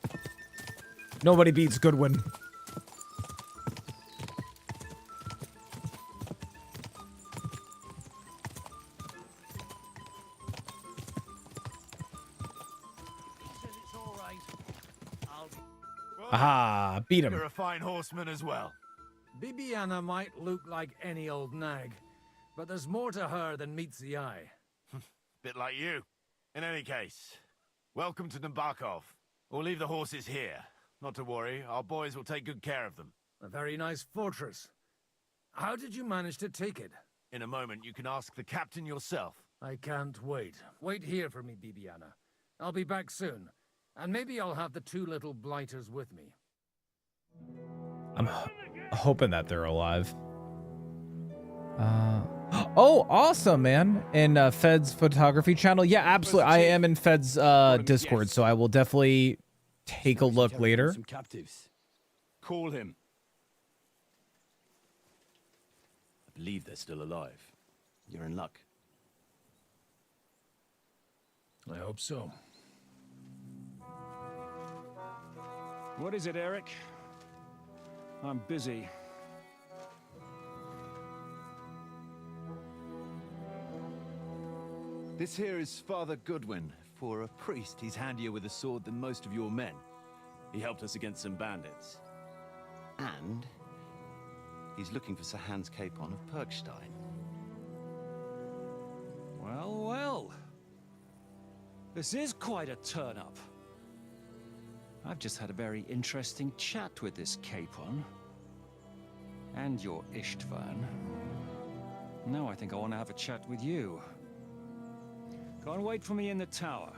Nobody beats Goodwin. Aha, beat him. You're a fine horseman as well. Bibiana might look like any old nag, but there's more to her than meets the eye. Bit like you. In any case, welcome to Nabokov. We'll leave the horses here. Not to worry, our boys will take good care of them. A very nice fortress. How did you manage to take it? In a moment, you can ask the captain yourself. I can't wait. Wait here for me, Bibiana. I'll be back soon. And maybe I'll have the two little blighters with me. I'm hoping that they're alive. Oh, awesome, man. In Fed's photography channel. Yeah, absolutely. I am in Fed's Discord, so I will definitely take a look later. Some captives. Call him. I believe they're still alive. You're in luck. I hope so. What is it, Eric? I'm busy. This here is Father Goodwin. For a priest, he's handier with a sword than most of your men. He helped us against some bandits. And he's looking for Sir Hans Capon of Perkstein. Well, well. This is quite a turn-up. I've just had a very interesting chat with this Capon. And your Ishtvan. Now I think I want to have a chat with you. Go and wait for me in the tower.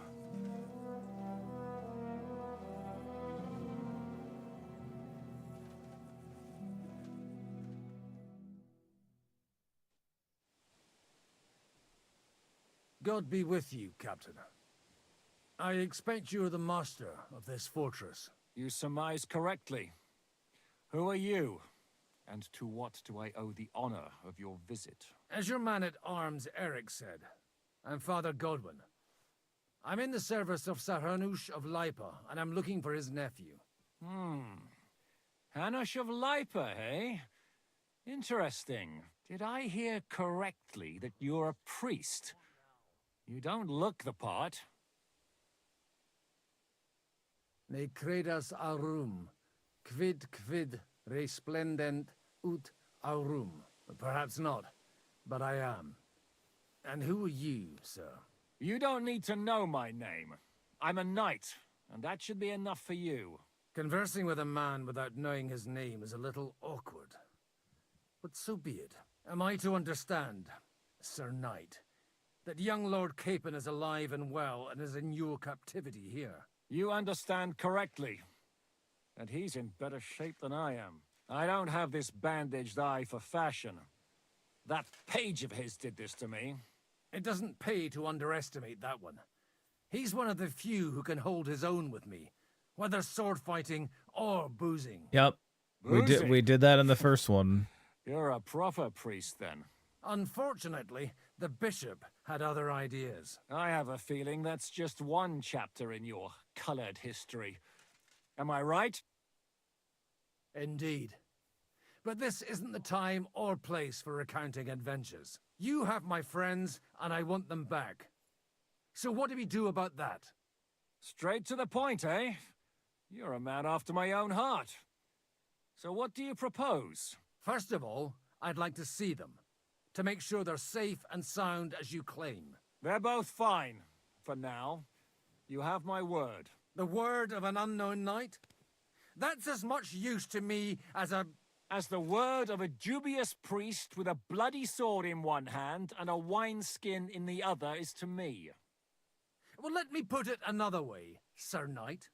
God be with you, Captain. I expect you're the master of this fortress. You surmise correctly. Who are you? And to what do I owe the honor of your visit? As your man-at-arms Eric said, I'm Father Godwin. I'm in the service of Sir Hanush of Lipa, and I'm looking for his nephew. Hanush of Lipa, eh? Interesting. Did I hear correctly that you're a priest? You don't look the part. Ne credas aurum, quid resplendent ut aurum. Perhaps not, but I am. And who are you, sir? You don't need to know my name. I'm a knight, and that should be enough for you. Conversing with a man without knowing his name is a little awkward. But so be it. Am I to understand, Sir Knight, that young Lord Capon is alive and well and is in your captivity here? You understand correctly. And he's in better shape than I am. I don't have this bandaged eye for fashion. That page of his did this to me. It doesn't pay to underestimate that one. He's one of the few who can hold his own with me, whether sword fighting or boozing. Yep. We did that in the first one. You're a proper priest, then. Unfortunately, the bishop had other ideas. I have a feeling that's just one chapter in your colored history. Am I right? Indeed. But this isn't the time or place for recounting adventures. You have my friends, and I want them back. So what do we do about that? Straight to the point, eh? You're a man after my own heart. So what do you propose? First of all, I'd like to see them. to make sure they're safe and sound as you claim. They're both fine, for now. You have my word. The word of an unknown knight? That's as much use to me as the word of a dubious priest with a bloody sword in one hand and a wineskin in the other is to me. Well, let me put it another way, Sir Knight.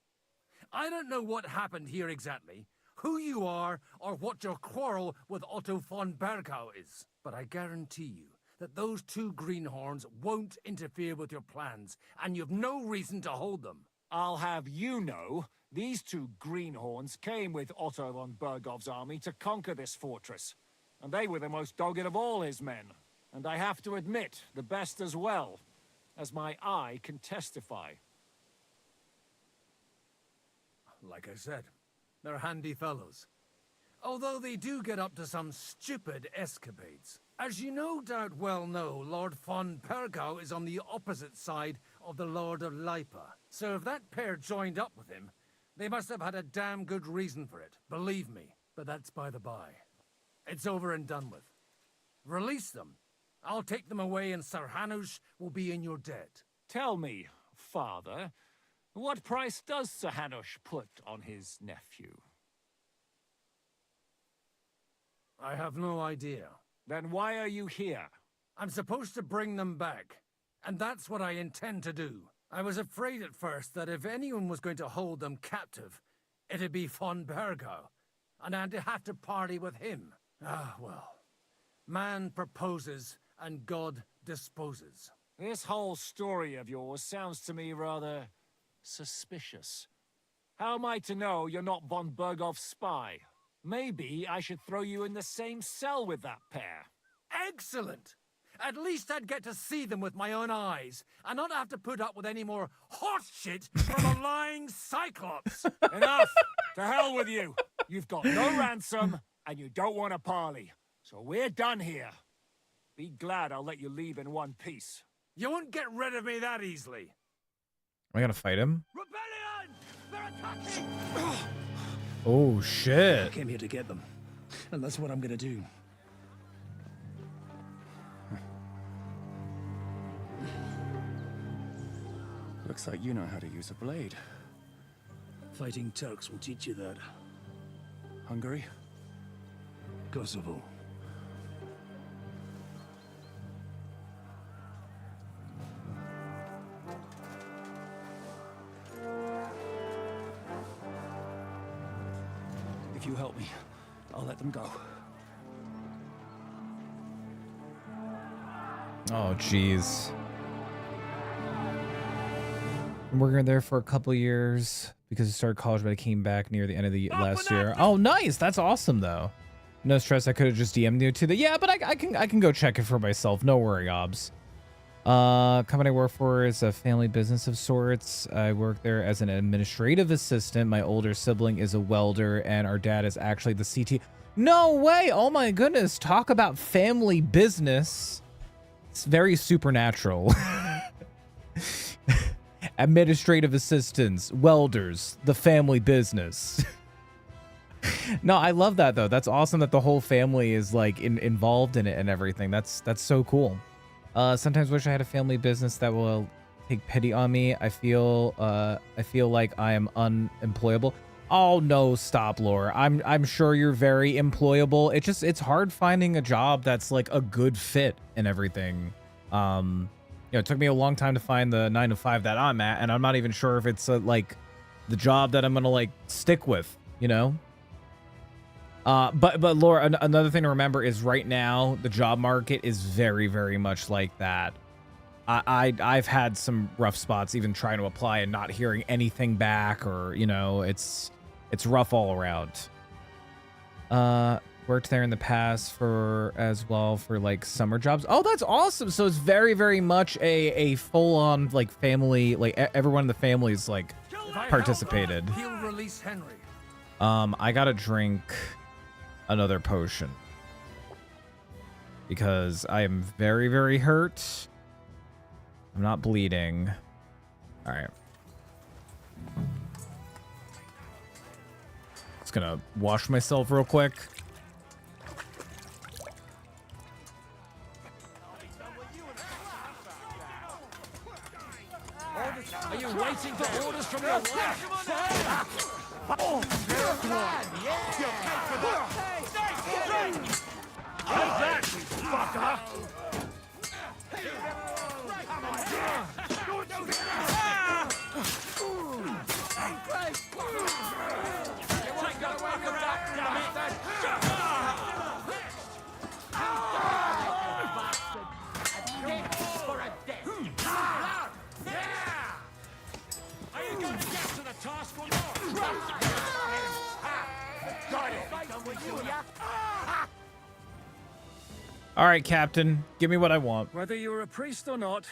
I don't know what happened here exactly, who you are, or what your quarrel with Otto von Bergau is. But I guarantee you that those two greenhorns won't interfere with your plans, and you've no reason to hold them. I'll have you know, these two greenhorns came with Otto von Bergov's army to conquer this fortress, and they were the most dogged of all his men. And I have to admit, the best as well, as my eye can testify. Like I said, they're handy fellows. Although they do get up to some stupid escapades. As you no doubt well know, Lord von Bergau is on the opposite side of the Lord of Lipa. So if that pair joined up with him, they must have had a damn good reason for it, believe me. But that's by the by. It's over and done with. Release them. I'll take them away and Sir Hanush will be in your debt. Tell me, Father, what price does Sir Hanush put on his nephew? I have no idea. Then why are you here? I'm supposed to bring them back, and that's what I intend to do. I was afraid at first that if anyone was going to hold them captive, it'd be von Bergau, and I'd have to party with him. Ah, well. Man proposes, and God disposes. This whole story of yours sounds to me rather suspicious. How am I to know you're not von Bergov's spy? Maybe I should throw you in the same cell with that pair. Excellent! At least I'd get to see them with my own eyes, and not have to put up with any more horse shit from a lying cyclops. Enough! To hell with you! You've got no ransom, and you don't want a parley. So we're done here. Be glad I'll let you leave in one piece. You won't get rid of me that easily. Am I gonna fight him? Rebellion! They're attacking! Oh, shit. I came here to get them, and that's what I'm gonna do. Looks like you know how to use a blade. Fighting Turks will teach you that. Hungary? Kosovo. If you help me, I'll let them go. Oh, jeez. I'm working there for a couple years because I started college, but I came back near the end of the last year. Oh, nice. That's awesome, though. No stress. I could have just DM'd you to the... Yeah, but I can go check it for myself. No worry, Obs. Company I work for is a family business of sorts. I work there as an administrative assistant. My older sibling is a welder, and our dad is actually the CT. No way! Oh my goodness! Talk about family business. It's very supernatural. Administrative assistants, welders, the family business. No, I love that though. That's awesome that the whole family is like involved in it and everything. That's so cool. Sometimes wish I had a family business that will take pity on me. I feel like I am unemployable. Oh no, stop, Lore. I'm sure you're very employable. It's hard finding a job that's like a good fit and everything. You know, it took me a long time to find the 9-to-5 that I'm at, and I'm not even sure if it's like the job that I'm gonna like stick with, you know. But Laura, another thing to remember is right now the job market is very, very much like that. I've had some rough spots even trying to apply and not hearing anything back, or you know, it's rough all around. Worked there in the past for like summer jobs. Oh, that's awesome. So it's very, very much a full-on like family, like everyone in the family is like participated. He'll release Henry. I gotta drink another potion because I am very, very hurt. I'm not bleeding. All right. Just gonna wash myself real quick. All right, Captain, give me what I want. Whether you're a priest or not,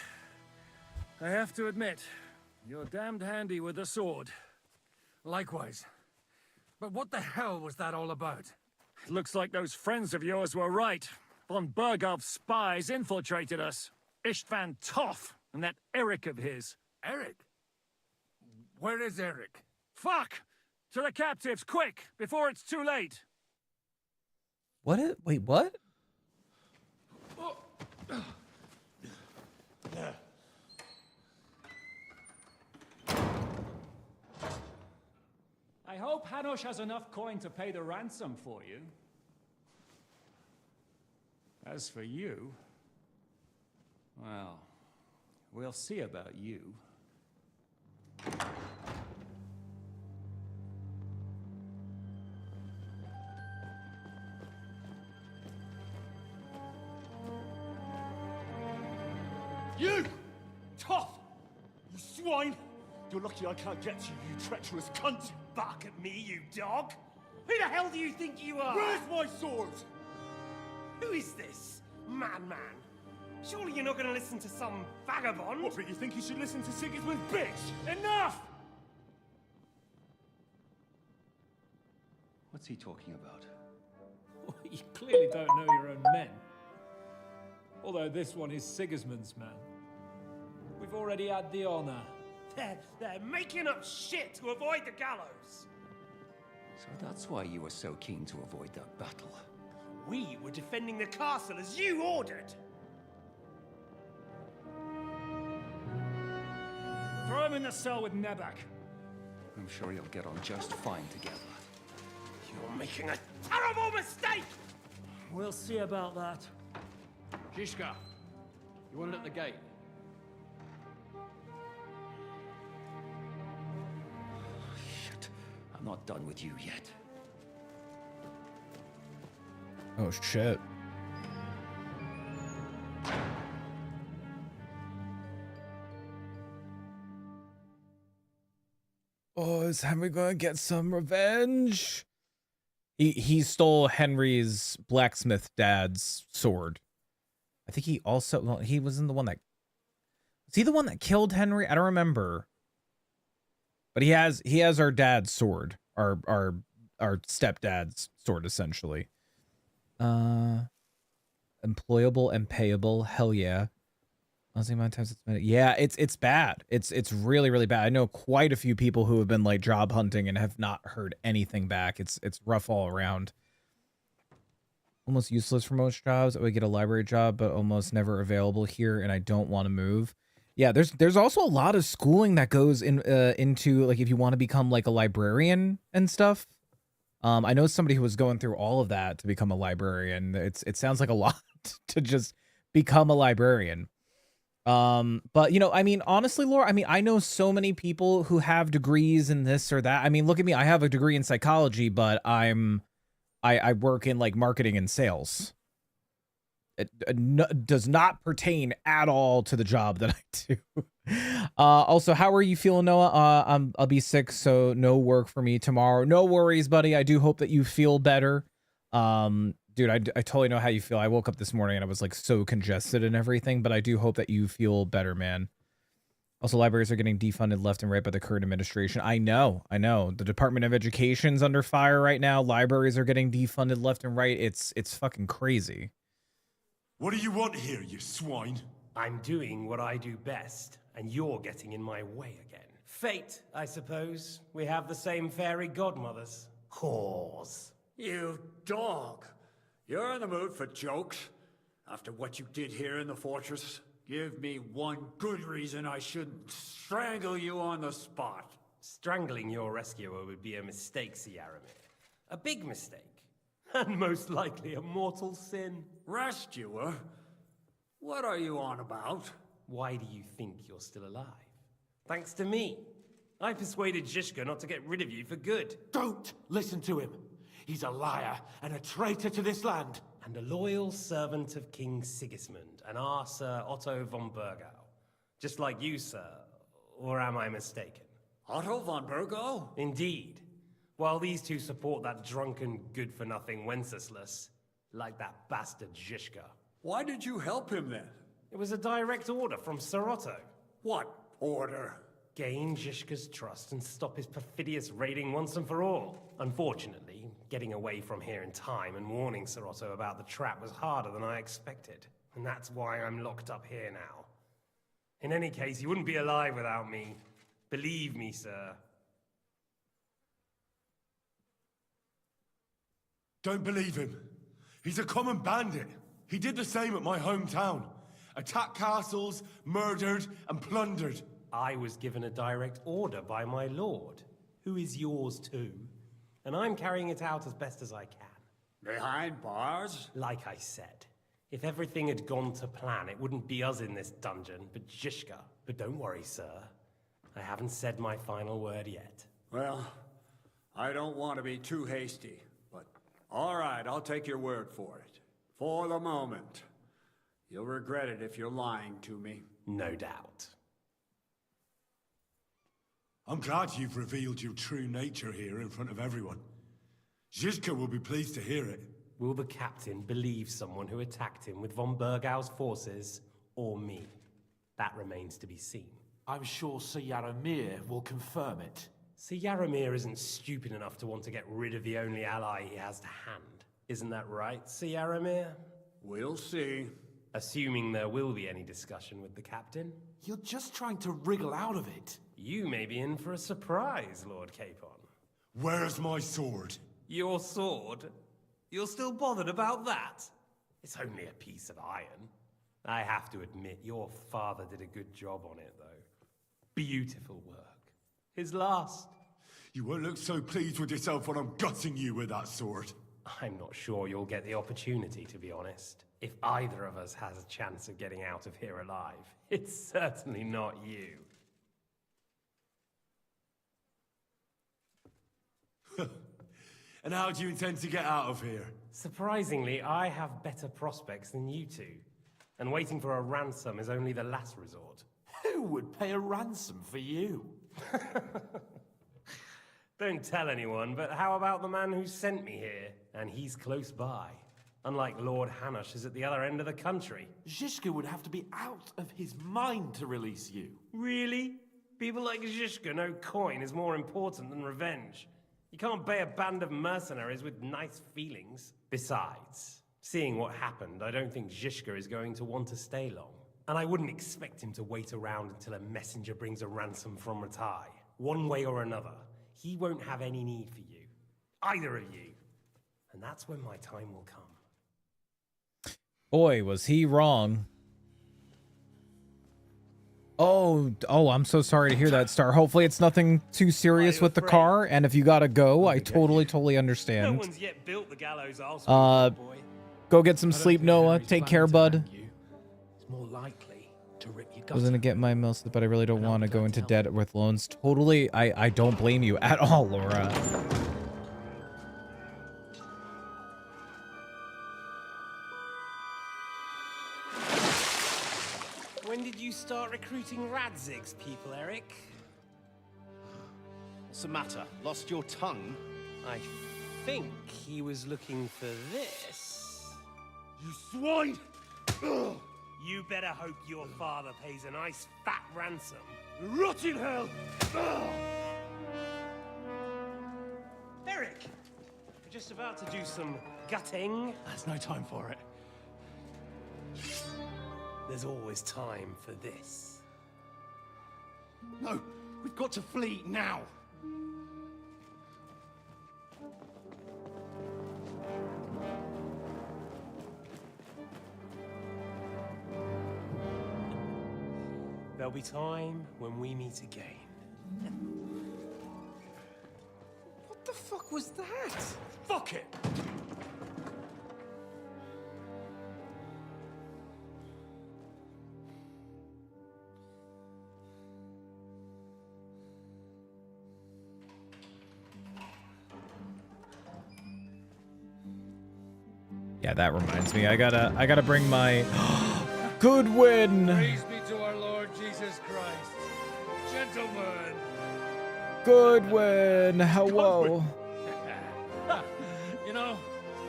I have to admit, you're damned handy with a sword. Likewise. But what the hell was that all about? It looks like those friends of yours were right. Von Bergov's spies infiltrated us. Istvan Toth and that Eric of his. Eric? Where is Eric? Fuck! To the captives, quick, before it's too late. Wait, what? I hope Hanush has enough coin to pay the ransom for you. As for you, well, we'll see about you. You! Toth! You swine! You're lucky I can't get to you, you treacherous cunt! Bark at me, you dog! Who the hell do you think you are? Where's my sword? Who is this? Madman! Surely you're not gonna listen to some vagabond? What, but you think you should listen to Sigismund's bitch? Enough! What's he talking about? You clearly don't know your own men. Although this one is Sigismund's man. We've already had the honor. They're making up shit to avoid the gallows! So that's why you were so keen to avoid that battle. We were defending the castle as you ordered! Throw him in the cell with Nebak. I'm sure you'll get on just fine together. You're making a terrible mistake! We'll see about that. Chrisxchad, you want it at the gate? Shit, I'm not done with you yet. Oh, shit. Oh, is Henry gonna get some revenge? He stole Henry's blacksmith dad's sword. I think he also, well, he wasn't the one that, was he the one that killed Henry? I don't remember. But he has our dad's sword, our stepdad's sword, essentially. Employable and payable, hell yeah. Honestly, amount of times it's been, yeah, it's bad. It's really, really bad. I know quite a few people who have been like job hunting and have not heard anything back. It's rough all around. Almost useless for most jobs. I would get a library job, but almost never available here, and I don't want to move. Yeah, there's also a lot of schooling that goes into like if you want to become like a librarian and stuff. I know somebody who was going through all of that to become a librarian. It sounds like a lot to just become a librarian. But you know, I mean, honestly, Laura, I mean, I know so many people who have degrees in this or that. I mean, look at me. I have a degree in psychology, but I work in like marketing and sales. It does not pertain at all to the job that I do. Also, how are you feeling, Noah? I'll be sick, so no work for me tomorrow. No worries, buddy. I do hope that you feel better. Dude, I totally know how you feel. I woke up this morning and I was like so congested and everything, but I do hope that you feel better, man. Also, libraries are getting defunded left and right by the current administration. I know. The Department of Education's under fire right now. Libraries are getting defunded left and right. It's fucking crazy. What do you want here, you swine? I'm doing what I do best, and you're getting in my way again. Fate, I suppose. We have the same fairy godmothers. Whores. You dog! You're in the mood for jokes? After what you did here in the fortress? Give me one good reason I shouldn't strangle you on the spot. Strangling your rescuer would be a mistake, Yaramir. A big mistake. And most likely a mortal sin. Rescuer? What are you on about? Why do you think you're still alive? Thanks to me. I persuaded Chrisxchad not to get rid of you for good. Don't listen to him. He's a liar and a traitor to this land. And a loyal servant of King Sigismund and our Sir Otto von Bergau. Just like you, sir. Or am I mistaken? Otto von Bergau? Indeed. while these two support that drunken, good-for-nothing Wenceslas, like that bastard Zhishka. Why did you help him then? It was a direct order from Sir Otto. What order? Gain Zhishka's trust and stop his perfidious raiding once and for all. Unfortunately, getting away from here in time and warning Sir Otto about the trap was harder than I expected. And that's why I'm locked up here now. In any case, you wouldn't be alive without me. Believe me, sir. Don't believe him. He's a common bandit. He did the same at my hometown. Attacked castles, murdered, and plundered. I was given a direct order by my lord, who is yours too. And I'm carrying it out as best as I can. Behind bars? Like I said, if everything had gone to plan, it wouldn't be us in this dungeon, but Zhishka. But don't worry, sir. I haven't said my final word yet. Well, I don't want to be too hasty, but all right, I'll take your word for it. For the moment. You'll regret it if you're lying to me. No doubt. I'm glad you've revealed your true nature here in front of everyone. Zhishka will be pleased to hear it. Will the captain believe someone who attacked him with von Bergau's forces, or me? That remains to be seen. I'm sure Sir Yaramir will confirm it. Sir Yaramir isn't stupid enough to want to get rid of the only ally he has to hand. Isn't that right, Sir Yaramir? We'll see. Assuming there will be any discussion with the captain. You're just trying to wriggle out of it. You may be in for a surprise, Lord Capon. Where's my sword? Your sword? You're still bothered about that? It's only a piece of iron. I have to admit, your father did a good job on it, though. Beautiful work. His last. You won't look so pleased with yourself when I'm gutting you with that sword. I'm not sure you'll get the opportunity, to be honest. If either of us has a chance of getting out of here alive, it's certainly not you. And how do you intend to get out of here? Surprisingly, I have better prospects than you two. And waiting for a ransom is only the last resort. Who would pay a ransom for you? Don't tell anyone, but how about the man who sent me here? And he's close by. Unlike Lord Hanush is at the other end of the country. Zhishka would have to be out of his mind to release you. Really? People like Zhishka know coin is more important than revenge. You can't pay a band of mercenaries with nice feelings. Besides, seeing what happened, I don't think Zhishka is going to want to stay long. And I wouldn't expect him to wait around until a messenger brings a ransom from Ratai. One way or another, he won't have any need for you. Either of you. And that's when my time will come. Boy, was he wrong. Oh, I'm so sorry to hear that, Star. Hopefully it's nothing too serious with the car, and if you gotta go, I totally understand. No one's yet built the gallows, boy. Go get some sleep, Noah. Take care, bud. It's more likely to rip your I was gonna get my milk, but I really don't want to go into debt with loans. Totally, I don't blame you at all, Laura. When did you start recruiting Radzig's people, Eric? What's the matter? Lost your tongue? I think he was looking for this. You swine! Ugh. You better hope your father pays a nice fat ransom. Rot in hell! Ugh. Eric! You're just about to do some gutting. There's no time for it. There's always time for this. No, we've got to flee now. There'll be time when we meet again. What the fuck was that? Fuck it! Yeah, that reminds me. I gotta bring my Goodwin. Praise be to our Lord Jesus Christ. Gentlemen. Goodwin, hello.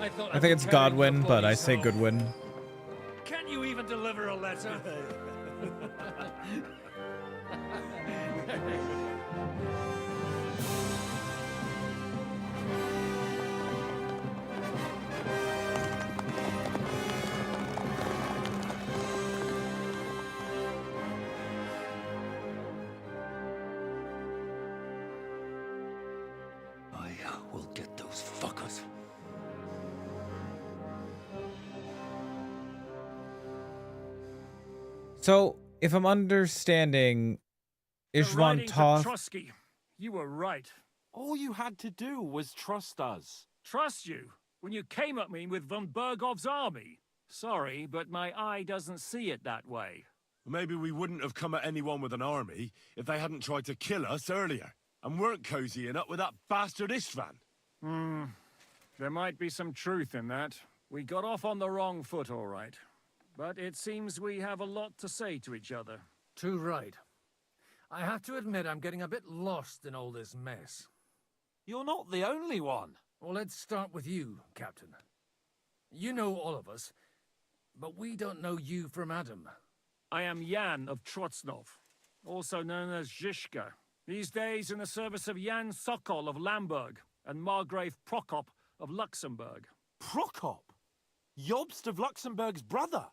I think it's Godwin, but I say Goodwin. Can you even deliver a letter? I will get those fuckers. So, if I'm understanding, Ishvan Toth... Trusky. You were right. All you had to do was trust us. Trust you? When you came at me with von Bergov's army? Sorry, but my eye doesn't see it that way. Maybe we wouldn't have come at anyone with an army if they hadn't tried to kill us earlier, and weren't cozying up with that bastard Istvan. There might be some truth in that. We got off on the wrong foot, all right. But it seems we have a lot to say to each other. Too right. I have to admit I'm getting a bit lost in all this mess. You're not the only one. Well, let's start with you, Captain. You know all of us, but we don't know you from Adam. I am Jan of Trotsnov, also known as Zhishka. These days in the service of Jan Sokol of Lamberg and Margrave Prokop of Luxembourg. Prokop? Jobst of Luxembourg's brother?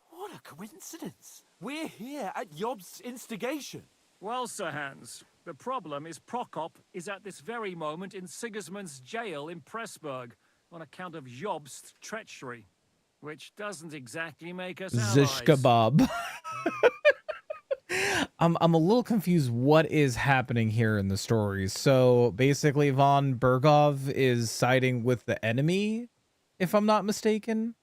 What a coincidence. We're here at Jobst's instigation. Well, Sir Hans, the problem is Prokop is at this very moment in Sigismund's jail in Pressburg on account of Jobst's treachery, which doesn't exactly make us Zishka allies. Bob. I'm a little confused what is happening here in the story. So basically von Bergov is siding with the enemy, if I'm not mistaken.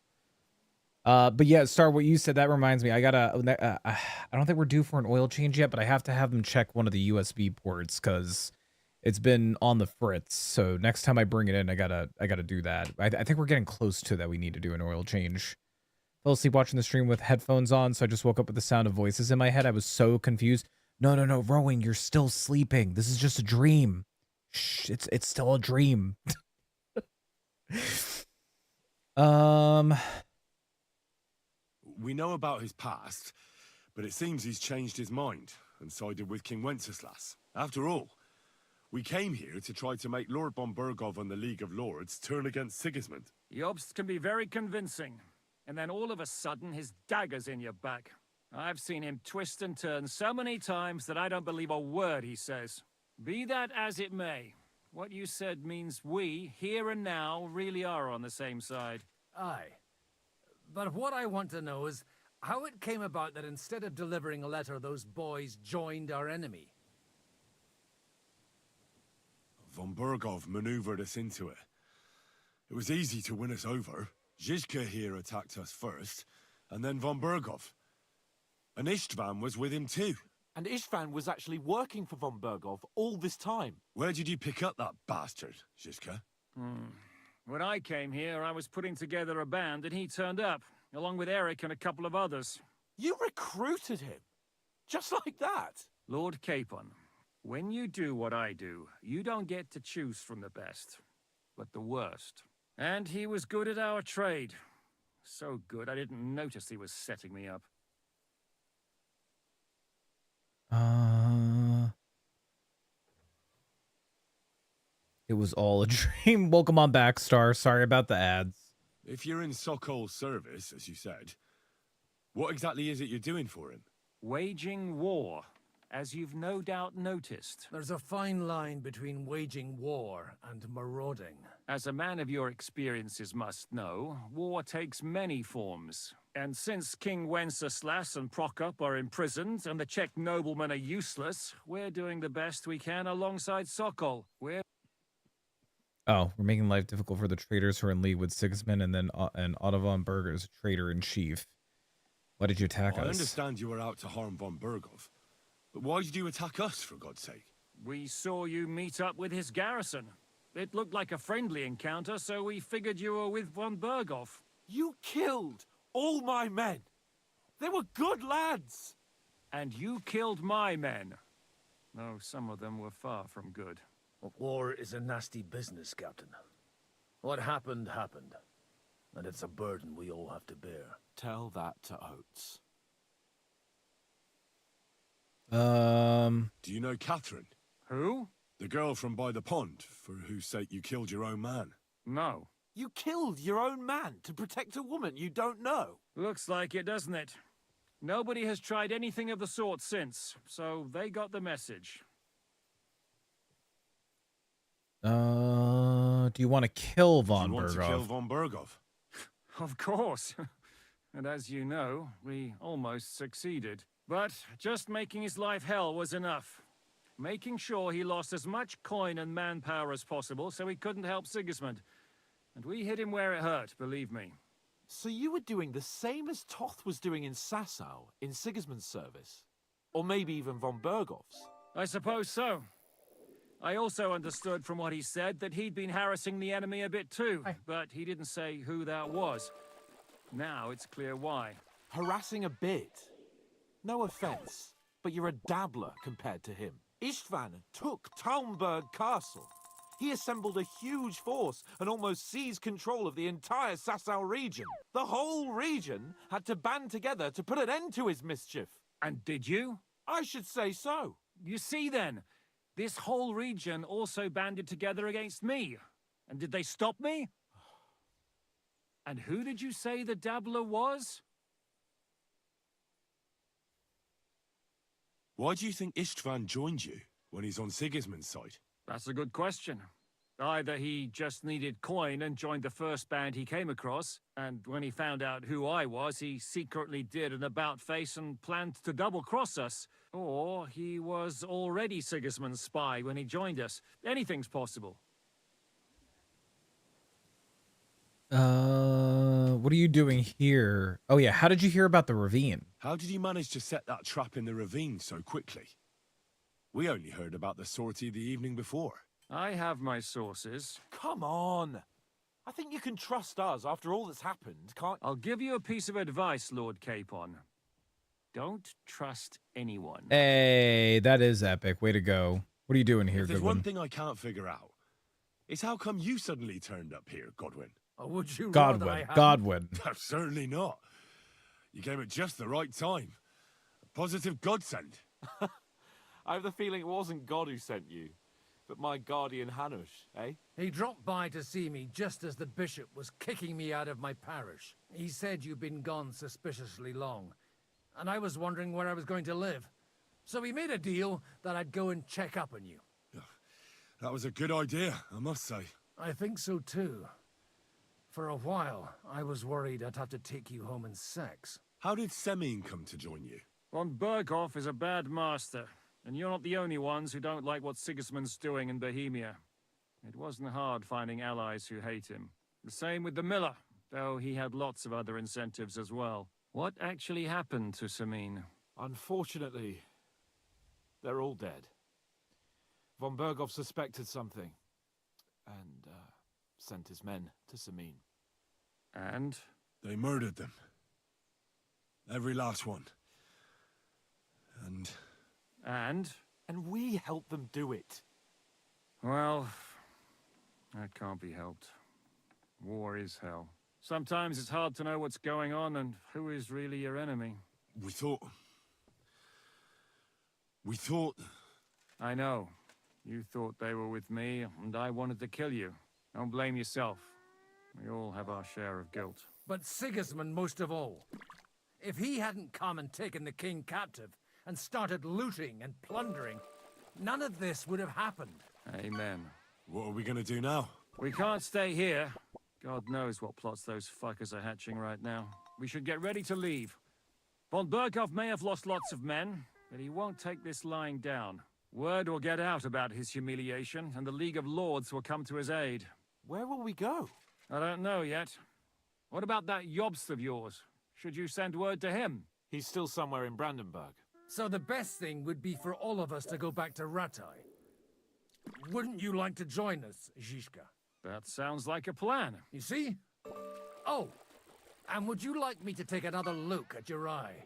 But yeah, Star, what you said, that reminds me, I don't think we're due for an oil change yet, but I have to have them check one of the USB ports because it's been on the fritz. So next time I bring it in, I gotta do that. I think we're getting close to that. We need to do an oil change. Fell asleep watching the stream with headphones on, so I just woke up with the sound of voices in my head. I was so confused. No, Rowan, you're still sleeping. This is just a dream. Shh, it's still a dream. We know about his past, but it seems he's changed his mind and sided with King Wenceslas. After all, we came here to try to make Lord von Bergov and the League of Lords turn against Sigismund. Jobst can be very convincing, and then all of a sudden his dagger's in your back. I've seen him twist and turn so many times that I don't believe a word he says. Be that as it may, what you said means we, here and now, really are on the same side. Aye. But what I want to know is how it came about that instead of delivering a letter, those boys joined our enemy. Von Bergov maneuvered us into it. It was easy to win us over. Zhizka here attacked us first, and then von Bergov. And Istvan was with him too. And Istvan was actually working for von Bergov all this time. Where did you pick up that bastard, Zhizka? When I came here, I was putting together a band, and he turned up, along with Eric and a couple of others. You recruited him? Just like that? Lord Capon, when you do what I do, you don't get to choose from the best, but the worst. And he was good at our trade. So good, I didn't notice he was setting me up. It was all a dream. Welcome on back, Star. Sorry about the ads. If you're in Sokol's service, as you said, what exactly is it you're doing for him? Waging war, as you've no doubt noticed. There's a fine line between waging war and marauding. As a man of your experiences must know, war takes many forms. And since King Wenceslas and Prokop are imprisoned and the Czech noblemen are useless, we're doing the best we can alongside Sokol. Oh, we're making life difficult for the traitors who are in league with Sigismund, and then Otto von Berger is a traitor in chief. Why did you attack us? I understand you were out to harm von Bergov, but why did you attack us, for God's sake? We saw you meet up with his garrison. It looked like a friendly encounter, so we figured you were with von Bergov. You killed all my men. They were good lads. And you killed my men. Though some of them were far from good. War is a nasty business, Captain. What happened, happened. And it's a burden we all have to bear. Tell that to Oates. Do you know Catherine? Who? The girl from by the pond, for whose sake you killed your own man. No. You killed your own man to protect a woman you don't know? Looks like it, doesn't it? Nobody has tried anything of the sort since, so they got the message. Do you want to kill Von Do you want to Berghoff? kill Von Berghoff? Of course. And as you know, we almost succeeded. But just making his life hell was enough. Making sure he lost as much coin and manpower as possible so he couldn't help Sigismund. And we hit him where it hurt, believe me. So you were doing the same as Toth was doing in Sasau, in Sigismund's service? Or maybe even von Berghoff's? I suppose so. I also understood from what he said that he'd been harassing the enemy a bit too, but he didn't say who that was. Now it's clear why. Harassing a bit? No offense, but you're a dabbler compared to him. Istvan took Talmberg Castle. He assembled a huge force and almost seized control of the entire Sasau region. The whole region had to band together to put an end to his mischief. And did you? I should say so. You see then, this whole region also banded together against me. And did they stop me? And who did you say the dabbler was? Why do you think Istvan joined you when he's on Sigismund's side? That's a good question. Either he just needed coin and joined the first band he came across, and when he found out who I was, he secretly did an about-face and planned to double-cross us. Or he was already Sigismund's spy when he joined us. Anything's possible. What are you doing here? Oh yeah, how did you hear about the ravine? How did you manage to set that trap in the ravine so quickly? We only heard about the sortie the evening before. I have my sources. Come on. I think you can trust us after all that's happened, can't... I'll give you a piece of advice, Lord Capon. Don't trust anyone. Hey, that is epic. Way to go. What are you doing here, If there's Goodwin? one thing I can't figure out, it's how come you suddenly turned up here, Godwin? Or would you Godwin. rather I hadn't? Godwin. No, certainly not. You came at just the right time. A positive godsend. I have the feeling it wasn't God who sent you, but my guardian Hanush, eh? He dropped by to see me just as the bishop was kicking me out of my parish. He said you'd been gone suspiciously long, and I was wondering where I was going to live. So we made a deal that I'd go and check up on you. That was a good idea, I must say. I think so too. For a while, I was worried I'd have to take you home in sex. How did Semine come to join you? Von Berghoff is a bad master, and you're not the only ones who don't like what Sigismund's doing in Bohemia. It wasn't hard finding allies who hate him. The same with the miller, though he had lots of other incentives as well. What actually happened to Semine? Unfortunately, they're all dead. Von Berghoff suspected something, and sent his men to Semine. And? They murdered them. Every last one. And? And we helped them do it. Well, that can't be helped. War is hell. Sometimes it's hard to know what's going on and who is really your enemy. We thought... I know. You thought they were with me, and I wanted to kill you. Don't blame yourself. We all have our share of guilt. But Sigismund most of all. If he hadn't come and taken the king captive, and started looting and plundering, none of this would have happened. Amen. What are we gonna do now? We can't stay here. God knows what plots those fuckers are hatching right now. We should get ready to leave. Von Berghoff may have lost lots of men, but he won't take this lying down. Word will get out about his humiliation, and the League of Lords will come to his aid. Where will we go? I don't know yet. What about that Jobst of yours? Should you send word to him? He's still somewhere in Brandenburg. So the best thing would be for all of us to go back to Ratai. Wouldn't you like to join us, Zizka? That sounds like a plan. You see? Oh, and would you like me to take another look at your eye?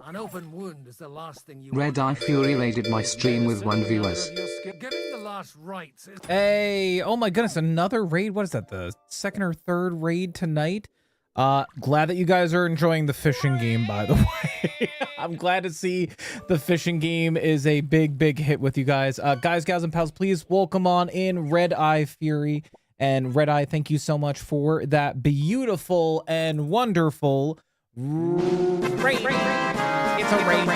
An open wound is the last thing you Red Eye Fury raided my stream with 1 viewers. Giving the last rites is... Hey, oh my goodness, another raid. What is that, the second or third raid tonight? Glad that you guys are enjoying the fishing game, by the way. I'm glad to see the fishing game is a big hit with you guys. Guys, gals, and pals, please welcome on in Red Eye Fury. And Red Eye, thank you so much for that beautiful and wonderful raid. It's a raid.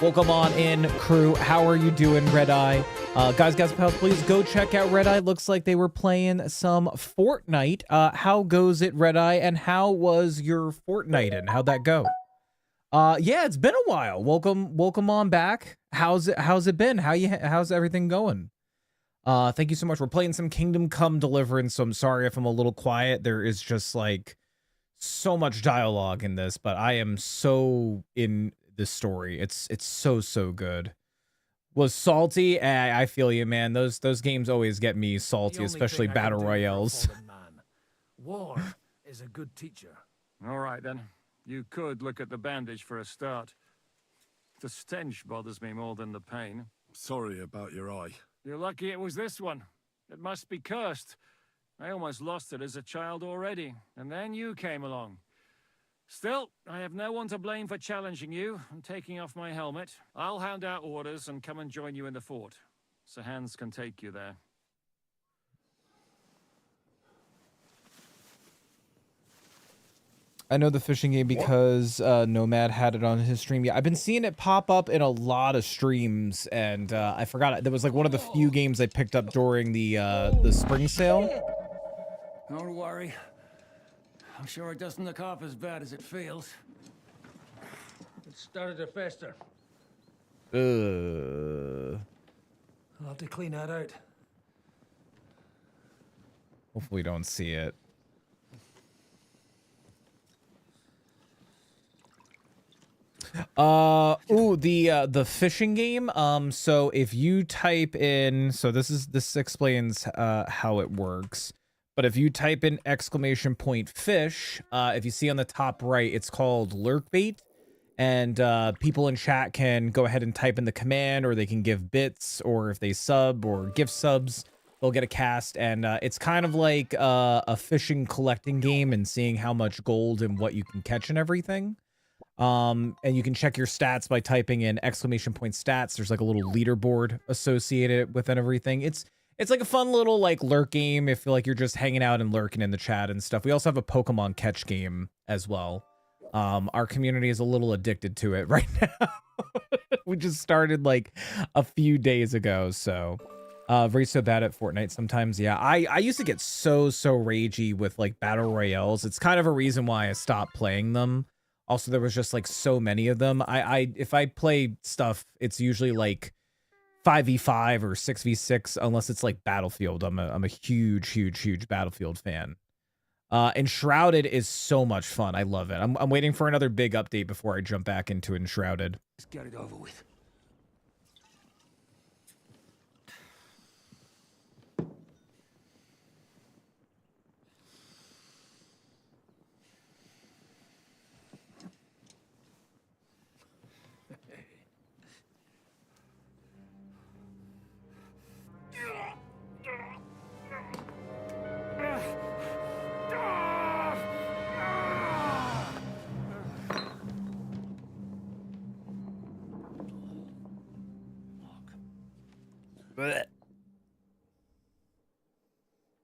Welcome on in, crew. How are you doing, Red Eye? Guys, pals, please go check out Red Eye. Looks like they were playing some Fortnite. How goes it, Red Eye? And how was your Fortnite and how'd that go? Yeah, it's been a while. Welcome on back. How's it been? How's everything going? Thank you so much. We're playing some Kingdom Come Deliverance, so I'm sorry if I'm a little quiet. There is just like so much dialogue in this, but I am so in this story. It's so good. Was salty? I feel you, man. Those games always get me salty, especially battle royales. War is a good teacher. All right, then. You could look at the bandage for a start. The stench bothers me more than the pain. Sorry about your eye. You're lucky it was this one. It must be cursed. I almost lost it as a child already, and then you came along. Still, I have no one to blame for challenging you and taking off my helmet. I'll hand out orders and come and join you in the fort. Sir Hans can take you there. I know the fishing game because Nomad had it on his stream. Yeah, I've been seeing it pop up in a lot of streams, and I forgot that was like one of the few games I picked up during the spring sale. Don't worry. I'm sure it doesn't look half as bad as it feels. It started to fester. I'll have to clean that out. Hopefully don't see it. The fishing game. So if you type in, so this explains how it works. But if you type in !fish, if you see on the top right, it's called lurk bait. And people in chat can go ahead and type in the command, or they can give bits, or if they sub or gift subs, they'll get a cast. And it's kind of like a fishing collecting game and seeing how much gold and what you can catch and everything. And you can check your stats by typing in !stats. There's like a little leaderboard associated with it, everything. It's like a fun little like lurk game if like you're just hanging out and lurking in the chat and stuff. We also have a Pokemon catch game as well. Our community is a little addicted to it right now. We just started like a few days ago, so very so bad at Fortnite sometimes. Yeah, I used to get so ragey with like battle royales. It's kind of a reason why I stopped playing them. Also, there was just like so many of them. If I play stuff, it's usually like 5v5 or 6v6, unless it's like Battlefield. I'm a huge Battlefield fan. Enshrouded is so much fun. I love it. I'm waiting for another big update before I jump back into Enshrouded. Let's get it over with.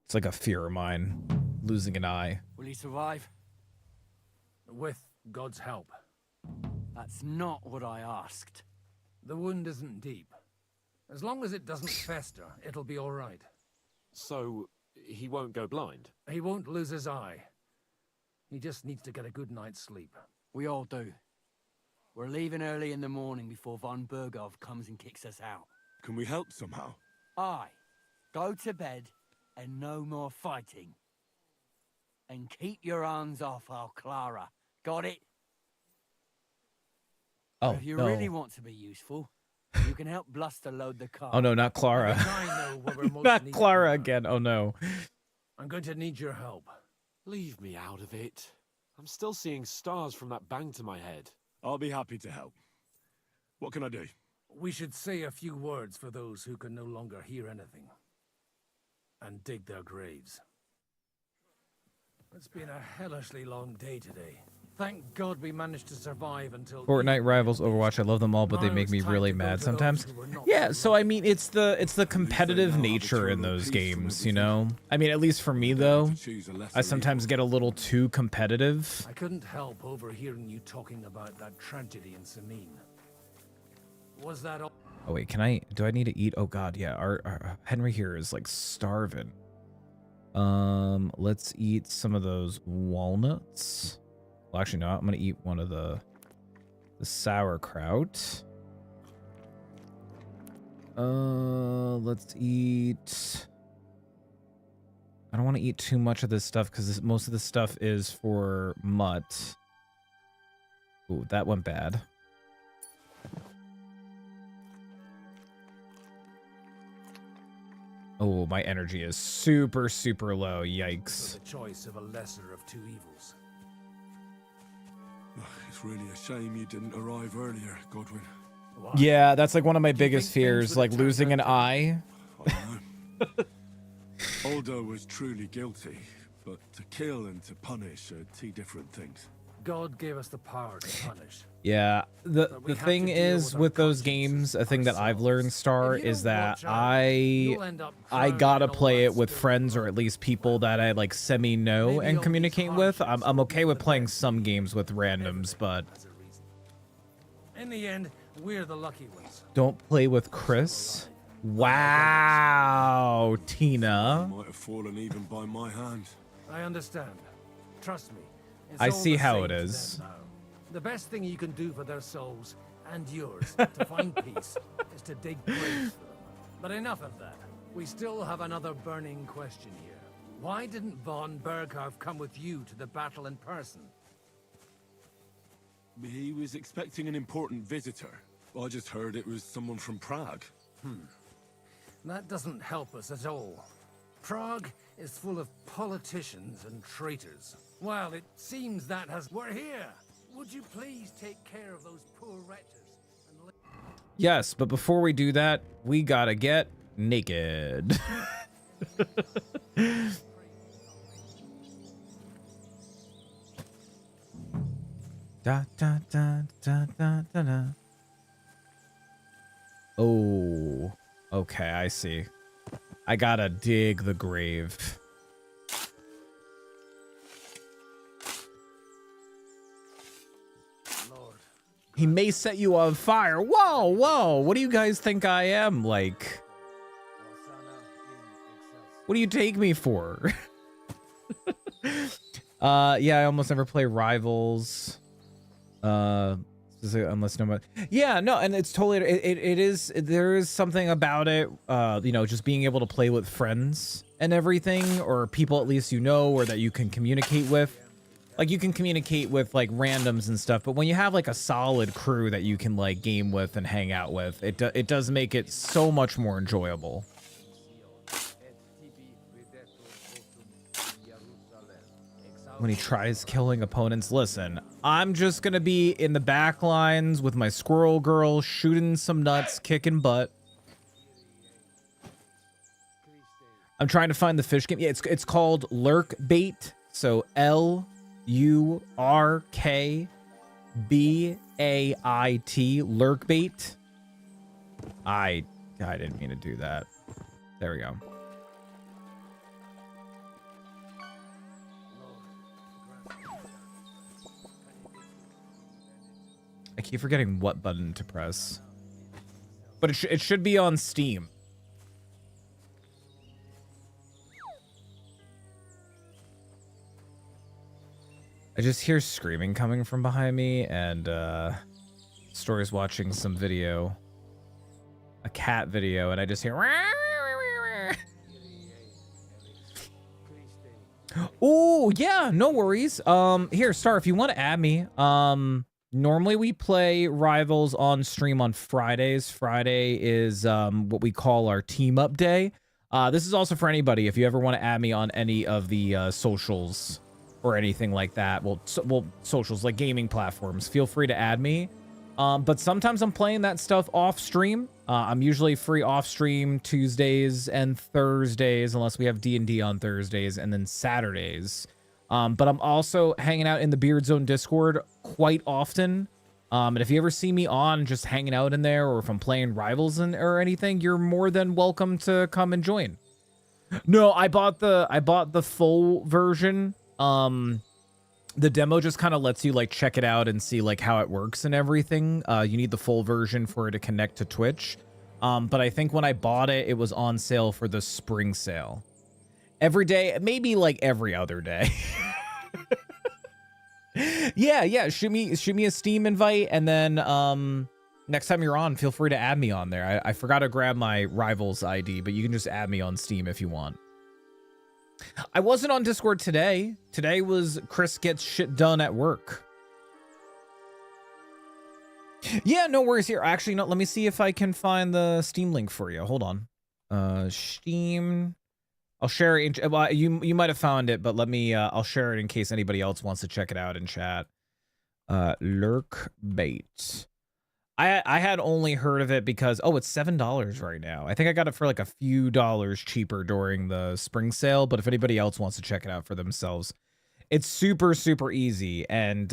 It's like a fear of mine, losing an eye. Will he survive? With God's help. That's not what I asked. The wound isn't deep. As long as it doesn't fester, it'll be all right. So, he won't go blind? He won't lose his eye. He just needs to get a good night's sleep. We all do. We're leaving early in the morning before von Bergov comes and kicks us out. Can we help somehow? Aye. Go to bed and no more fighting. And keep your hands off our Clara. Got it? Oh, if you no. really want to be useful, you can help Bluster load the car. Oh no, not Clara. I know where we're most Not needed. Clara again. Oh no. I'm going to need your help. Leave me out of it. I'm still seeing stars from that bang to my head. I'll be happy to help. What can I do? We should say a few words for those who can no longer hear anything. And dig their graves. It's been a hellishly long day today. Thank God we managed to survive until Fortnite, Rivals, Overwatch, I love them all, but they make me really mad sometimes. Yeah, so I mean, it's the competitive nature in those games, you know? I mean, at least for me, though, I sometimes get a little too competitive. I couldn't help overhearing you talking about that tragedy in Samine. Was that all? Oh, wait, do I need to eat? Oh, God, yeah, our Henry here is, like, starving. Let's eat some of those walnuts. Well, actually, no, I'm going to eat one of the sauerkraut. Let's eat... I don't want to eat too much of this stuff because most of the stuff is for Mutt. Ooh, that went bad. Oh, my energy is super, super low. Yikes. So the choice of a lesser of two evils. It's really a shame you didn't arrive earlier, Godwin. Yeah, that's like one of my biggest fears, like losing an eye. Aldo was truly guilty, but to kill and to punish are two different things. God gave us the power to punish. Yeah, the thing is with those games, a thing that I've learned, Star, is that I gotta play it with friends or at least people that I like semi-know and communicate with. I'm okay with playing some games with randoms, but in the end, we're the lucky ones. Don't play with Chris. Wow, Tina. Might have fallen even by my hand. I understand. Trust me. I see how it is. The best thing you can do for their souls and yours to find peace is to dig graves for them. But enough of that. We still have another burning question here. Why didn't von Berghoff come with you to the battle in person? He was expecting an important visitor. I just heard it was someone from Prague. That doesn't help us at all. Prague is full of politicians and traitors. Well, it seems that we're here. Would you please take care of those poor wretches? Yes, but before we do that, we gotta get naked. Da, da, da, da, da, da, da. Oh, okay, I see. I gotta dig the grave. He may set you on fire. Whoa, whoa. What do you guys think I am? Like, what do you take me for? Yeah, I almost never play Rivals. Unless no one. Yeah, no, and it's totally, it is, there is something about it, you know, just being able to play with friends and everything, or people at least you know, or that you can communicate with. Like, you can communicate with, like, randoms and stuff, but when you have, like, a solid crew that you can, like, game with and hang out with, it does make it so much more enjoyable. When he tries killing opponents, listen, I'm just gonna be in the back lines with my squirrel girl, shooting some nuts, kicking butt. I'm trying to find the fish game. Yeah, it's called Lurk Bait. So LURKBAIT, Lurk Bait. I didn't mean to do that. There we go. I keep forgetting what button to press. But it should be on Steam. I just hear screaming coming from behind me, and Story's watching some video. A cat video, and I just hear... Oh, yeah, no worries. Here, Star, if you want to add me, normally we play Rivals on stream on Fridays. Friday is what we call our team up day. This is also for anybody if you ever want to add me on any of the socials. or anything like that, well, socials like gaming platforms, feel free to add me. But sometimes I'm playing that stuff off stream. I'm usually free off stream Tuesdays and Thursdays, unless we have D&D on Thursdays, and then Saturdays. But I'm also hanging out in the Beard Zone Discord quite often. And if you ever see me on just hanging out in there, or if I'm playing Rivals or anything, you're more than welcome to come and join. No, I bought the full version. The demo just kind of lets you like check it out and see like how it works and everything. You need the full version for it to connect to Twitch. But I think when I bought it, it was on sale for the spring sale. Every day, maybe like every other day. Yeah. Shoot me a Steam invite, and then next time you're on, feel free to add me on there. I forgot to grab my Rivals ID, but you can just add me on Steam if you want. I wasn't on Discord today. Today was Chris gets shit done at work. Yeah, no worries here. Actually, no, let me see if I can find the Steam link for you. Hold on. Steam. I'll share it. You might have found it, but let me, I'll share it in case anybody else wants to check it out in chat. Lurk Bait. I had only heard of it because, oh, it's $7 right now. I think I got it for like a few dollars cheaper during the spring sale, but if anybody else wants to check it out for themselves, it's super, super easy. And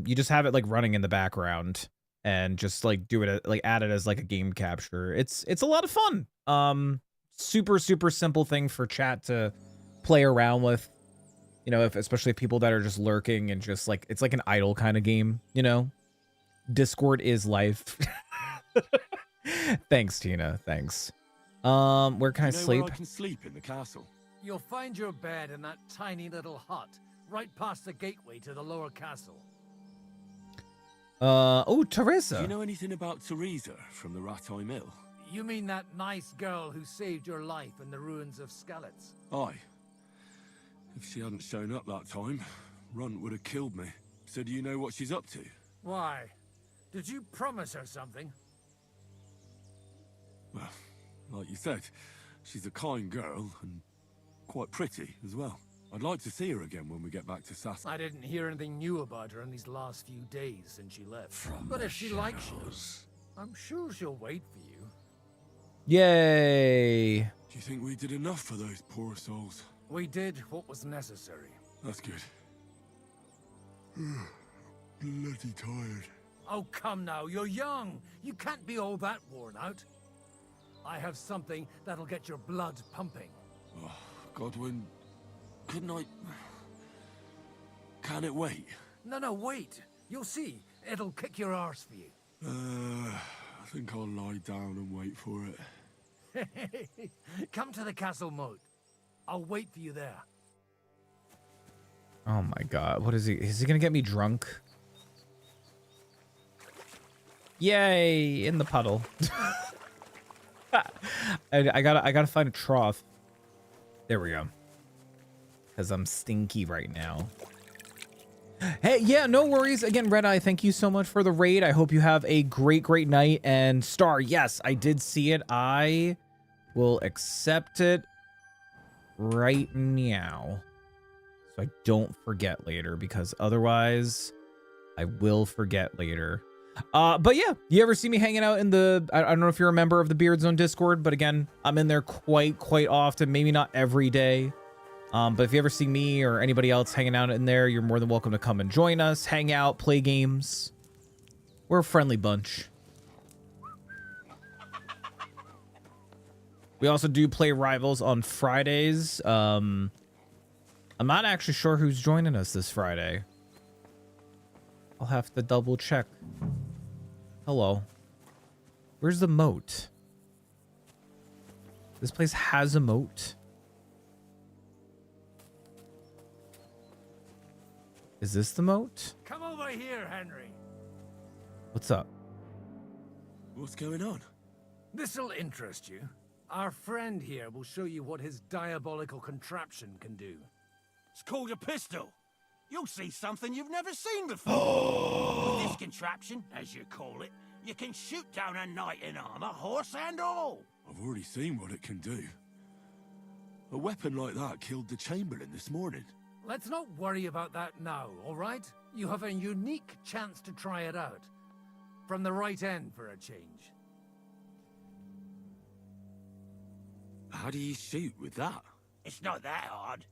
you just have it like running in the background and just like do it, like add it as like a game capture. It's a lot of fun. Super, super simple thing for chat to play around with, you know, especially people that are just lurking and just like, it's like an idle kind of game, you know? Discord is life. Thanks, Tina. Thanks. Where can I sleep? Where I can sleep in the castle. You'll find your bed in that tiny little hut, right past the gateway to the lower castle. Oh, Teresa. Do you know anything about Teresa from the Rattay Mill? You mean that nice girl who saved your life in the ruins of Skalitz? Aye. If she hadn't shown up that time, Runt would have killed me. So do you know what she's up to? Why? Did you promise her something? Well, like you said, she's a kind girl and quite pretty as well. I'd like to see her again when we get back to Sass. I didn't hear anything new about her in these last few days since she left. But if she likes you, I'm sure she'll wait for you. Yay. Do you think we did enough for those poor souls? We did what was necessary. That's good. Bloody tired. Oh, come now, you're young. You can't be all that worn out. I have something that'll get your blood pumping. Oh, Godwin, couldn't I... Can it wait? No, wait. You'll see. It'll kick your arse for you. I think I'll lie down and wait for it. Come to the castle moat. I'll wait for you there. Oh my god, what is he? Is he gonna get me drunk? Yay, in the puddle. I gotta find a trough. There we go. Because I'm stinky right now. Hey, yeah, no worries. Again, Red Eye, thank you so much for the raid. I hope you have a great night. And Star, yes, I did see it. I will accept it right now, so I don't forget later, because otherwise I will forget later. But yeah, you ever see me hanging out in the, I don't know if you're a member of the Beard Zone Discord, but again, I'm in there quite often, maybe not every day. But if you ever see me or anybody else hanging out in there, you're more than welcome to come and join us, hang out, play games. We're a friendly bunch. We also do play Rivals on Fridays. I'm not actually sure who's joining us this Friday. I'll have to double check. Hello. Where's the moat? This place has a moat. Is this the moat? Come over here, Henry. What's up? What's going on? This'll interest you. Our friend here will show you what his diabolical contraption can do. It's called a pistol. You'll see something you've never seen before. With this contraption, as you call it, you can shoot down a knight in armor, horse and all. I've already seen what it can do. A weapon like that killed the Chamberlain this morning. Let's not worry about that now, all right? You have a unique chance to try it out. From the right end for a change. How do you shoot with that? It's not that hard,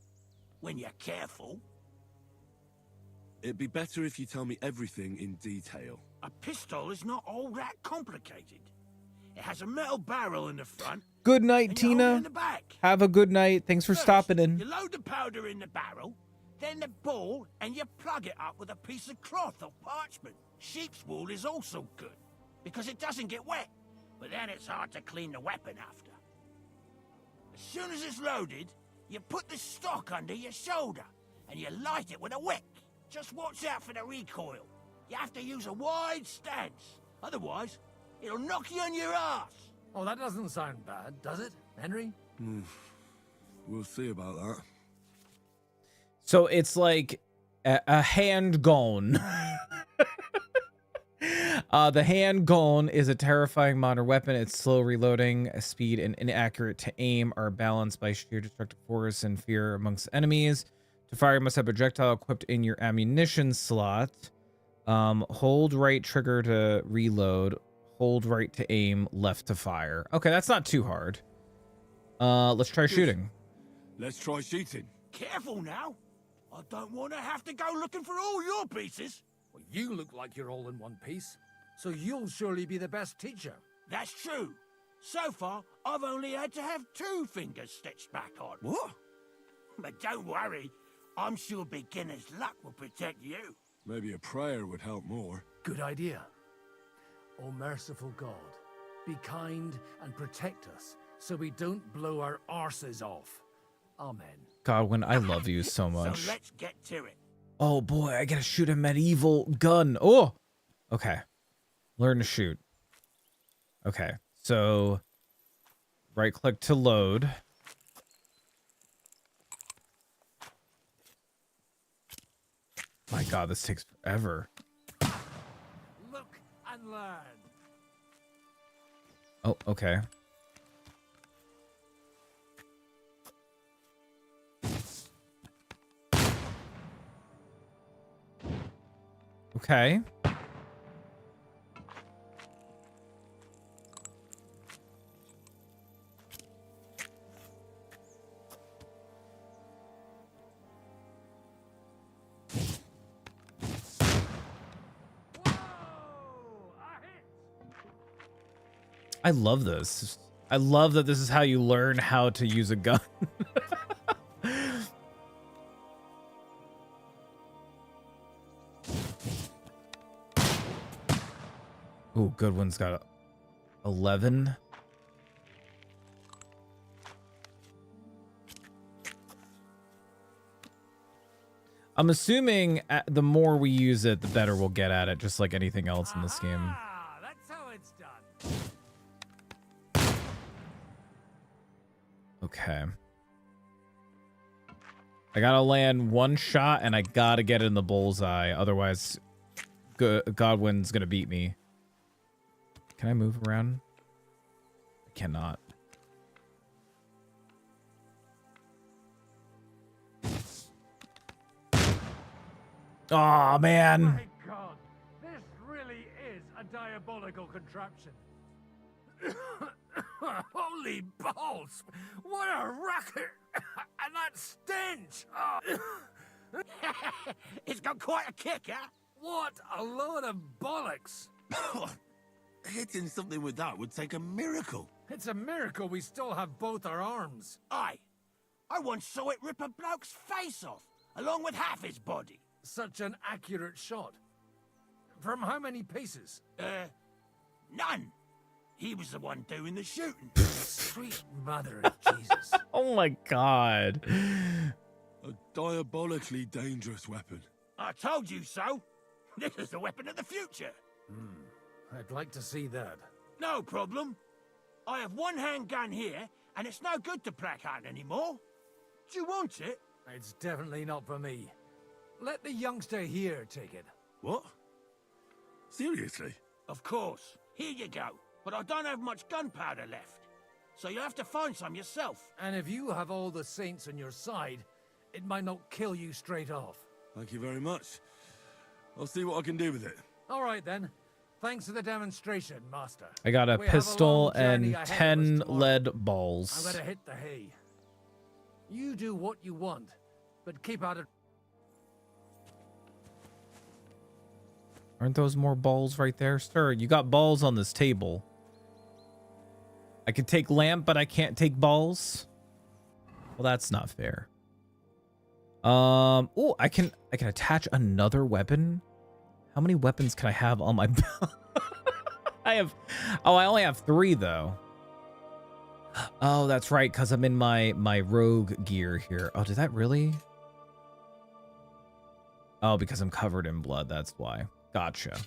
when you're careful. It'd be better if you tell me everything in detail. A pistol is not all that complicated. It has a metal barrel in the front. Good night, and you hold it Tina. in the back. Have a good night. Thanks for First, stopping in. You load the powder in the barrel, then the ball, and you plug it up with a piece of cloth or parchment. Sheep's wool is also good, because it doesn't get wet, but then it's hard to clean the weapon after. As soon as it's loaded, you put the stock under your shoulder, and you light it with a wick. Just watch out for the recoil. You have to use a wide stance, otherwise it'll knock you on your ass. Oh, that doesn't sound bad, does it, Henry? We'll see about that. So it's like a handgun. The handgun is a terrifying modern weapon. It's slow reloading, speed, and inaccurate to aim are balanced by sheer destructive force and fear amongst enemies. To fire, you must have a projectile equipped in your ammunition slot. Hold right trigger to reload. Hold right to aim, left to fire. Okay, that's not too hard. Let's try shooting. Let's try shooting. Careful now. I don't want to have to go looking for all your pieces. Well, you look like you're all in one piece, so you'll surely be the best teacher. That's true. So far, I've only had to have 2 fingers stitched back on. What? But don't worry. I'm sure beginner's luck will protect you. Maybe a prayer would help more. Good idea. O merciful God, be kind and protect us so we don't blow our arses off. Amen. Godwin, I love you so much. So let's get to it. Oh boy, I gotta shoot a medieval gun. Oh, okay. Learn to shoot. Okay, so right click to load. My God, this takes forever. Look and learn. Oh, okay. Okay. I love this. I love that this is how you learn how to use a gun. Ooh, good one's got 11. I'm assuming the more we use it, the better we'll get at it, just like anything else in this game. That's how it's done. Okay. I gotta land one shot and I gotta get in the bullseye. Otherwise, Godwin's gonna beat me. Can I move around? I cannot. Oh man. My God, this really is a diabolical contraption. Holy balls! What a racket! And that stench! Oh. It's got quite a kick, huh? What a load of bollocks! Hitting something with that would take a miracle. It's a miracle we still have both our arms. Aye. I once saw it rip a bloke's face off, along with half his body. Such an accurate shot. From how many paces? None. He was the one doing the shooting. Sweet mother of Jesus. Oh my God. A diabolically dangerous weapon. I told you so. This is the weapon of the future. I'd like to see that. No problem. I have one handgun here, and it's no good to Plackhand anymore. Do you want it? It's definitely not for me. Let the youngster here take it. What? Seriously? Of course. Here you go. But I don't have much gunpowder left. So you have to find some yourself. And if you have all the saints on your side, it might not kill you straight off. Thank you very much. I'll see what I can do with it. All right, then. Thanks for the demonstration, Master. I got a We have pistol long journey and ahead of us 10 tomorrow. lead I'm balls. gonna hit the hay. You do what you want, but keep out of... Aren't those more balls right there? Sir, you got balls on this table. I could take lamp, but I can't take balls. Well, that's not fair. Oh, I can attach another weapon. How many weapons can I have on my belt? I only have 3 though. Oh, that's right, because I'm in my rogue gear here. Oh, did that really? Oh, because I'm covered in blood, that's why. Gotcha.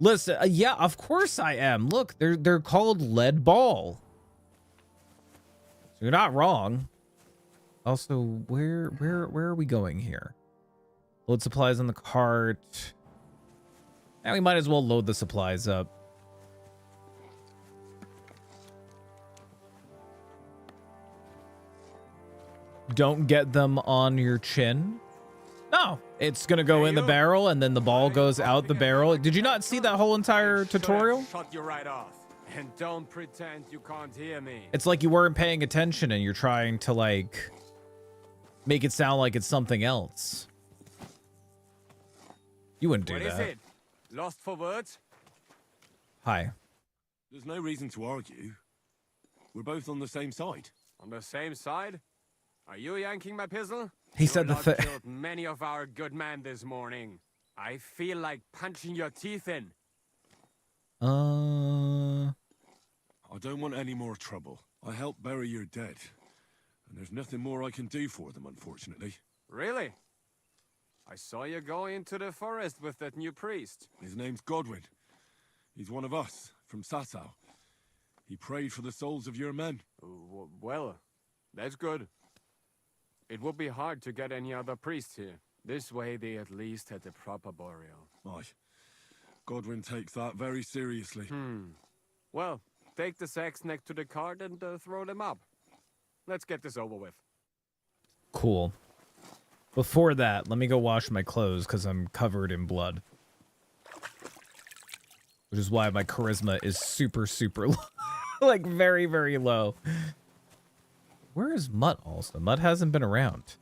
Listen, yeah, of course I am. Look, they're called lead ball. So you're not wrong. Also, where are we going here? Load supplies on the cart. Now we might as well load the supplies up. Don't get them on your chin. No, it's gonna go in the barrel and then the ball goes out the barrel. Did you not see that whole entire tutorial? Shut you right off. And don't pretend you can't hear me. It's like you weren't paying attention and you're trying to like make it sound like it's something else. You wouldn't do What that. is it? Lost for words? Hi. There's no reason to argue. We're both on the same side. On the same side? Are you yanking my pistol? He said the thing. Killed many of our good men this morning. I feel like punching your teeth in. I don't want any more trouble. I helped bury your dead. And there's nothing more I can do for them, unfortunately. Really? I saw you go into the forest with that new priest. His name's Godwin. He's one of us, from Sasau. He prayed for the souls of your men. Well, that's good. It would be hard to get any other priests here. This way they at least had a proper burial. Aye. Godwin takes that very seriously. Well, take the sacks next to the cart and throw them up. Let's get this over with. Cool. Before that, let me go wash my clothes because I'm covered in blood. Which is why my charisma is super, super low. Like, very, very low. Where is Mutt also? Mutt hasn't been around.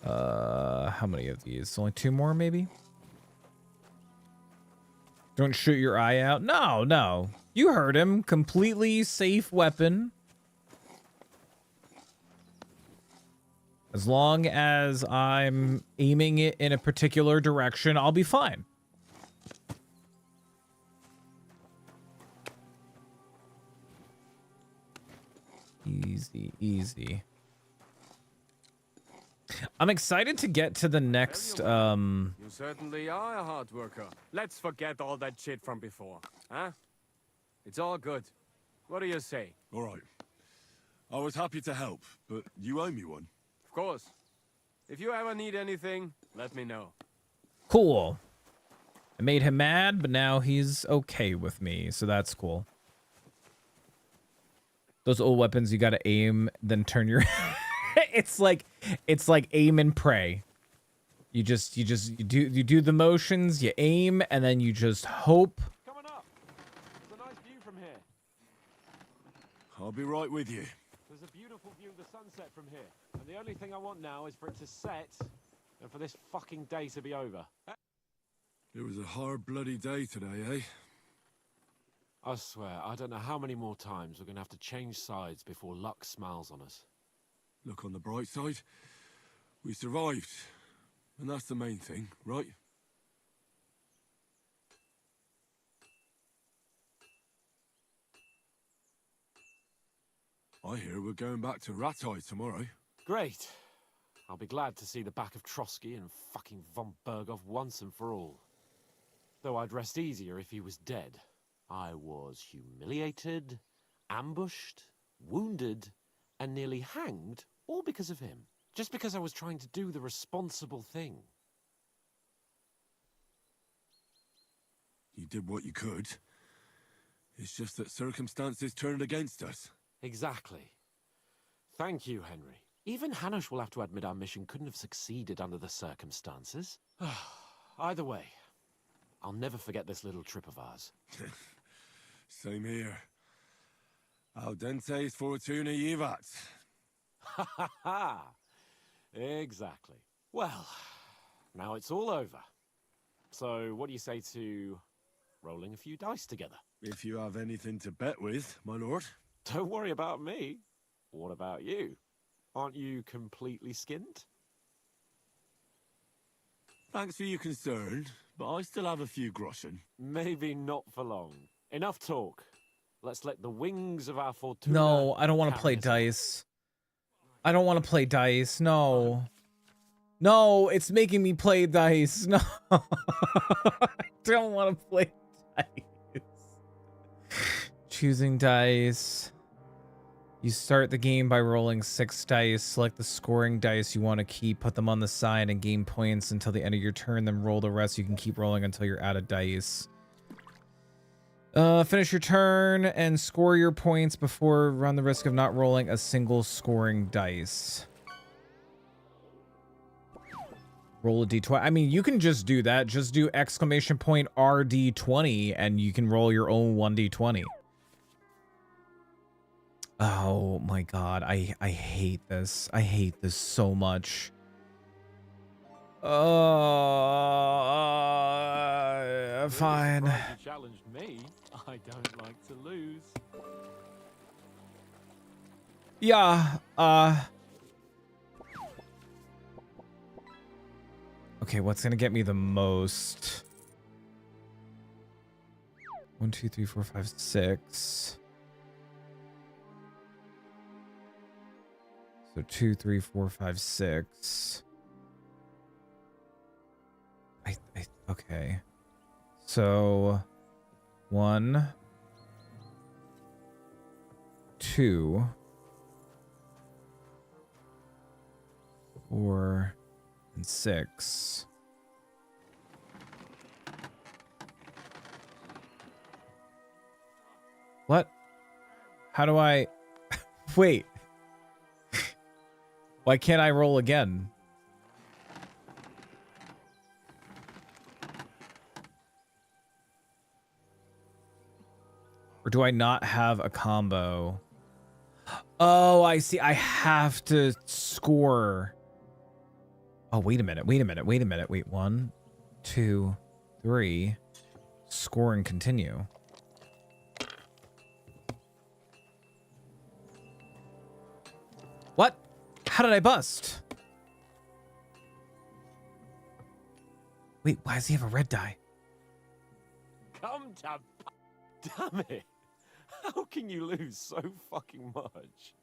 How many of these? Only 2 more, maybe? Don't shoot your eye out. No. You heard him. Completely safe weapon. As long as I'm aiming it in a particular direction, I'll be fine. Easy. I'm excited to get to the next, You certainly are a hard worker. Let's forget all that shit from before, huh? It's all good. What do you say? All right. I was happy to help, but you owe me one. Of course. If you ever need anything, let me know. Cool. I made him mad, but now he's okay with me, so that's cool. Those old weapons, you gotta aim, then turn your... it's like aim and pray. You do the motions, you aim, and then you just hope. Coming up. It's a nice view from here. I'll be right with you. There's a beautiful view of the sunset from here. And the only thing I want now is for it to set and for this fucking day to be over. It was a hard bloody day today, eh? I swear, I don't know how many more times we're going to have to change sides before luck smiles on us. Look on the bright side. We survived. And that's the main thing, right? I hear we're going back to Ratai tomorrow. Great. I'll be glad to see the back of Trotsky and fucking von Berghoff once and for all. Though I'd rest easier if he was dead. I was humiliated, ambushed, wounded, and nearly hanged, all because of him. Just because I was trying to do the responsible thing. You did what you could. It's just that circumstances turned against us. Exactly. Thank you, Henry. Even Hanush will have to admit our mission couldn't have succeeded under the circumstances. Either way, I'll never forget this little trip of ours. Same here. Al dente fortuna jivat. Ha ha ha! Exactly. Well, now it's all over. So, what do you say to rolling a few dice together? If you have anything to bet with, my lord. Don't worry about me. What about you? Aren't you completely skinned? Thanks for your concern, but I still have a few groschen. Maybe not for long. Enough talk. Let's let the wings of our fortuna... No, I don't want to play dice. I don't want to play dice. No. No, it's making me play dice. No. I don't want to play dice. Choosing dice. You start the game by rolling 6 dice. Select the scoring dice you want to keep. Put them on the side and gain points until the end of your turn. Then roll the rest. You can keep rolling until you're out of dice. Finish your turn and score your points before run the risk of not rolling a single scoring dice. Roll a d20. I mean, you can just do that. Just do exclamation point RD20 and you can roll your own 1d20. Oh my god, I hate this. I hate this so much. Fine. You challenged me. I don't like to lose. Yeah, okay, what's gonna get me the most? 1, 2, 3, 4, 5, 6. So 2, 3, 4, 5, 6. Okay. So 1, 2, 4, and 6. What? How do I... Wait. Why can't I roll again? Or do I not have a combo? Oh, I see. I have to score. Oh, wait a minute. Wait, 1, 2, 3. Score and continue. What? How did I bust? Wait, why does he have a red die? Come to... Damn it. How can you lose so fucking much?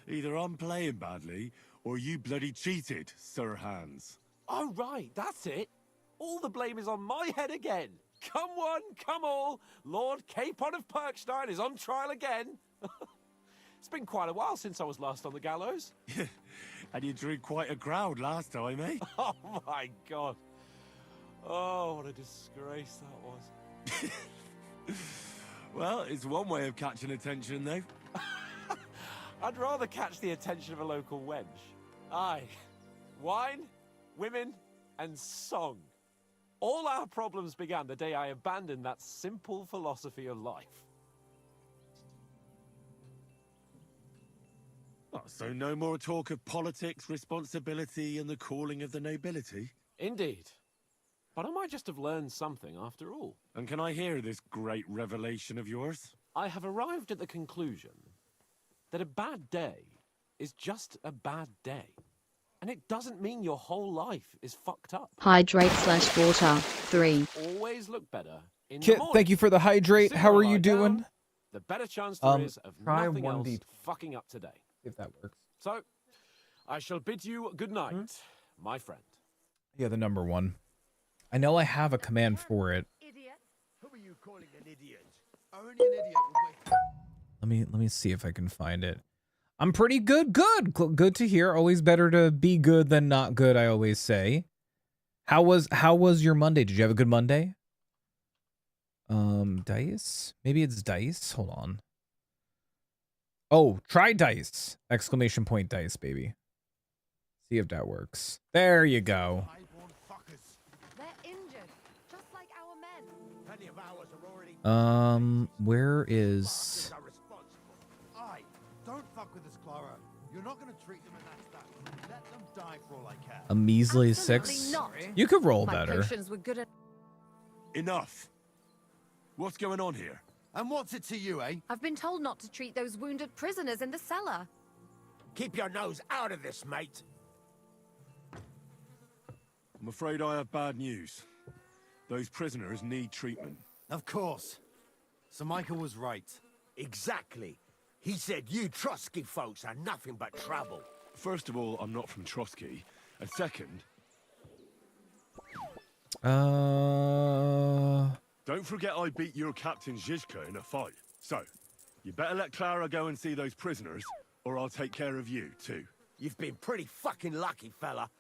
Either I'm playing badly, or you bloody cheated, Sir Hans. Oh, right, that's it. All the blame is on my head again. Come one, come all. Lord Capon of Perkstein is on trial again. It's been quite a while since I was last on the gallows. And you drew quite a crowd last time, eh? Oh, my God. Oh, what a disgrace that was. Well, it's one way of catching attention, though. I'd rather catch the attention of a local wench. Aye. Wine, women, and song. All our problems began the day I abandoned that simple philosophy of life. Oh, so no more talk of politics, responsibility, and the calling of the nobility? Indeed. But I might just have learned something after all. And can I hear this great revelation of yours? I have arrived at the conclusion that a bad day is just a bad day. And it doesn't mean your whole life is fucked up. Hydrate/water. 3. Always look better in the Kit, morning. thank you for the hydrate. The How sooner are I you lie doing? down, the better chance there is of Try nothing else 1D. fucking up today. If that works. So, I shall bid you good night, my friend. Yeah, the number 1. I know I have a command for it. Who are you calling an idiot? Only an idiot would wait. Let me see if I can find it. I'm pretty good. Good to hear. Always better to be good than not good, I always say. How was your Monday? Did you have a good Monday? Dice? Maybe it's dice. Hold on. Oh, try dice! Exclamation point dice, baby. See if that works. There you go. They're injured, just like our men. Plenty of ours are already... Where is... Aye, don't fuck with us, Clara. You're not going to treat them, and that's that. Let them die for all I care. a measly Absolutely 6? not. You could roll My better. potions were good at... Enough. What's going on here? And what's it to you, eh? I've been told not to treat those wounded prisoners in the cellar. Keep your nose out of this, mate. I'm afraid I have bad news. Those prisoners need treatment. Of course. Sir Michael was right. Exactly. He said you Trotsky folks are nothing but trouble. First of all, I'm not from Trotsky. And second... Don't forget I beat your captain Chrisxchad in a fight. So, you better let Clara go and see those prisoners, or I'll take care of you, too. You've been pretty fucking lucky, fella.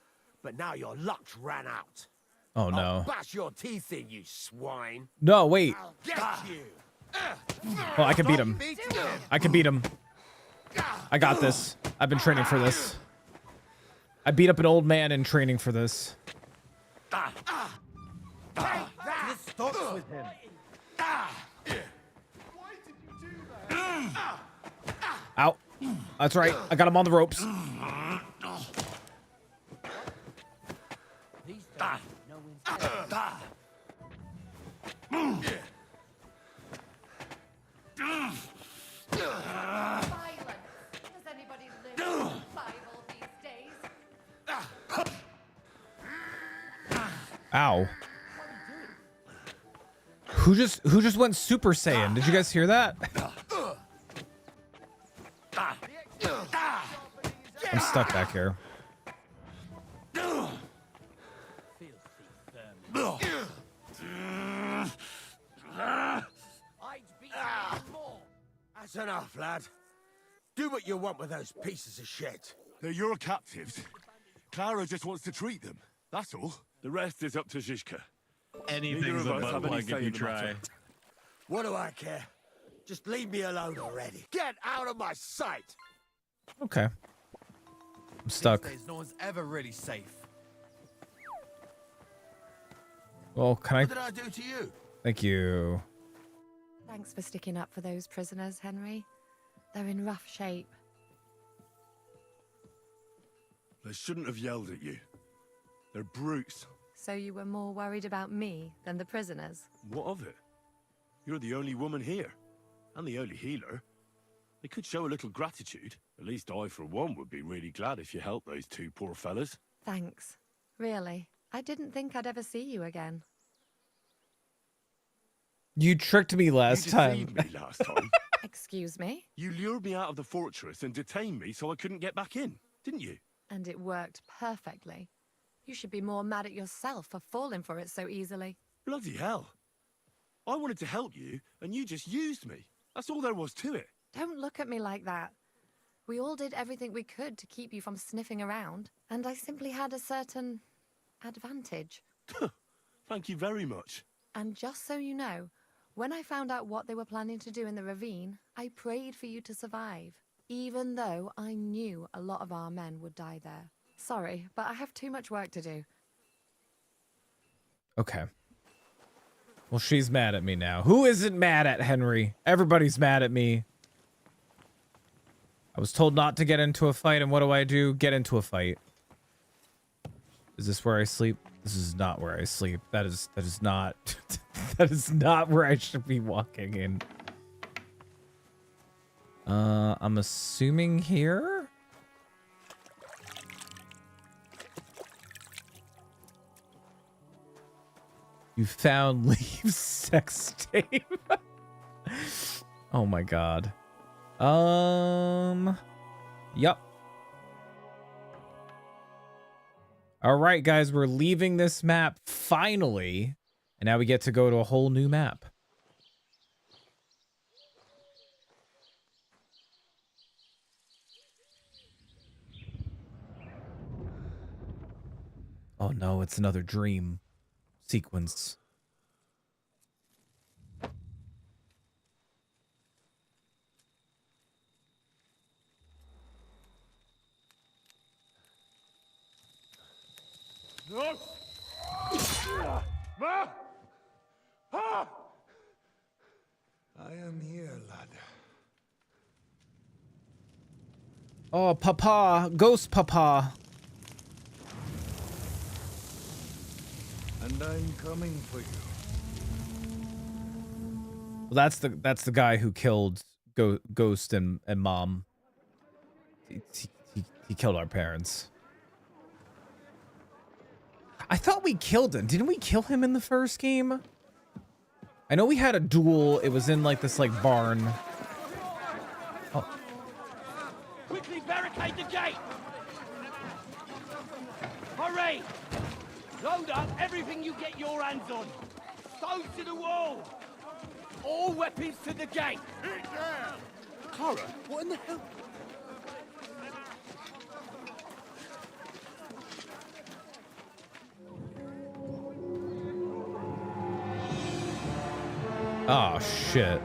But now your luck's ran out. Oh, no. I'll bash your teeth in, you swine. No, wait. I'll get you. Oh, I can beat him. I can beat him. I got this. I've been training for this. I beat up an old man in training for this. This stops with him. Ow. That's right. I got him on the ropes. Does anybody live in the Bible these days? Ow. Who just went Super Saiyan? Did you guys hear that? I'm stuck back here. That's enough, lad. Do what you want with those pieces of shit. They're your captives. Clara just wants to treat them. That's all. The rest is up to Chrisxchad. Anything's a butt plug if you try. What do I care? Just leave me alone already. Get out of my sight! Okay. I'm stuck. These days, no one's ever really safe. Well, can I... What did I do to you? Thank you. Thanks for sticking up for those prisoners, Henry. They're in rough shape. They shouldn't have yelled at you. They're brutes. So you were more worried about me than the prisoners? What of it? You're the only woman here. And the only healer. They could show a little gratitude. At least I, for one, would be really glad if you helped those two poor fellas. Thanks. Really. I didn't think I'd ever see you again. You tricked me last time. You deceived me last time. Excuse me? You lured me out of the fortress and detained me so I couldn't get back in, didn't you? And it worked perfectly. You should be more mad at yourself for falling for it so easily. Bloody hell. I wanted to help you, and you just used me. That's all there was to it. Don't look at me like that. We all did everything we could to keep you from sniffing around, and I simply had a certain advantage. Thank you very much. And just so you know, when I found out what they were planning to do in the ravine, I prayed for you to survive, even though I knew a lot of our men would die there. Sorry, but I have too much work to do. Okay. Well, she's mad at me now. Who isn't mad at Henry? Everybody's mad at me. I was told not to get into a fight, and what do? Get into a fight. Is this where I sleep? This is not where I sleep. That is not that is not where I should be walking in. I'm assuming here. You found Leave's sex tape. Oh my god. Yep. All right, guys, we're leaving this map finally, and now we get to go to a whole new map. Oh no, it's another dream sequence. No! Ma! Ah! I am here, lad. Oh, Papa, Ghost Papa. And I'm coming for you. Well, that's the guy who killed Ghost and Mom. He killed our parents. I thought we killed him. Didn't we kill him in the first game? I know we had a duel. It was in like this barn. Oh. Quickly barricade the gate! Hurry! Load up everything you get your hands on. Stones to the wall! All weapons to the gate! Clara, what in the hell? Oh, shit.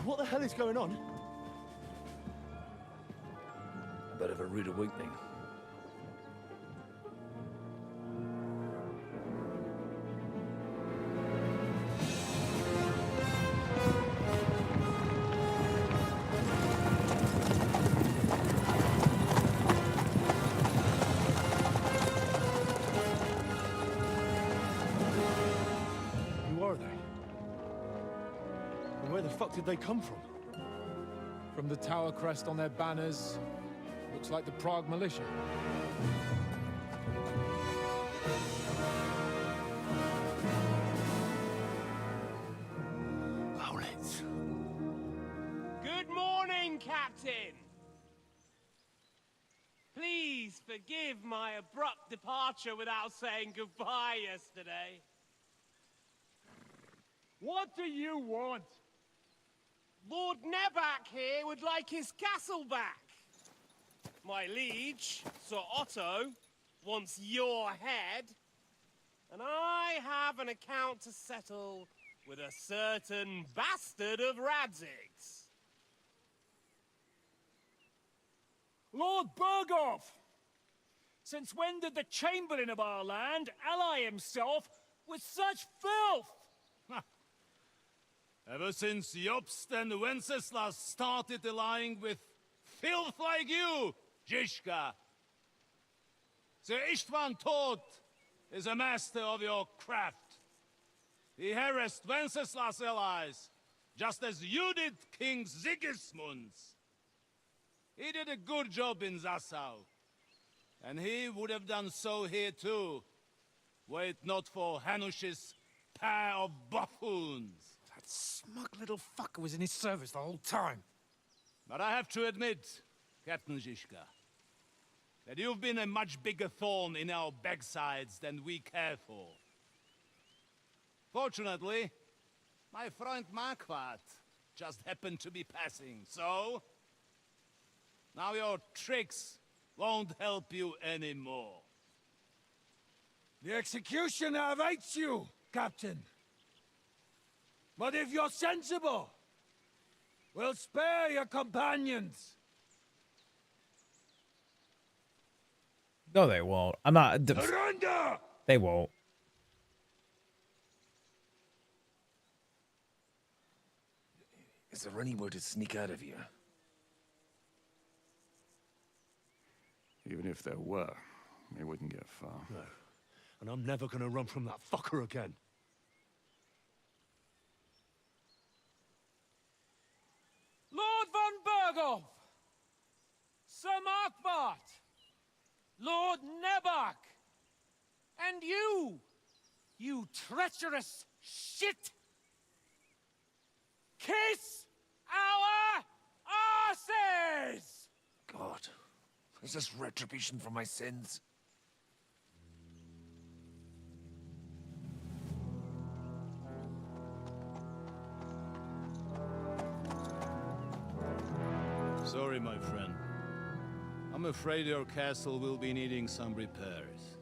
What the hell is going on? A bit of a rude awakening. Who are they? And where the fuck did they come from? From the tower crest on their banners, looks like the Prague militia. Owlets. Good morning, Captain! Please forgive my abrupt departure without saying goodbye yesterday. What do you want? Lord Nebak here would like his castle back. My liege, Sir Otto, wants your head. And I have an account to settle with a certain bastard of Radzig's. Lord Berghoff! Since when did the Chamberlain of our land ally himself with such filth? Ever since Jobst and Wenceslas started allying with filth like you, Zhishka. Sir István Tod is a master of your craft. He harassed Wenceslas' allies, just as you did King Sigismund's. He did a good job in Zassau, and he would have done so here too, were it not for Hanush's pair of buffoons. That smug little fucker was in his service the whole time. But I have to admit, Captain Zhishka, that you've been a much bigger thorn in our backsides than we care for. Fortunately, my friend Marquardt just happened to be passing, so... now your tricks won't help you anymore. The executioner awaits you, Captain. But if you're sensible, we'll spare your companions. No, they won't. I'm not. Surrender! They won't. Is there any way to sneak out of here? Even if there were, we wouldn't get far. No. And I'm never gonna run from that fucker again. Lord von Berghoff! Sir Markbart! Lord Nebak! And you treacherous shit! Kiss our asses! God, is this retribution for my sins? Sorry, my friend. I'm afraid your castle will be needing some repairs.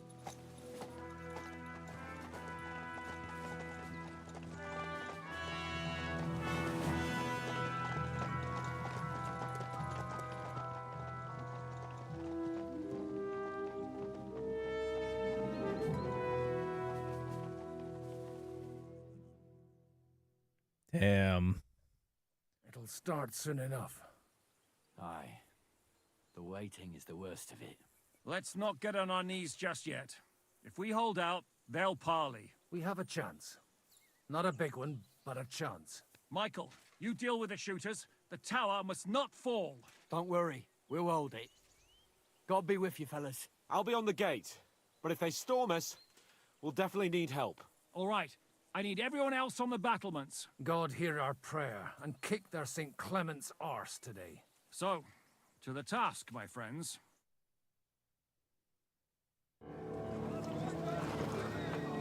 Damn. It'll start soon enough. Aye. The waiting is the worst of it. Let's not get on our knees just yet. If we hold out, they'll parley. We have a chance. Not a big one, but a chance. Michael, you deal with the shooters. The tower must not fall. Don't worry. We'll hold it. God be with you, fellas. I'll be on the gate. But if they storm us, we'll definitely need help. All right. I need everyone else on the battlements. God hear our prayer, and kick their St. Clement's arse today. So, to the task, my friends.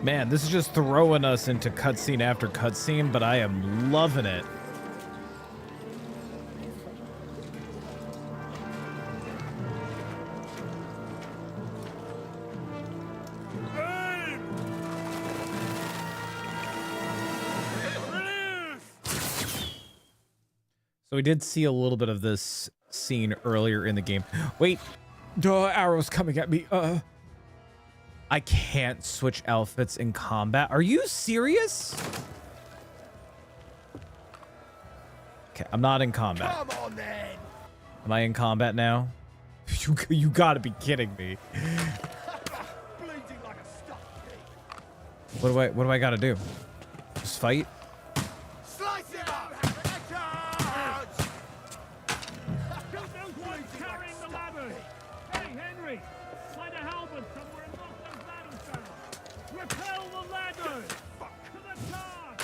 Man, this is just throwing us into cutscene after cutscene, but I am loving it. So we did see a little bit of this scene earlier in the game. Wait, arrows coming at me. I can't switch outfits in combat. Are you serious? Okay, I'm not in combat. Come on then. Am I in combat now? You gotta be kidding me. Bleeding like a stuffed pig. What do I gotta do? Just fight? Slice him up. Shoot those ones carrying the ladders! Hey, Henry! Find a halberd somewhere and knock those ladders down! Repel the ladders! To the charge!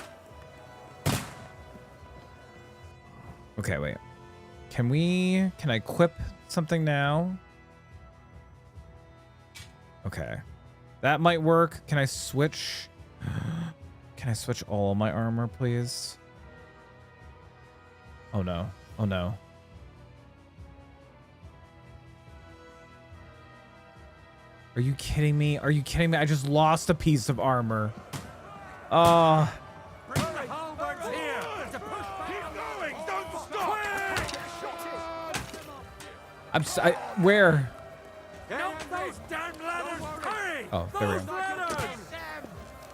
Okay, wait. Can I equip something now? Okay. That might work. Can I switch? Can I switch all of my armor, please? Oh no. Oh no. Are you kidding me? Are you kidding me? I just lost a piece of armor. Bring the halberds here. Keep going. Don't stop. Where? Help those damn ladders. Hurry. Oh, there we go.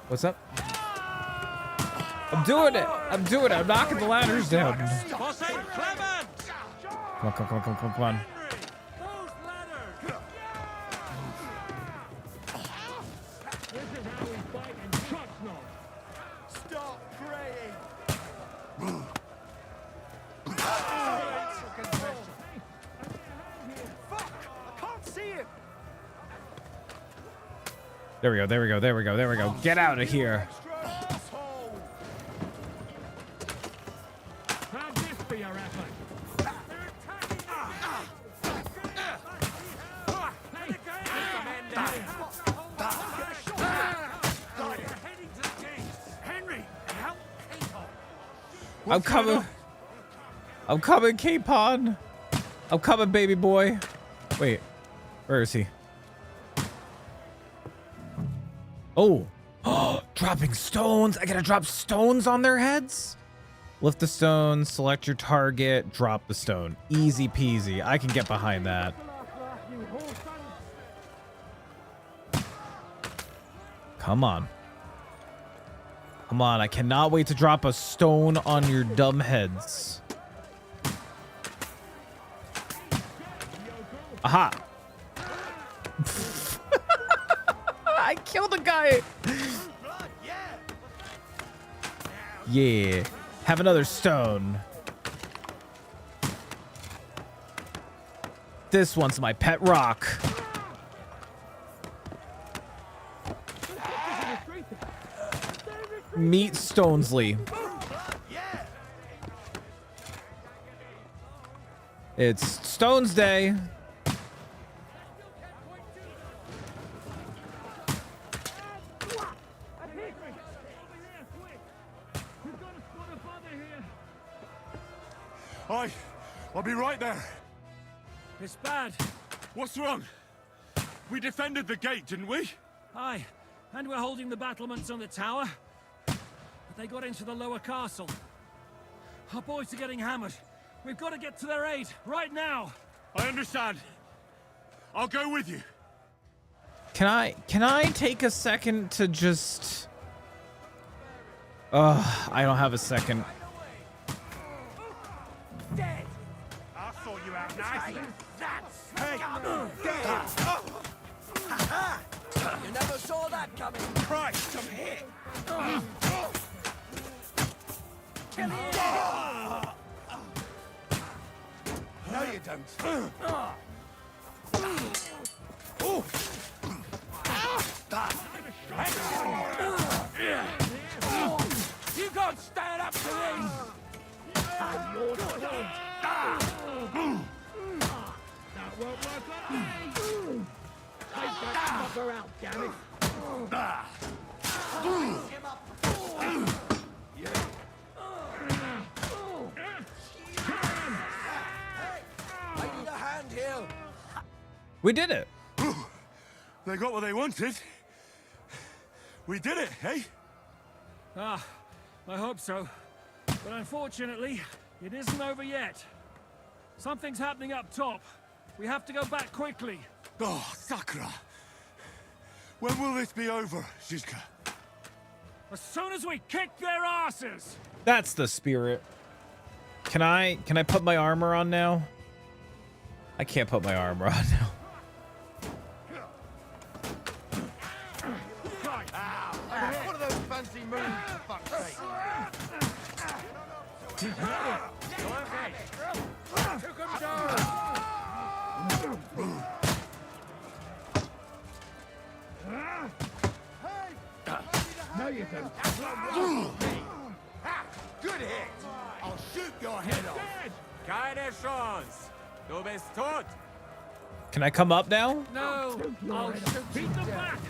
What's up? I'm doing it. I'm doing it. I'm knocking the ladders down. Come on, come on. Stop praying. Fuck! I can't see him. There we go. Get out of here. How'd this be your effort? Henry, help Capon. I'm coming, Capon. I'm coming, baby boy. Wait, where is he? Oh, dropping stones. I gotta drop stones on their heads. Lift the stone, select your target, drop the stone. Easy peasy. I can get behind that. Come on. Come on, I cannot wait to drop a stone on your dumb heads. Aha! I killed a guy! Yeah. Have another stone. This one's my pet rock. Meet Stonesley. It's Stones Day. I'll be right there. It's bad. What's wrong? We defended the gate, didn't we? Aye, and we're holding the battlements on the tower. But they got into the lower castle. Our boys are getting hammered. We've got to get to their aid, right now. I understand. I'll go with you. Can I take a second to just... I don't have a second. Dead. I'll sort you out nice. Hey, You never saw that coming. Christ, I'm hit. No, you don't. You can't stand up to these. And you're dead. That won't work on me. Take that fucker out, damn it. I need a hand here. We did it. They got what they wanted. We did it, hey? Ah, I hope so. But unfortunately, it isn't over yet. Something's happening up top. We have to go back quickly. Oh, Sakura. When will this be over, Shishka? As soon as we kick their asses! That's the spirit. Can I put my armor on now? I can't put my armor on now. One of those fancy moves, for fuck's sake. Took him down. No, you don't. Good hit. I'll shoot your head off. Keine Chance. Du bist tot. Can I come up now? No! I'll beat them back!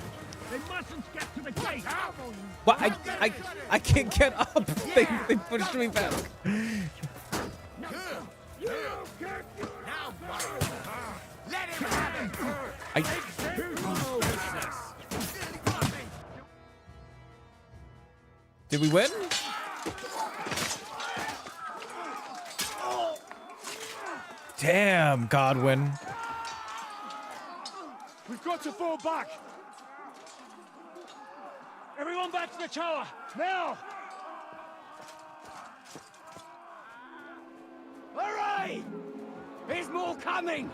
They mustn't get to the gate! What? I can't get up. They pushed me back. Let him have it. Did we win? Damn, Godwin. We've got to fall back. Everyone back to the tower, now! Hurry! There's more coming!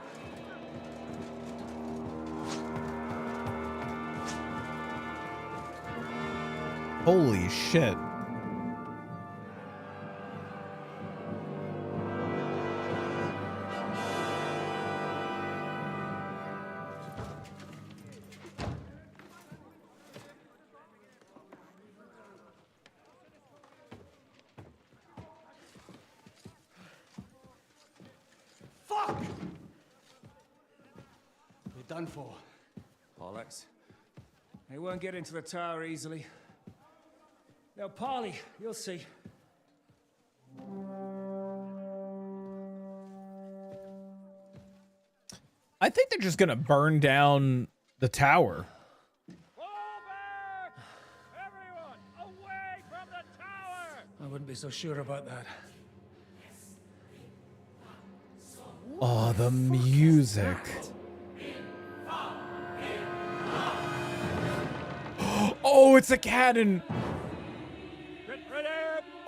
Holy shit. Fuck! We're done for. Bollocks. They won't get into the tower easily. Now, parley, you'll see. I think they're just gonna burn down the tower. I wouldn't be so sure about that. Oh, the music. Oh, it's a cannon.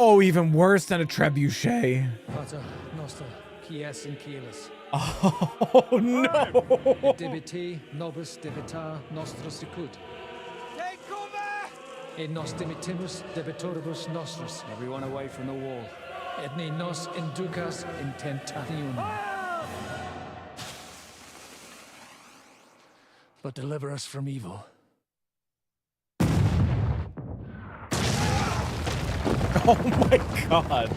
Oh, even worse than a trebuchet. Pater Noster, Kies in Kielis. Oh, no. Debiti nobis debitar nostros sicut. Take cover! Et nos dimitimus debitoribus nostris. Everyone away from the wall. Et ne nos inducas in tentationem. But deliver us from evil. Oh my god.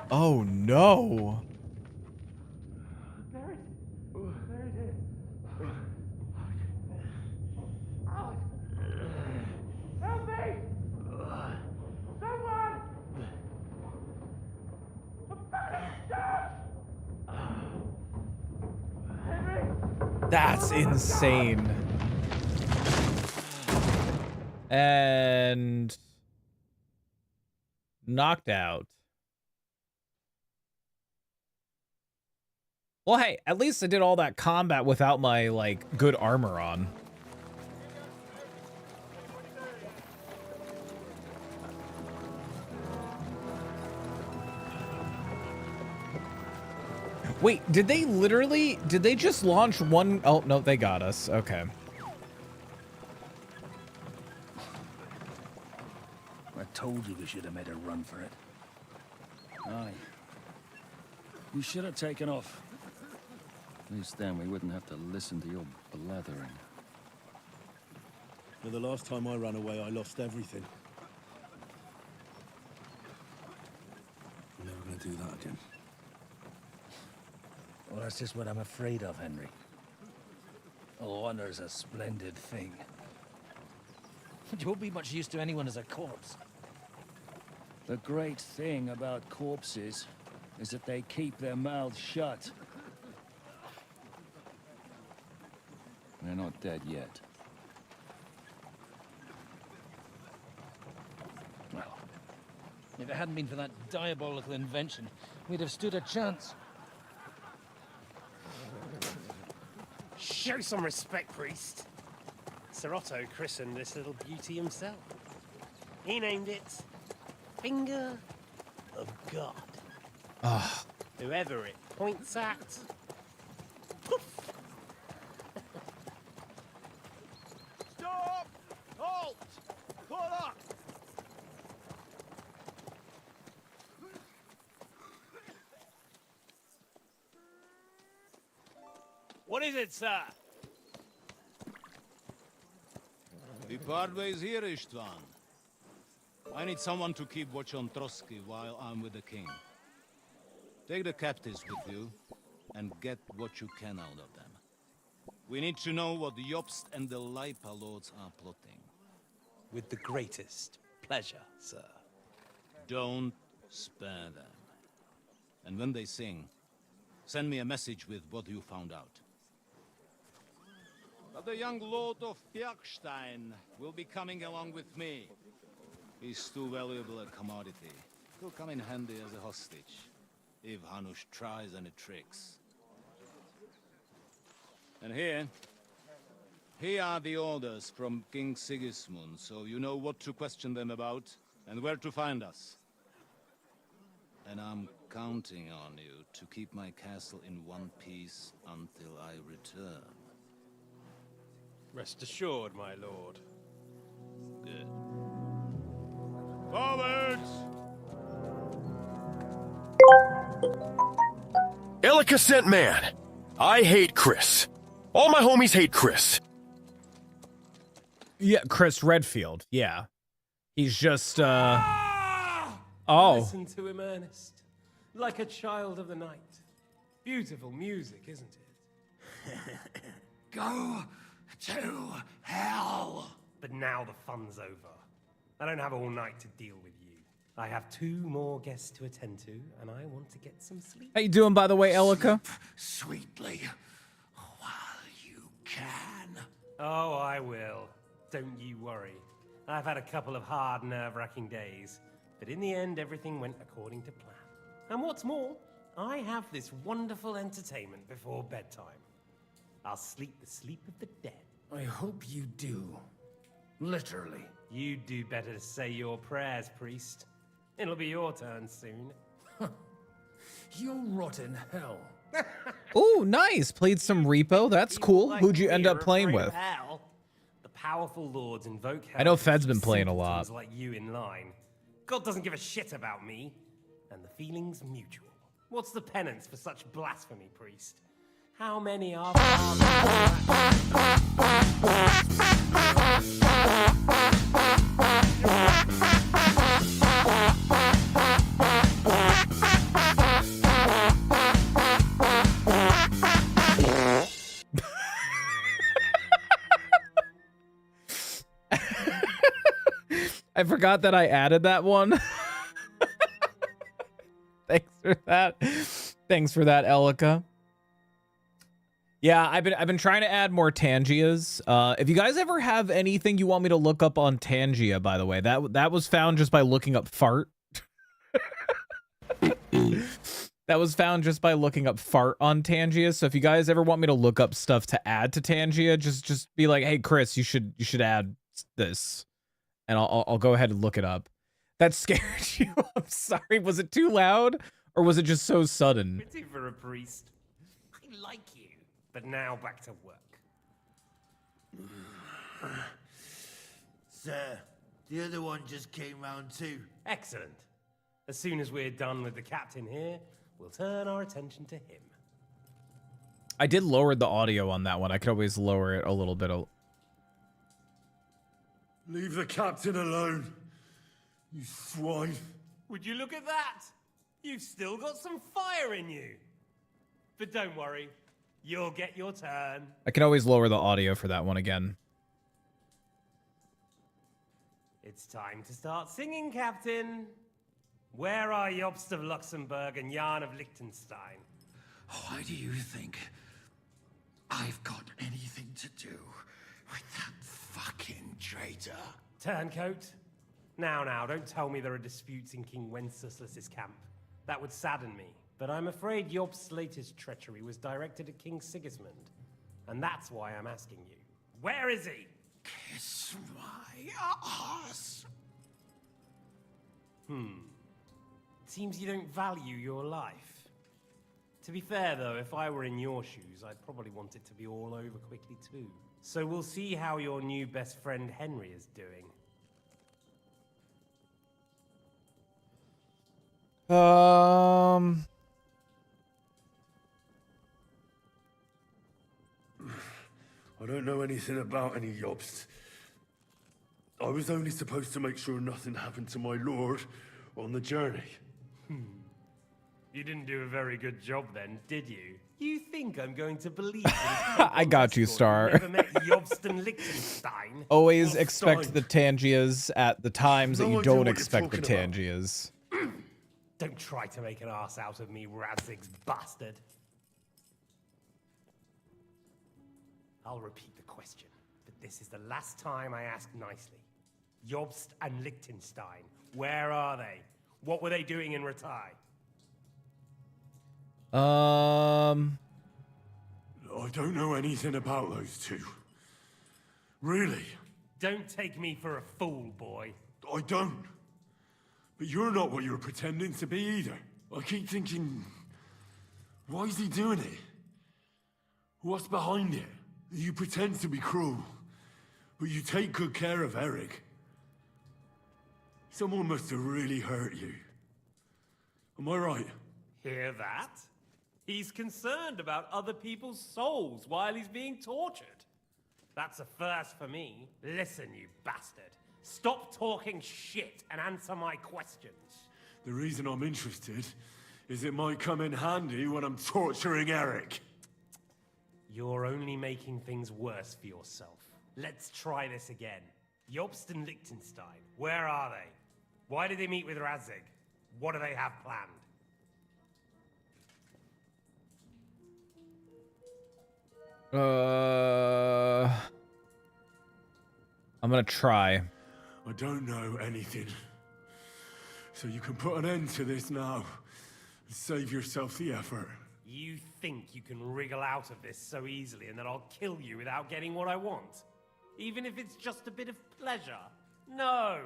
Oh no. Help me! Someone! That's insane. And knocked out. Well, hey, at least I did all that combat without my, like, good armor on. Wait, did they just launch one? Oh, no, they got us. Okay. I told you we should have made a run for it. Aye. We should have taken off. At least then we wouldn't have to listen to your blathering. Well, the last time I ran away, I lost everything. I'm never gonna do that again. Well, that's just what I'm afraid of, Henry. Honor's a splendid thing. You won't be much use to anyone as a corpse. The great thing about corpses is that they keep their mouths shut. They're not dead yet. Well, if it hadn't been for that diabolical invention, we'd have stood a chance. Show some respect, priest. Sir Otto christened this little beauty himself. He named it Finger of God. Whoever it points at, poof. Stop! Halt! Pull up! What is it, sir? We part ways here, Ishtvan. I need someone to keep watch on Trotsky while I'm with the king. Take the captives with you, and get what you can out of them. We need to know what the Jobst and the Leipa lords are plotting. With the greatest pleasure, sir. Don't spare them. And when they sing, send me a message with what you found out. But the young lord of Bjergstein will be coming along with me. He's too valuable a commodity. He'll come in handy as a hostage, if Hanush tries any tricks. And here are the orders from King Sigismund, so you know what to question them about, and where to find us. And I'm counting on you to keep my castle in one piece until I return. Rest assured, my lord. Good. Forwards! Illica sent man. I hate Chris. All my homies hate Chris. Yeah, Chris Redfield. Yeah. He's just, Oh. Listen to him, Ernest. Like a child of the night. Beautiful music, isn't it? Go to hell! But now the fun's over. I don't have all night to deal with you. I have 2 more guests to attend to, and I want to get some sleep. How you doing, by the way, Illica? Sweetly, while you can. Oh, I will. Don't you worry. I've had a couple of hard, nerve-wracking days, but in the end, everything went according to plan. And what's more, I have this wonderful entertainment before bedtime. I'll sleep the sleep of the dead. I hope you do. Literally. You'd do better to say your prayers, priest. It'll be your turn soon. You'll rot in hell. Oh, nice. Played some Repo. That's cool. Like Who'd you end me up are playing afraid with? of hell. The powerful lords invoke hell. I know to Fed's keep been playing a simpletons lot. like you in line. God doesn't give a shit about me, and the feeling's mutual. What's the penance for such blasphemy, priest? How many are I forgot that I added that one. Thanks for that. Thanks for that, Illica. Yeah, I've been trying to add more Tangias. If you guys ever have anything you want me to look up on Tangia, by the way, that was found just by looking up fart. That was found just by looking up fart on Tangia. So if you guys ever want me to look up stuff to add to Tangia, just be like, hey Chris, you should add this, and I'll go ahead and look it up. That scared you? I'm sorry. Was it too loud, or was it just so sudden? Pity for a priest. I like you. But now back to work. Sir, the other one just came round too. Excellent. As soon as we're done with the captain here, we'll turn our attention to him. I did lower the audio on that one. I could always lower it a little bit. Leave the captain alone, you swine. Would you look at that? You've still got some fire in you. But don't worry, you'll get your turn. I can always lower the audio for that one again. It's time to start singing, Captain. Where are Jobst of Luxembourg and Jan of Liechtenstein? Why do you think I've got anything to do with that fucking traitor? Turncoat. Now, don't tell me there are disputes in King Wenceslas's camp. That would sadden me. But I'm afraid Jobst's latest treachery was directed at King Sigismund. And that's why I'm asking you. Where is he? Kiss my ass. Seems you don't value your life. To be fair, though, if I were in your shoes, I'd probably want it to be all over quickly, too. So we'll see how your new best friend Henry is doing. I don't know anything about any Jobst. I was only supposed to make sure nothing happened to my lord on the journey. You didn't do a very good job then, did you? You think I'm going to believe that I got you, Star. never met Jobst and Liechtenstein? Always expect the Tangias at the times that you idea don't what you're expect the talking about. Tangias. Don't try to make an ass out of me, Radzig's bastard. I'll repeat the question, but this is the last time I ask nicely. Jobst and Liechtenstein, where are they? What were they doing in Ratai? I don't know anything about those two. Really? Don't take me for a fool, boy. I don't. But you're not what you're pretending to be either. I keep thinking, why is he doing it? What's behind it? You pretend to be cruel, but you take good care of Eric. Someone must have really hurt you. Am I right? Hear that? He's concerned about other people's souls while he's being tortured. That's a first for me. Listen, you bastard. Stop talking shit and answer my questions. The reason I'm interested is it might come in handy when I'm torturing Eric. You're only making things worse for yourself. Let's try this again. Jobst and Liechtenstein, where are they? Why did they meet with Radzig? What do they have planned? I'm gonna try. I don't know anything. So you can put an end to this now and save yourself the effort. You think you can wriggle out of this so easily and that I'll kill you without getting what I want? Even if it's just a bit of pleasure? No.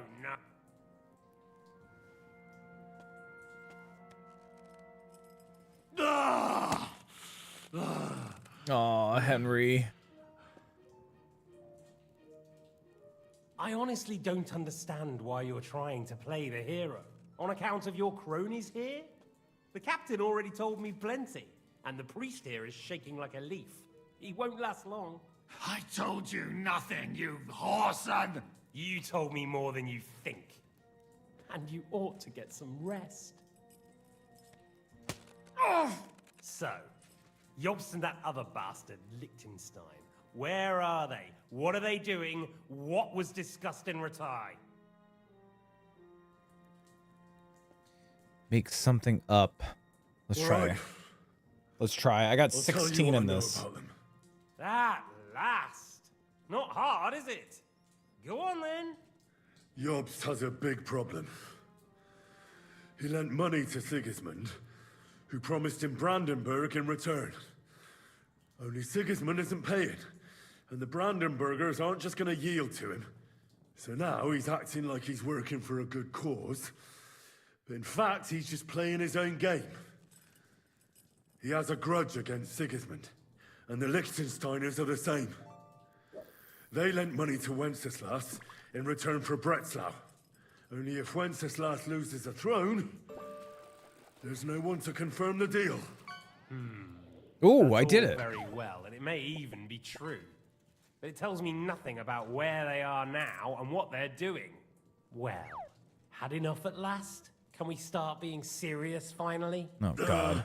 Aw, Henry. I honestly don't understand why you're trying to play the hero. On account of your cronies here? The captain already told me plenty, and the priest here is shaking like a leaf. He won't last long. I told you nothing, you whoreson! You told me more than you think. And you ought to get some rest. So, Jobst and that other bastard, Liechtenstein. Where are they? What are they doing? What was discussed in Ratai? Make something up. Let's try. Right. Let's try. I got I'll tell you 16 what in I know this. about them. At last. Not hard, is it? Go on then. Jobst has a big problem. He lent money to Sigismund, who promised him Brandenburg in return. Only Sigismund isn't paying, and the Brandenburgers aren't just gonna yield to him. So now he's acting like he's working for a good cause, but in fact he's just playing his own game. He has a grudge against Sigismund, and the Liechtensteiners are the same. They lent money to Wenceslas in return for Breslau. Only if Wenceslas loses the throne, there's no one to confirm the deal. Ooh, I did All it. Very well, and it may even be true. But it tells me nothing about where they are now and what they're doing. Well, had enough at last? Can we start being serious finally? Oh, God.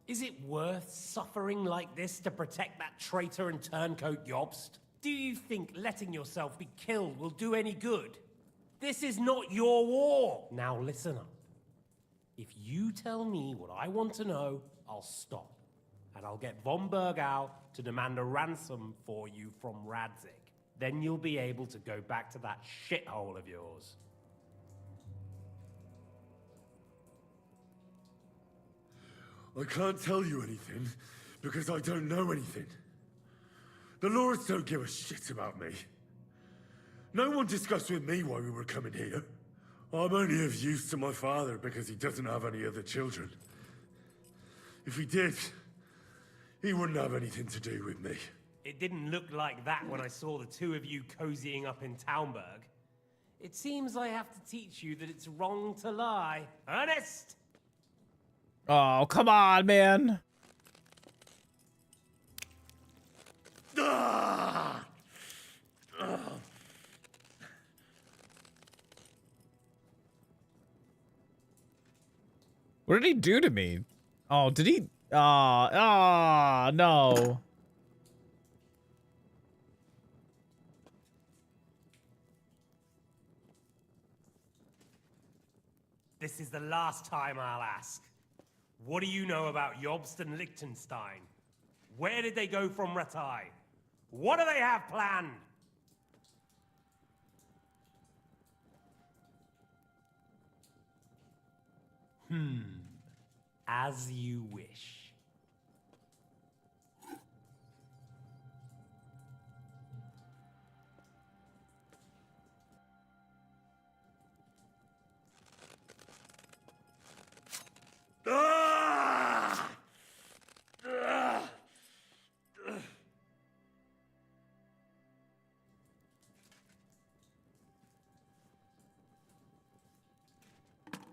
Is it worth suffering like this to protect that traitor and turncoat Jobst? Do you think letting yourself be killed will do any good? This is not your war. Now listen up. If you tell me what I want to know, I'll stop. And I'll get von Bergau to demand a ransom for you from Radzig. Then you'll be able to go back to that shithole of yours. I can't tell you anything, because I don't know anything. The lords don't give a shit about me. No one discussed with me why we were coming here. I'm only of use to my father because he doesn't have any other children. If he did, he wouldn't have anything to do with me. It didn't look like that when I saw the two of you cozying up in Taumberg. It seems I have to teach you that it's wrong to lie. Ernest! Oh, come on, man. Ah! Ah! What did he do to me? Oh, did he? No. This is the last time I'll ask. What do you know about Jobst and Liechtenstein? Where did they go from Ratai? What do they have planned? As you wish. Ah! Ah!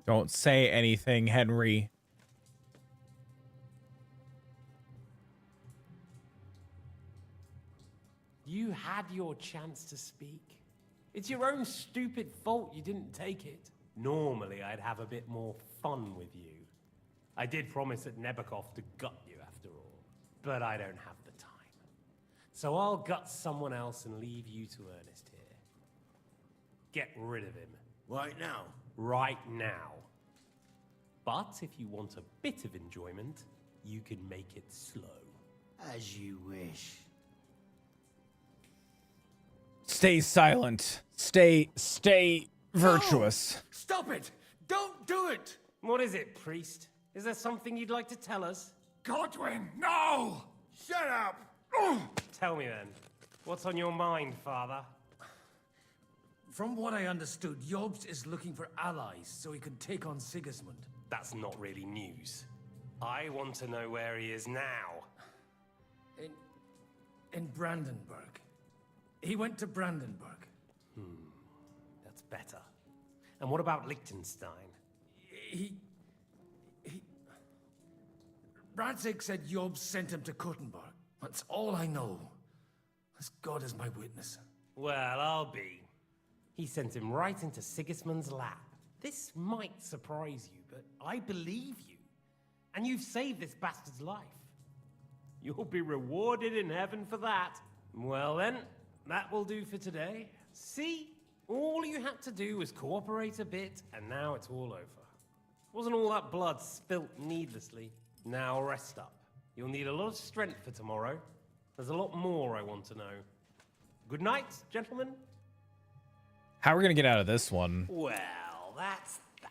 Don't say anything, Henry. You had your chance to speak. It's your own stupid fault you didn't take it. Normally, I'd have a bit more fun with you. I did promise at Nebakov to gut you after all, but I don't have the time. So I'll gut someone else and leave you to Ernest here. Get rid of him. Right now? Right now. But if you want a bit of enjoyment, you can make it slow. As you wish. Stay silent. Stay virtuous. No! Stop it! Don't do it! What is it, priest? Is there something you'd like to tell us? Godwin, no! Shut up! Tell me then. What's on your mind, father? From what I understood, Jobst is looking for allies so he can take on Sigismund. That's not really news. I want to know where he is now. In Brandenburg. He went to Brandenburg. That's better. And what about Liechtenstein? Radzig said Jobst sent him to Kuttenberg. That's all I know. As God is my witness. Well, I'll be. He sent him right into Sigismund's lap. This might surprise you, but I believe you. And you've saved this bastard's life. You'll be rewarded in heaven for that. Well then, that will do for today. See? All you had to do was cooperate a bit, and now it's all over. Wasn't all that blood spilt needlessly. Now rest up. You'll need a lot of strength for tomorrow. There's a lot more I want to know. Good night, gentlemen. How are we gonna get out of this one? Well, that's that.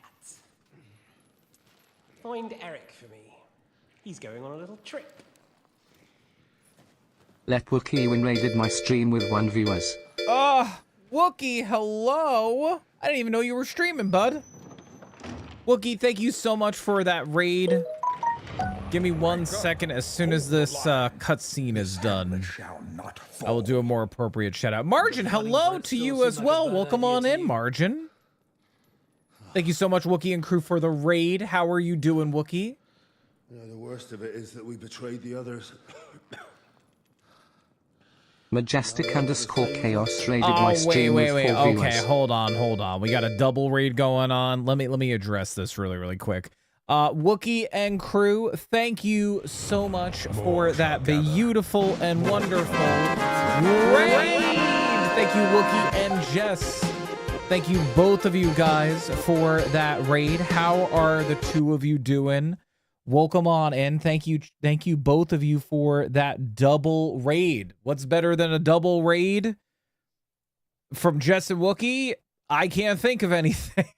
Find Eric for me. He's going on a little trip. Let Wookie invaded my stream with 1 viewers. Wookie, hello. I didn't even know you were streaming, bud. Wookie, thank you so much for that raid. Give me 1 second. As soon as this cutscene is done, I will do a more appropriate shout out. Margin, hello to you as well. Welcome on in, Margin. Thank you so much, Wookie and crew, for the raid. How are you doing, Wookie? You know, the worst of it is that we betrayed the others. Majestic_chaos raided my stream with 4 viewers. Okay, hold on. We got a double raid going on. Let me address this really quick. Wookie and crew, thank you so much for that beautiful and wonderful raid. Thank you, Wookie and Jess. Thank you, both of you guys, for that raid. How are the two of you doing? Welcome on in. Thank you, both of you, for that double raid. What's better than a double raid from Jess and Wookie? I can't think of anything.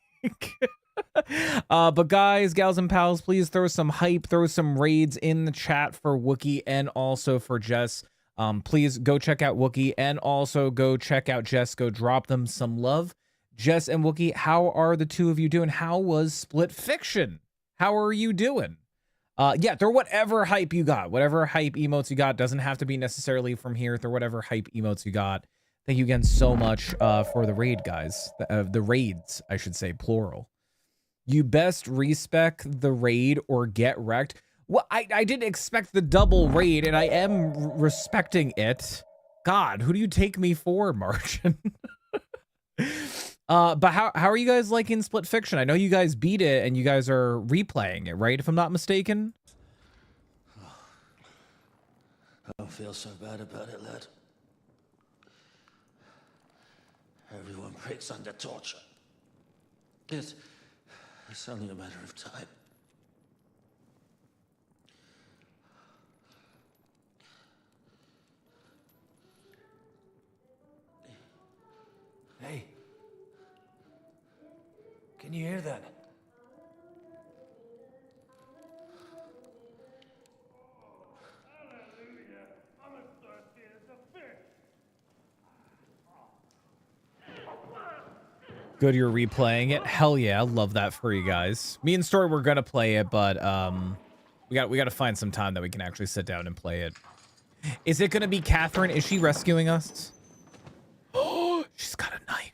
But guys, gals, and pals, please throw some hype, throw some raids in the chat for Wookie and also for Jess. Please go check out Wookie and also go check out Jess. Go drop them some love. Jess and Wookie, how are the two of you doing? How was Split Fiction? How are you doing? Yeah, throw whatever hype you got. Whatever hype emotes you got. Doesn't have to be necessarily from here. Throw whatever hype emotes you got. Thank you again so much for the raid, guys. The raids, I should say, plural. You best respec the raid or get wrecked. Well, I didn't expect the double raid, and I am respecting it. God, who do you take me for, Margin? But how are you guys liking Split Fiction? I know you guys beat it, and you guys are replaying it, right? If I'm not mistaken. I don't feel so bad about it, lad. Everyone breaks under torture. It's only a matter of time. Hey. Can you hear that? Good, you're replaying it. Hell yeah, love that for you guys. Me and Story, we're gonna play it, but we got to find some time that we can actually sit down and play it. Is it gonna be Catherine? Is she rescuing us? Oh, she's got a knife.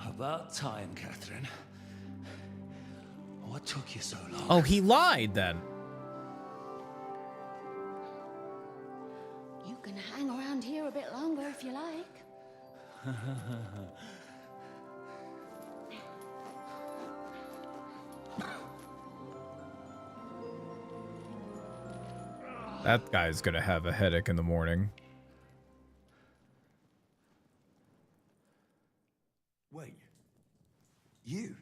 About time, Catherine. What took you so long? Oh, he lied then. You can hang around here a bit longer if you like. That guy's gonna have a headache in the morning. Wait. You?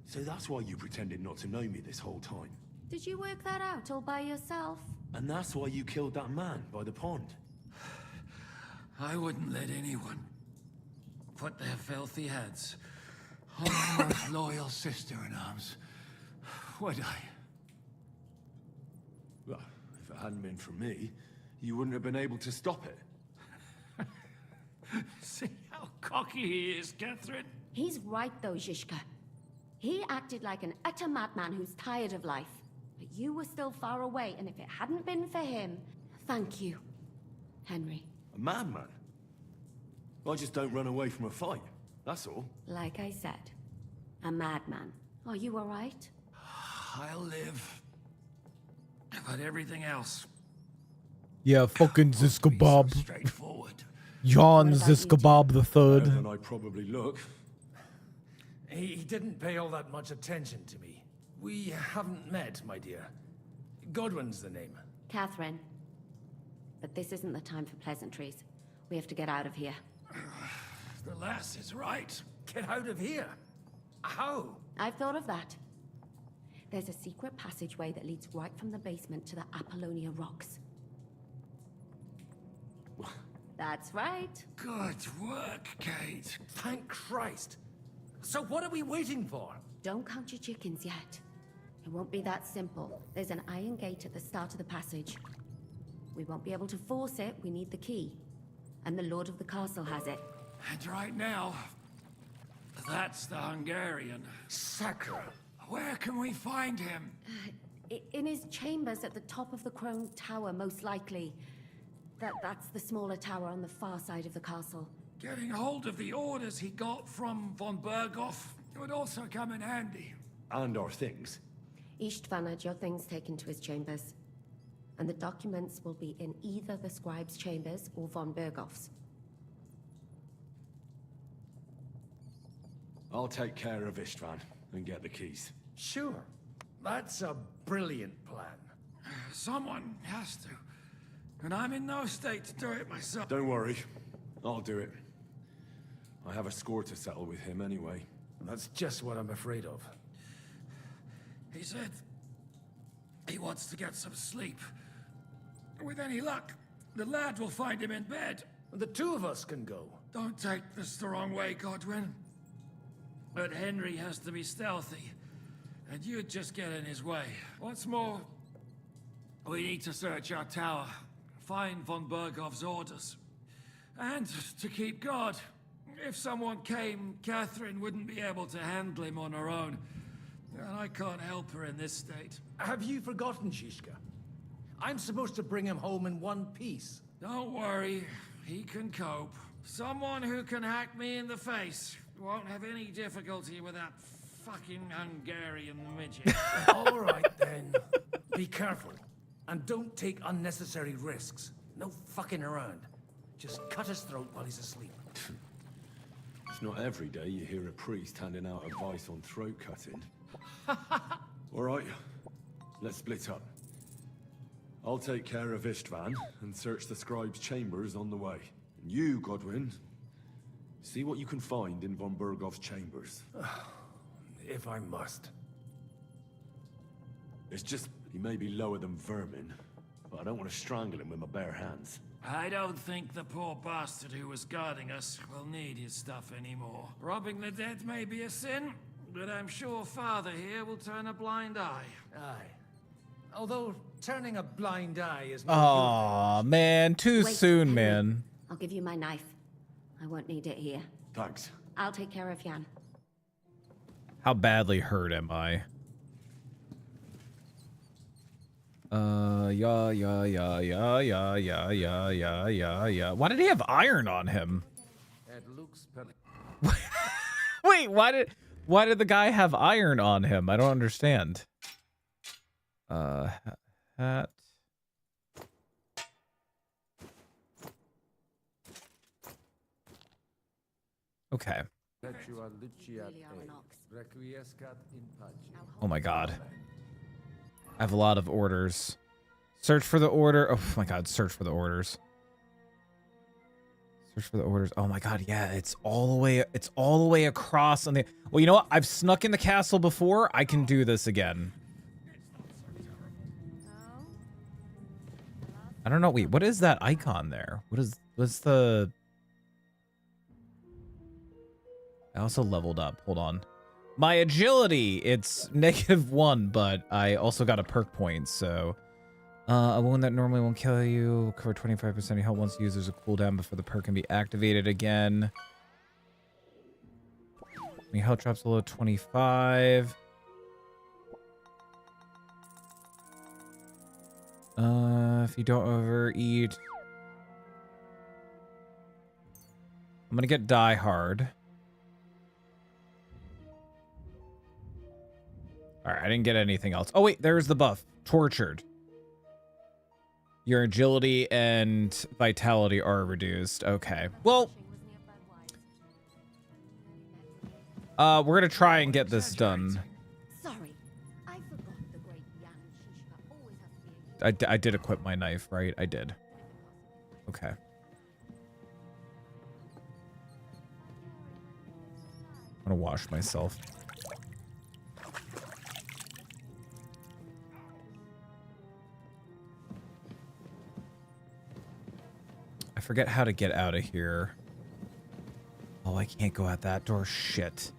So that's why you pretended not to know me this whole time? Did you work that out all by yourself? And that's why you killed that man by the pond? I wouldn't let anyone put their filthy heads on my most loyal sister-in-arms, would I? Well, if it hadn't been for me, you wouldn't have been able to stop it. See how cocky he is, Catherine? He's right though, Zhishka. He acted like an utter madman who's tired of life. But you were still far away, and if it hadn't been for him... Thank you, Henry. A madman? I just don't run away from a fight, that's all. Like I said, a madman. Are you all right? I'll live. But everything else... Yeah, fucking Ziska Bob. Straightforward. Jan Ziska Bob the Third. Better than I probably look. He didn't pay all that much attention to me. We haven't met, my dear. Godwin's the name. Catherine. But this isn't the time for pleasantries. We have to get out of here. The lass is right. Get out of here. How? I've thought of that. There's a secret passageway that leads right from the basement to the Apollonia Rocks. That's right. Good work, Kate. Thank Christ. So what are we waiting for? Don't count your chickens yet. It won't be that simple. There's an iron gate at the start of the passage. We won't be able to force it. We need the key. And the Lord of the Castle has it. And right now, that's the Hungarian. Sacra. Where can we find him? In his chambers at the top of the Crone Tower, most likely. That's the smaller tower on the far side of the castle. Getting hold of the orders he got from von Berghoff would also come in handy. And our things. Istvan had your things taken to his chambers. And the documents will be in either the scribe's chambers or von Berghoff's. I'll take care of Istvan and get the keys. Sure. That's a brilliant plan. Someone has to. And I'm in no state to do it myself. Don't worry. I'll do it. I have a score to settle with him anyway. That's just what I'm afraid of. He said he wants to get some sleep. With any luck, the lad will find him in bed. The two of us can go. Don't take this the wrong way, Godwin. But Henry has to be stealthy, and you'd just get in his way. What's more, we need to search our tower, find von Berghoff's orders. And to keep guard, if someone came, Catherine wouldn't be able to handle him on her own. And I can't help her in this state. Have you forgotten, Shishka? I'm supposed to bring him home in one piece. Don't worry, he can cope. Someone who can hack me in the face won't have any difficulty with that fucking Hungarian midget. All right, then. Be careful. And don't take unnecessary risks. No fucking around. Just cut his throat while he's asleep. It's not every day you hear a priest handing out advice on throat cutting. All right, let's split up. I'll take care of Istvan and search the scribe's chambers on the way. And you, Godwin, see what you can find in von Berghoff's chambers. If I must. It's just, he may be lower than vermin, but I don't want to strangle him with my bare hands. I don't think the poor bastard who was guarding us will need his stuff anymore. Robbing the dead may be a sin, but I'm sure Father here will turn a blind eye. Aye. Although turning a blind eye is not Aw, man, too Wait, soon, Henry. man. I'll give you my knife. I won't need it here. Thanks. I'll take care of Jan. How badly hurt am I? Yeah. Why did he have iron on him? It looks Wait, why did the guy have iron on him? I don't understand. Hat. Okay. Oh my god. I have a lot of orders. Search for the order. Oh my god, search for the orders. Search for the orders. Oh my god, yeah, it's all the way across on the. Well, you know what? I've snuck in the castle before. I can do this again. I don't know. Wait, what is that icon there? What's the? I also leveled up. Hold on. My agility, it's -1, but I also got a perk point, so a wound that normally won't kill you, cover 25% of health once used. There's a cooldown before the perk can be activated again. Your health drops below 25. If you don't overeat, I'm gonna get Die Hard. All right, I didn't get anything else. Oh, wait, there's the buff. Tortured. Your agility and vitality are reduced. Okay. Well, we're going to try and get this done. Sorry, I forgot the great Jan Shishka always has I did equip my knife, right? I did. Okay. I'm gonna wash myself. I forget how to get out of here. Oh, I can't go out that door. Shit.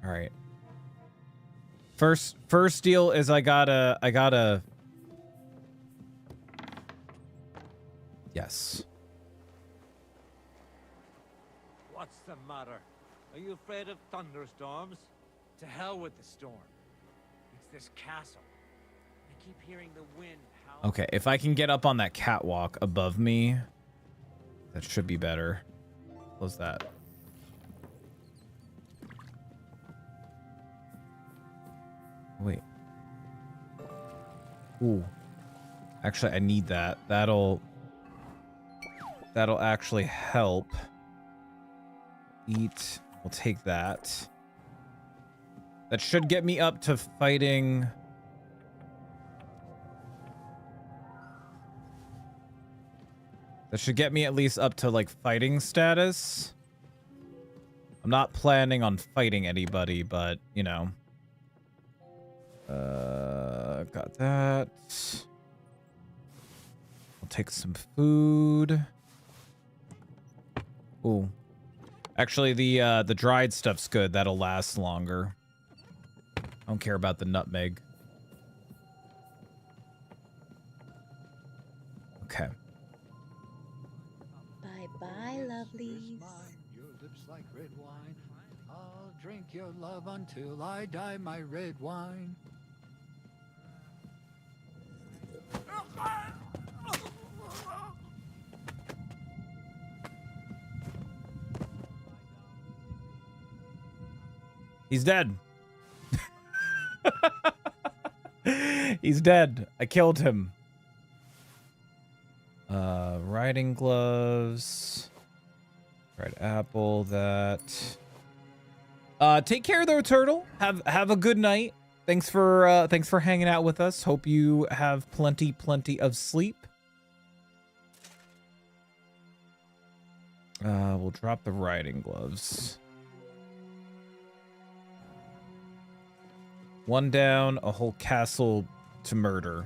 All right. First deal is I gotta. Yes. What's the matter? Are you afraid of thunderstorms? To hell with the storm. It's this castle. I keep hearing the wind howl. Okay, if I can get up on that catwalk above me, that should be better. Close that. Wait. Ooh. Actually, I need that. That'll actually help. Eat. We'll take that. That should get me up to fighting. That should get me at least up to like fighting status. I'm not planning on fighting anybody, but you know. Got that. I'll take some food. Ooh. Actually, the dried stuff's good. That'll last longer. I don't care about the nutmeg. Okay. Bye-bye, lovelies. Your lips like red wine. I'll drink your love until I die, my red wine. He's dead. He's dead. I killed him. Riding gloves. Red apple, that. Take care though, Turtle. Have a good night. Thanks for hanging out with us. Hope you have plenty of sleep. We'll drop the riding gloves. One down, a whole castle to murder.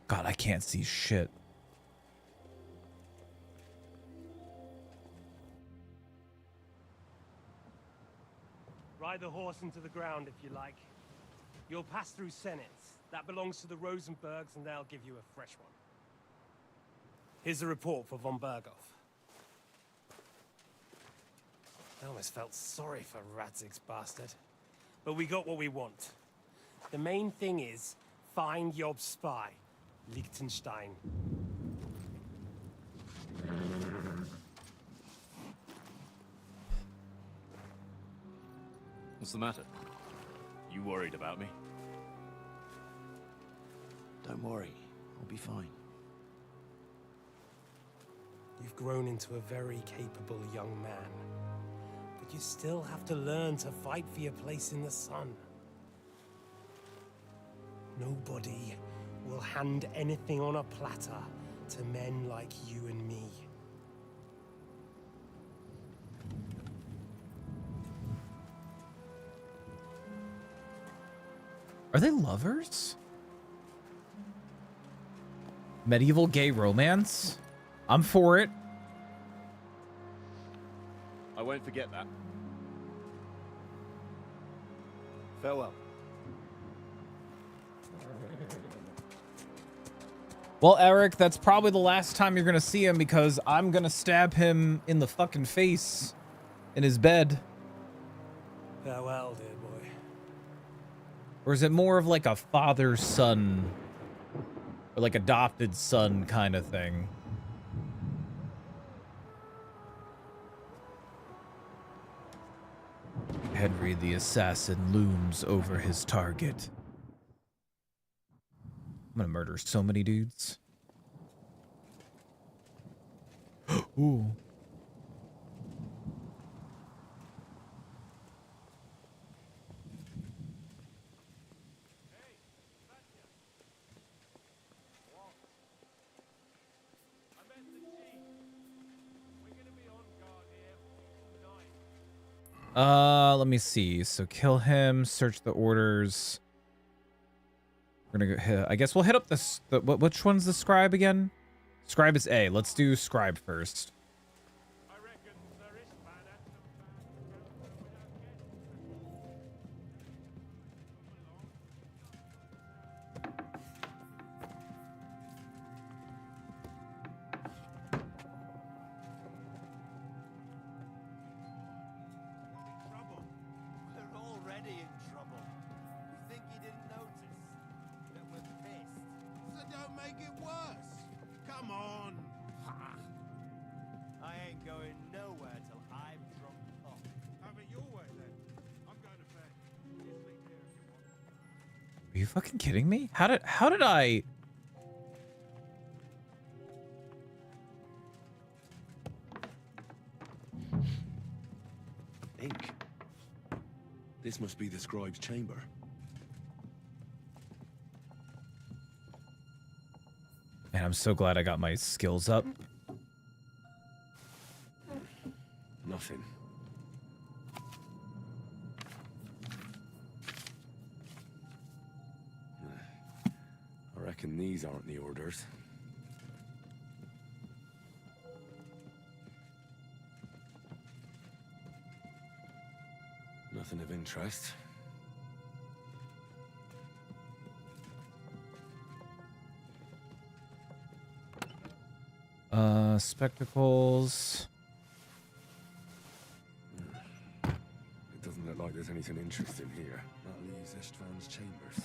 God, I can't see shit. Ride the horse into the ground if you like. You'll pass through Senates. That belongs to the Rosenbergs, and they'll give you a fresh one. Here's a report for von Berghoff. I almost felt sorry for Radzig's bastard. But we got what we want. The main thing is, find Job's spy, Liechtenstein. What's the matter? You worried about me? Don't worry, I'll be fine. You've grown into a very capable young man. But you still have to learn to fight for your place in the sun. Nobody will hand anything on a platter to men like you and me. Are they lovers? Medieval gay romance? I'm for it. I won't forget that. Farewell. Well, Eric, that's probably the last time you're gonna see him because I'm gonna stab him in the fucking face in his bed. Farewell, dear boy. Or is it more of like a father-son or like adopted son kind of thing? Henry the assassin looms over his target. I'm gonna murder so many dudes. Ooh. Let me see. So kill him, search the orders. We're gonna go hit, I guess we'll hit up this. Which one's the scribe again? Scribe is A. Let's do scribe first. We're already in trouble. You think he didn't notice that we're pissed? So don't make it worse. Come on. I ain't going nowhere till I've drunk up. Have it your way then. I'm going to bed. You sleep here if you want. Are you fucking kidding me? How did I? Ink. This must be the scribe's chamber. Man, I'm so glad I got my skills up. Nothing. I reckon these aren't the orders. Nothing of interest. Spectacles. It doesn't look like there's anything interesting here. That leaves Istvan's chambers.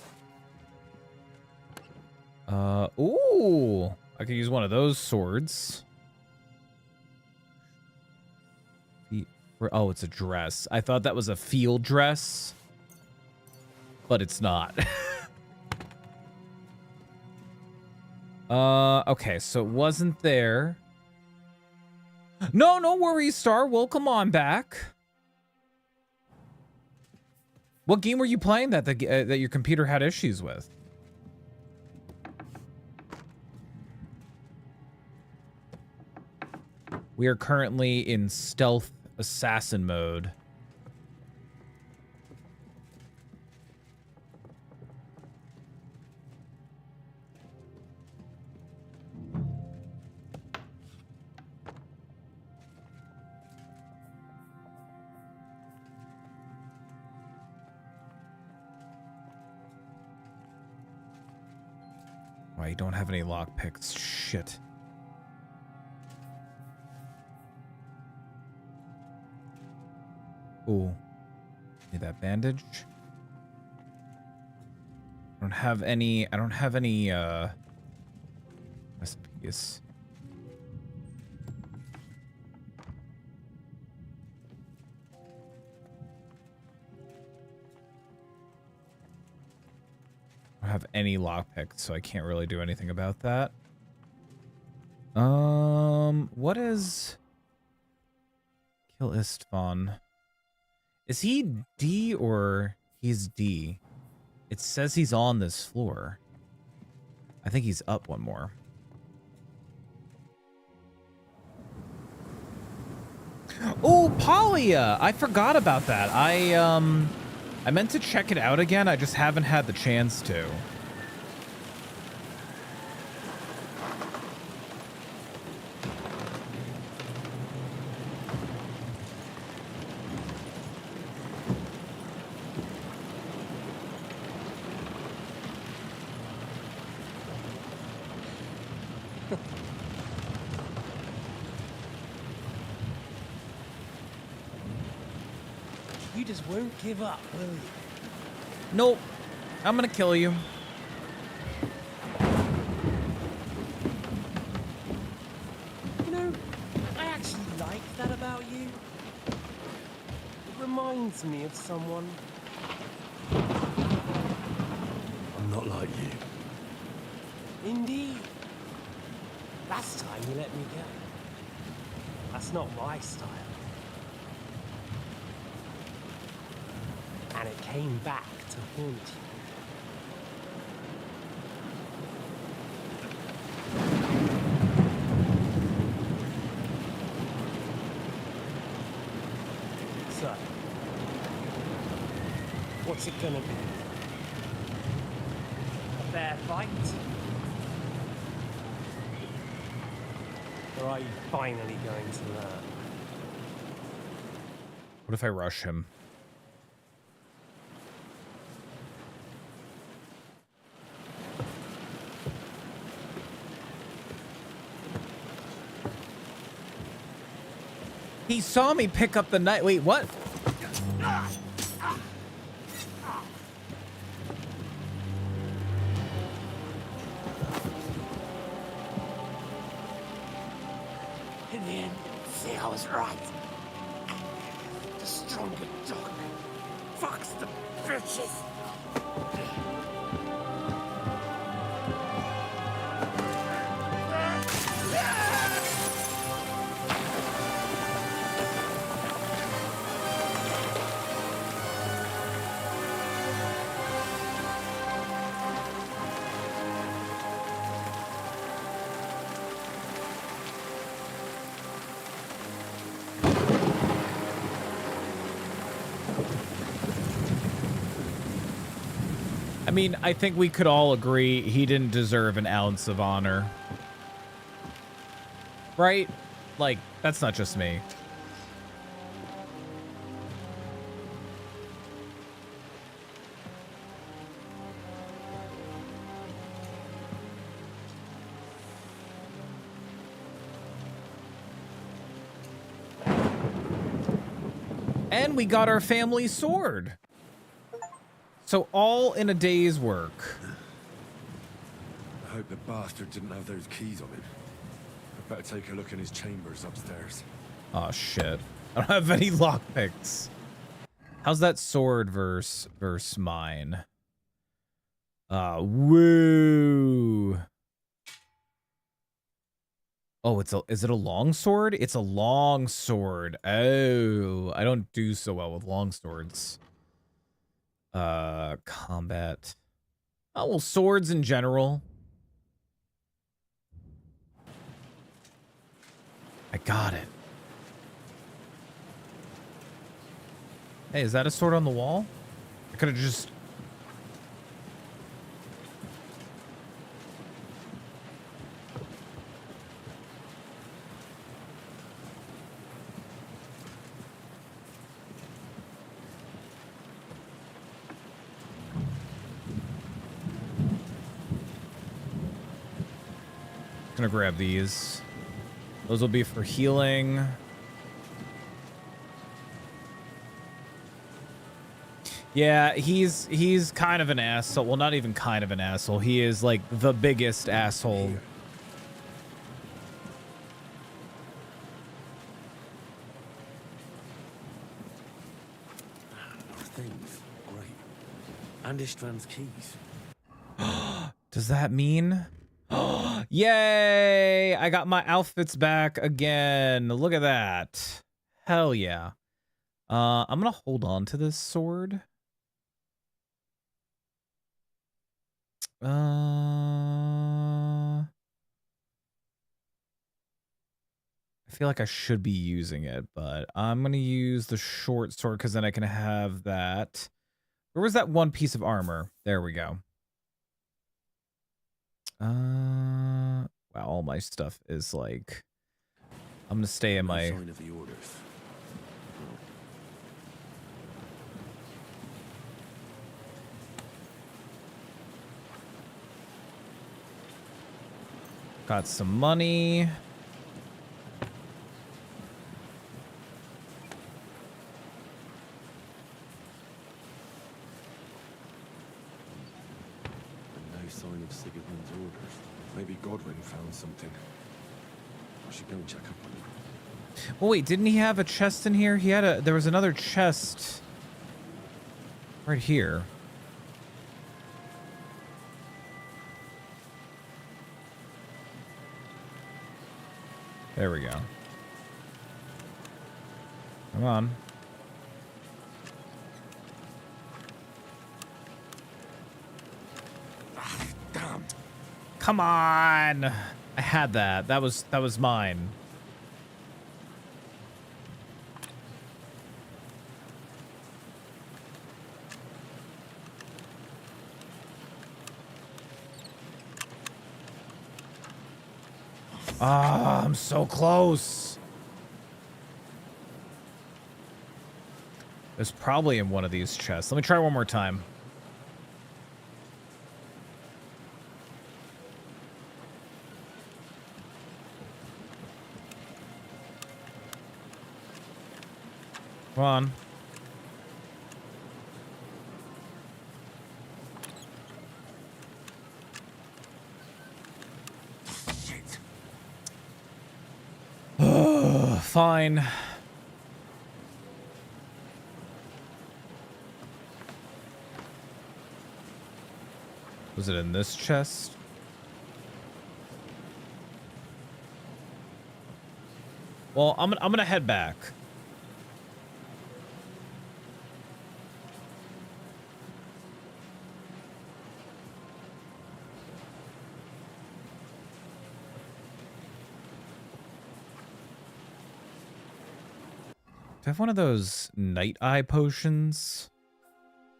Ooh. I could use one of those swords. Oh, it's a dress. I thought that was a field dress, but it's not. Okay, so it wasn't there. No worries, Star. Welcome on back. What game were you playing that your computer had issues with? We are currently in stealth assassin mode. Why you don't have any lockpicks? Shit. Ooh. Need that bandage. I don't have any recipes. I don't have any lockpicks, so I can't really do anything about that. What is Kill Istvan? Is he D or he's D? It says he's on this floor. I think he's up one more. Oh, Polya! I forgot about that. I meant to check it out again. I just haven't had the chance to. You just won't give up, will you? Nope. I'm gonna kill you. You know, I actually like that about you. It reminds me of someone. I'm not like you. Indeed. Last time you let me go. That's not my style. And it came back to haunt you. So, what's it gonna be? A fair fight? Or are you finally going to learn? What if I rush him? He saw me pick up the knife. Wait, what? In the end, see, I was right. The stronger dog. Fucks the bitches. I mean, I think we could all agree he didn't deserve an ounce of honor. Right? Like, that's not just me. And we got our family sword. So all in a day's work. I hope the bastard didn't have those keys on him. I'd better take a look in his chambers upstairs. Oh shit. I don't have any lockpicks. How's that sword versus mine? Woo. Oh, is it a long sword? It's a long sword. Oh, I don't do so well with long swords. Combat. Oh, well, swords in general. I got it. Hey, is that a sword on the wall? I could have just... Gonna grab these. Those will be for healing. Yeah, he's kind of an asshole. Well, not even kind of an asshole. He is like the biggest asshole. Things. Great. And Ishtvan's keys. Does that mean? Yay! I got my outfits back again. Look at that. Hell yeah. I'm gonna hold on to this sword. I feel like I should be using it, but I'm gonna use the short sword because then I can have that. Where was that one piece of armor? There we go. Wow, all my stuff is like... I'm gonna stay in my... Sign of the orders. Got some money. No sign of Sigurdmund's orders. Maybe Godwin found something. I should go and check up on him. Well, wait, didn't he have a chest in here? There was another chest right here. There we go. Come on. Damn. Come on. I had that. That was mine. Ah, I'm so close. It's probably in one of these chests. Let me try one more time. Come on. Fine. Was it in this chest? Well, I'm gonna head back. Do I have one of those night eye potions?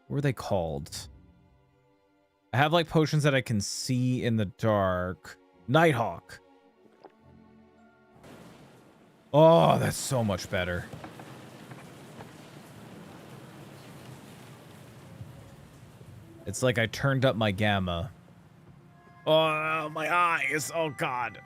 What are they called? I have like potions that I can see in the dark. Nighthawk. Oh, that's so much better. It's like I turned up my gamma. Oh, my eyes. Oh, God.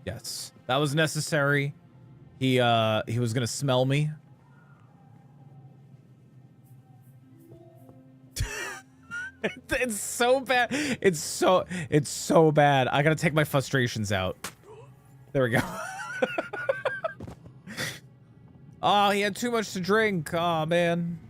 Yes, that was necessary. He was gonna smell me. It's so bad. It's so bad. I gotta take my frustrations out. There we go. Oh, he had too much to drink. Oh, man.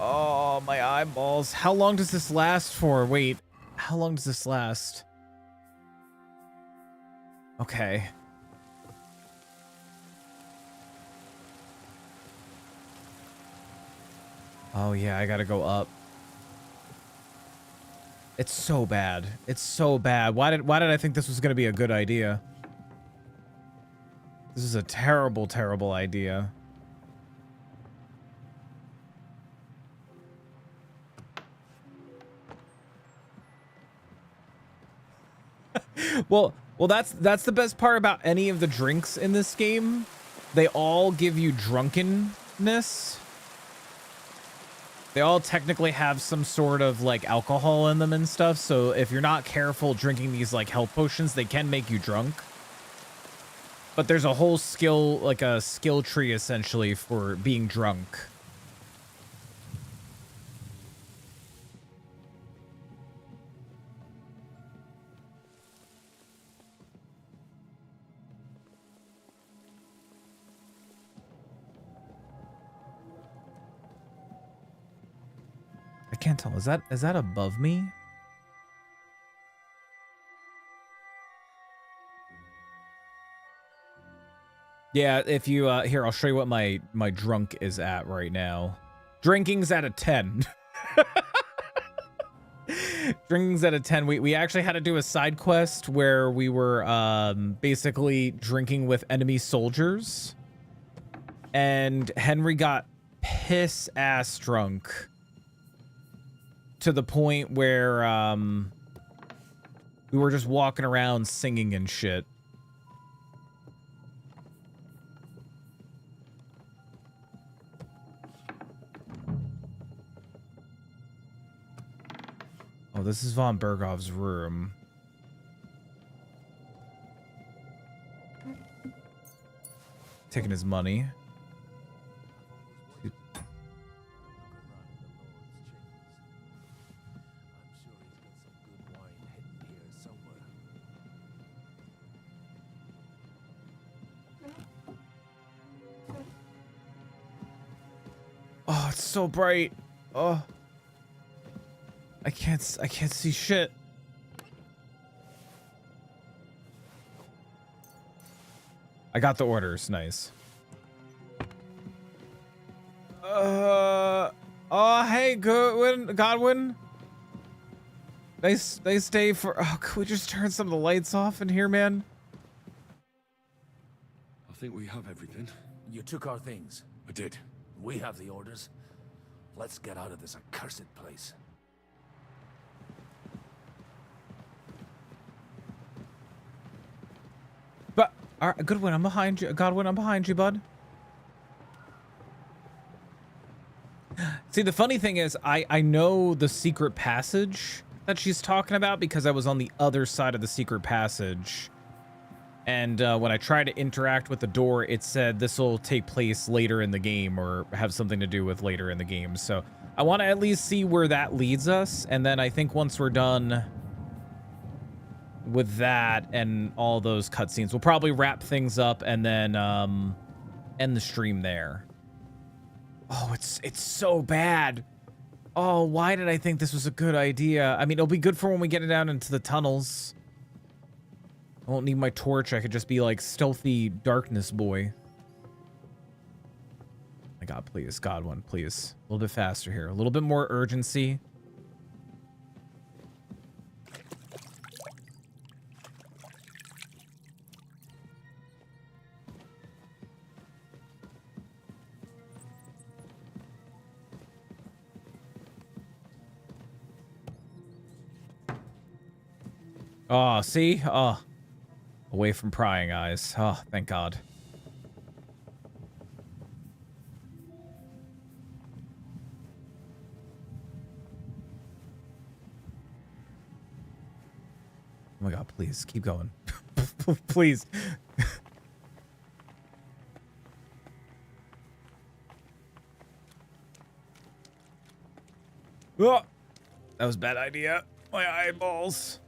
Oh, my eyeballs. How long does this last for? Wait, how long does this last? Okay. Oh, yeah, I gotta go up. It's so bad. It's so bad. Why did I think this was gonna be a good idea? This is a terrible, terrible idea. Well, that's the best part about any of the drinks in this game. They all give you drunkenness. They all technically have some sort of like alcohol in them and stuff. So if you're not careful drinking these like health potions, they can make you drunk. But there's a whole skill, like a skill tree essentially for being drunk. I can't tell. Is that above me? Yeah, if you here, I'll show you what my drunk is at right now. Drinking's at a 10. Drinking's at a 10. We actually had to do a side quest where we were basically drinking with enemy soldiers, and Henry got piss ass drunk to the point where we were just walking around singing and shit. Oh, this is von Bergov's room. Taking his money. Oh, it's so bright. Oh. I can't see shit. I got the orders. Nice. Oh, hey, Godwin. They stay for. Oh, could we just turn some of the lights off in here, man? I think we have everything. You took our things. I did. We have the orders. Let's get out of this accursed place. But, Goodwin, I'm behind you. Godwin, I'm behind you, bud. See, the funny thing is, I know the secret passage that she's talking about because I was on the other side of the secret passage. And when I tried to interact with the door, it said this will take place later in the game or have something to do with later in the game. So I want to at least see where that leads us. And then I think once we're done with that and all those cutscenes, we'll probably wrap things up and then end the stream there. Oh, it's so bad. Oh, why did I think this was a good idea? I mean, it'll be good for when we get down into the tunnels. I won't need my torch. I could just be like stealthy darkness boy. My God, please, Godwin, please. A little bit faster here. A little bit more urgency. Oh, see? Oh. Away from prying eyes. Oh, thank God. Oh my God, please, keep going. Please. Oh, that was a bad idea. My eyeballs.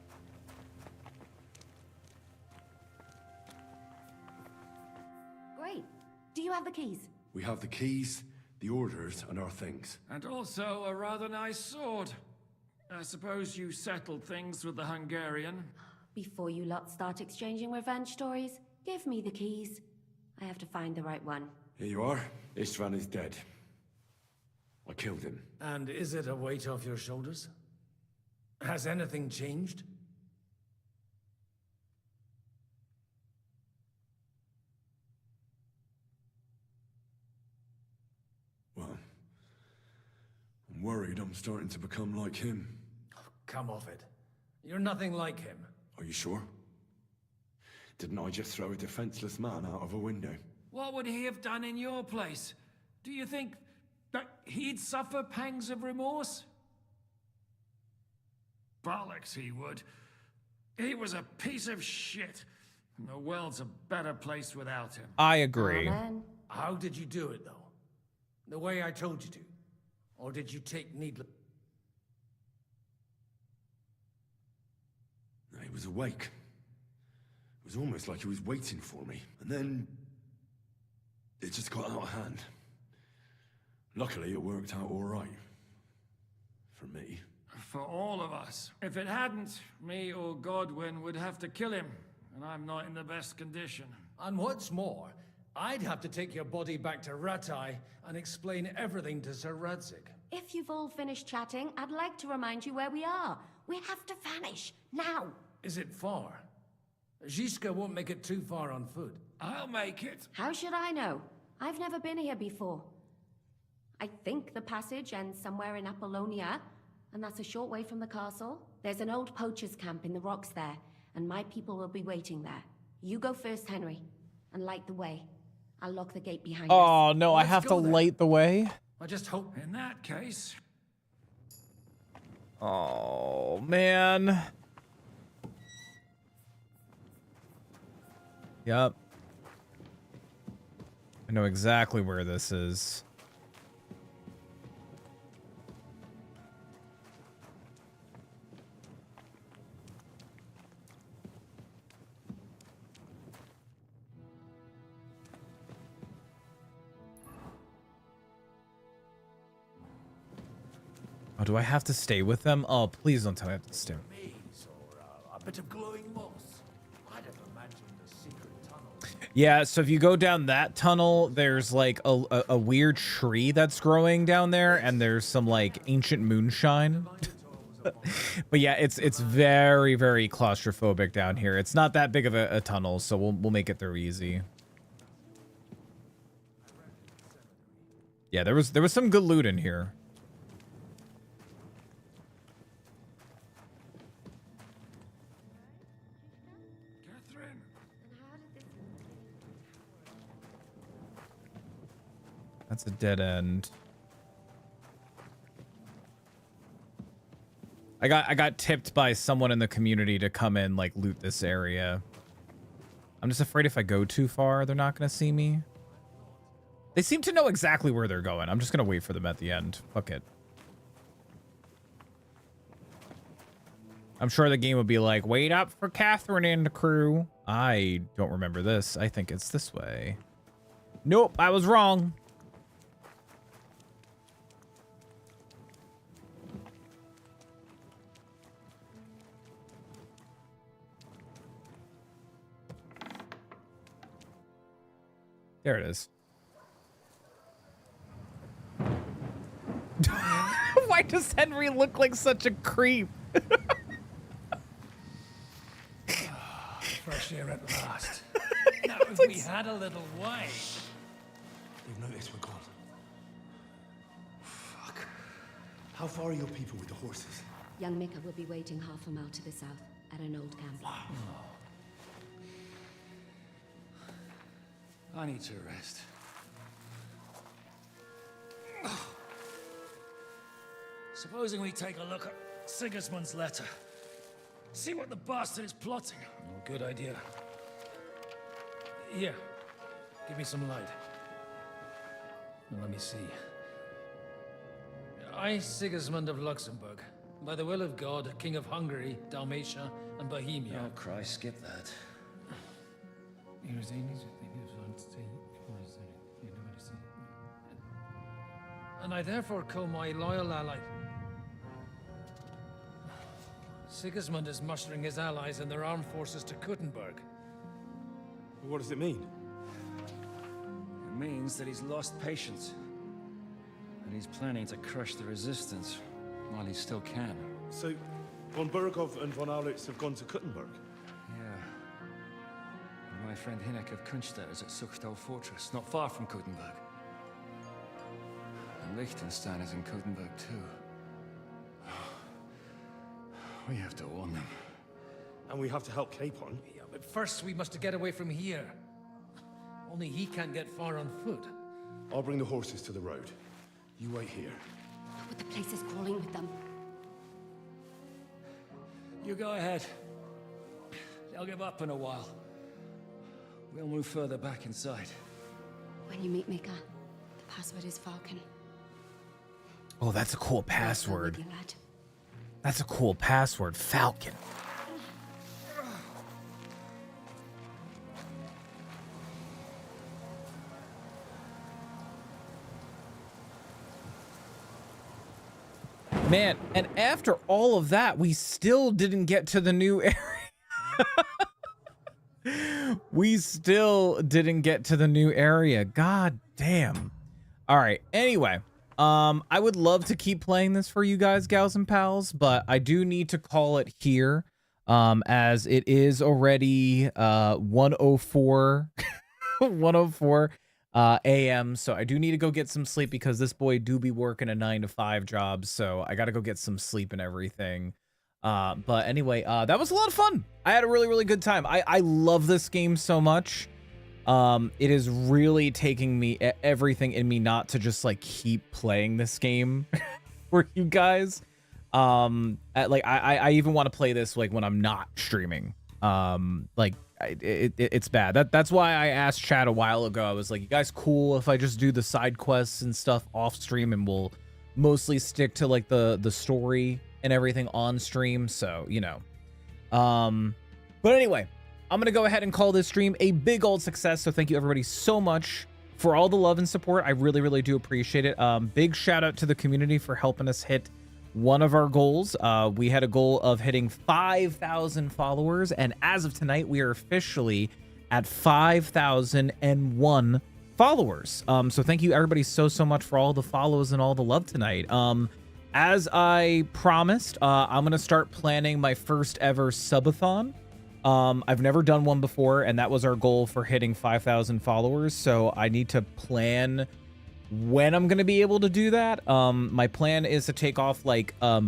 Do you have the keys? We have the keys, the orders, and our things. And also a rather nice sword. I suppose you settled things with the Hungarian. Before you lot start exchanging revenge stories, give me the keys. I have to find the right one. Here you are. Istvan is dead. I killed him. And is it a weight off your shoulders? Has anything changed? Well, I'm worried I'm starting to become like him. Oh, come off it. You're nothing like him. Are you sure? Didn't I just throw a defenseless man out of a window? What would he have done in your place? Do you think that he'd suffer pangs of remorse? Bollocks, he would. He was a piece of shit. And the world's a better place without him. I agree. How did you do it, though? The way I told you to? Or did you take needless... He was awake. It was almost like he was waiting for me. And then... it just got out of hand. Luckily, it worked out all right. For me. For all of us. If it hadn't, me or Godwin would have to kill him. And I'm not in the best condition. And what's more, I'd have to take your body back to Ratai and explain everything to Sir Radzig. If you've all finished chatting, I'd like to remind you where we are. We have to vanish, now. Is it far? Zizka won't make it too far on foot. I'll make it. How should I know? I've never been here before. I think the passage ends somewhere in Apollonia, and that's a short way from the castle. There's an old poacher's camp in the rocks there, and my people will be waiting there. You go first, Henry, and light the way. I'll lock the gate behind us. Oh, no, I have to light the way? I just hope... In that case... Oh, man. Yep. I know exactly where this is. Oh, do I have to stay with them? Oh, please don't tell me I have to stay. A bit of glowing moss. I'd have imagined a secret tunnel. Yeah, so if you go down that tunnel, there's like a weird tree that's growing down there, and there's some like ancient moonshine. But yeah, it's very, very claustrophobic down here. It's not that big of a tunnel, so we'll make it through easy. Yeah, there was some good loot in here. That's a dead end. I got tipped by someone in the community to come in, like, loot this area. I'm just afraid if I go too far, they're not gonna see me. They seem to know exactly where they're going. I'm just gonna wait for them at the end. Fuck it. I'm sure the game would be like, wait up for Catherine and the crew. I don't remember this. I think it's this way. Nope, I was wrong. There it is. Why does Henry look like such a creep? Fresh air at last. Now, if we had a little wine. They've noticed we're gone. Fuck. How far are your people with the horses? Young Mika will be waiting half a mile to the south at an old camp. I need to rest. Supposing we take a look at Sigismund's letter. See what the bastard is plotting. Oh, good idea. Here, give me some light. Now, let me see. I, Sigismund of Luxembourg, by the will of God, King of Hungary, Dalmatia, and Bohemia. Oh, Christ, skip that. And I therefore call my loyal ally. Sigismund is mustering his allies and their armed forces to Kuttenberg. What does it mean? It means that he's lost patience. And he's planning to crush the resistance while he still can. So, von Burgov and von Aulitz have gone to Kuttenberg? Yeah. And my friend Hinnek of Chrisxchad is at Suchtal Fortress, not far from Kuttenberg. And Liechtenstein is in Kuttenberg too. We have to warn them. And we have to help Capon? Yeah, but first we must get away from here. Only he can't get far on foot. I'll bring the horses to the road. You wait here. But the place is crawling with them. You go ahead. They'll give up in a while. We'll move further back inside. When you meet Mika, the password is Falcon. Oh, that's a cool password. That's a cool password, Falcon. Man, and after all of that, we still didn't get to the new area. We still didn't get to the new area. God damn. All right. Anyway, I would love to keep playing this for you guys, gals and pals, but I do need to call it here, as it is already 1:04 1:04 a.m. So I do need to go get some sleep because this boy do be working a 9-to-5 job. So I got to go get some sleep and everything. But anyway, that was a lot of fun. I had a really, really good time. I love this game so much. It is really taking me everything in me not to just like keep playing this game for you guys. I even want to play this like when I'm not streaming. It's bad. That's why I asked Chad a while ago. I was like, you guys cool if I just do the side quests and stuff off stream, and we'll mostly stick to like the story and everything on stream. So, you know, but anyway, I'm going to go ahead and call this stream a big old success. So thank you everybody so much for all the love and support. I really, really do appreciate it. Big shout out to the community for helping us hit one of our goals. We had a goal of hitting 5,000 followers, and as of tonight, we are officially at 5,001 followers. So thank you everybody so much for all the follows and all the love tonight. As I promised, I'm gonna start planning my first ever subathon. I've never done one before, and that was our goal for hitting 5,000 followers. So I need to plan when I'm going to be able to do that. My plan is to take off like a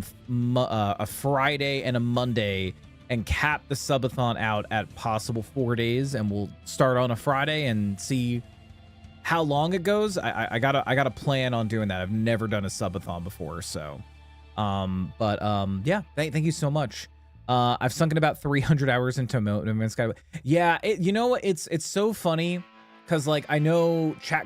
Friday and a Monday and cap the subathon out at possible 4 days, and we'll start on a Friday and see how long it goes. I gotta plan on doing that. I've never done a subathon before, so yeah, thank you so much. I've sunk in about 300 hours into No Man's Sky. Yeah, you know what? It's so funny because like I know chat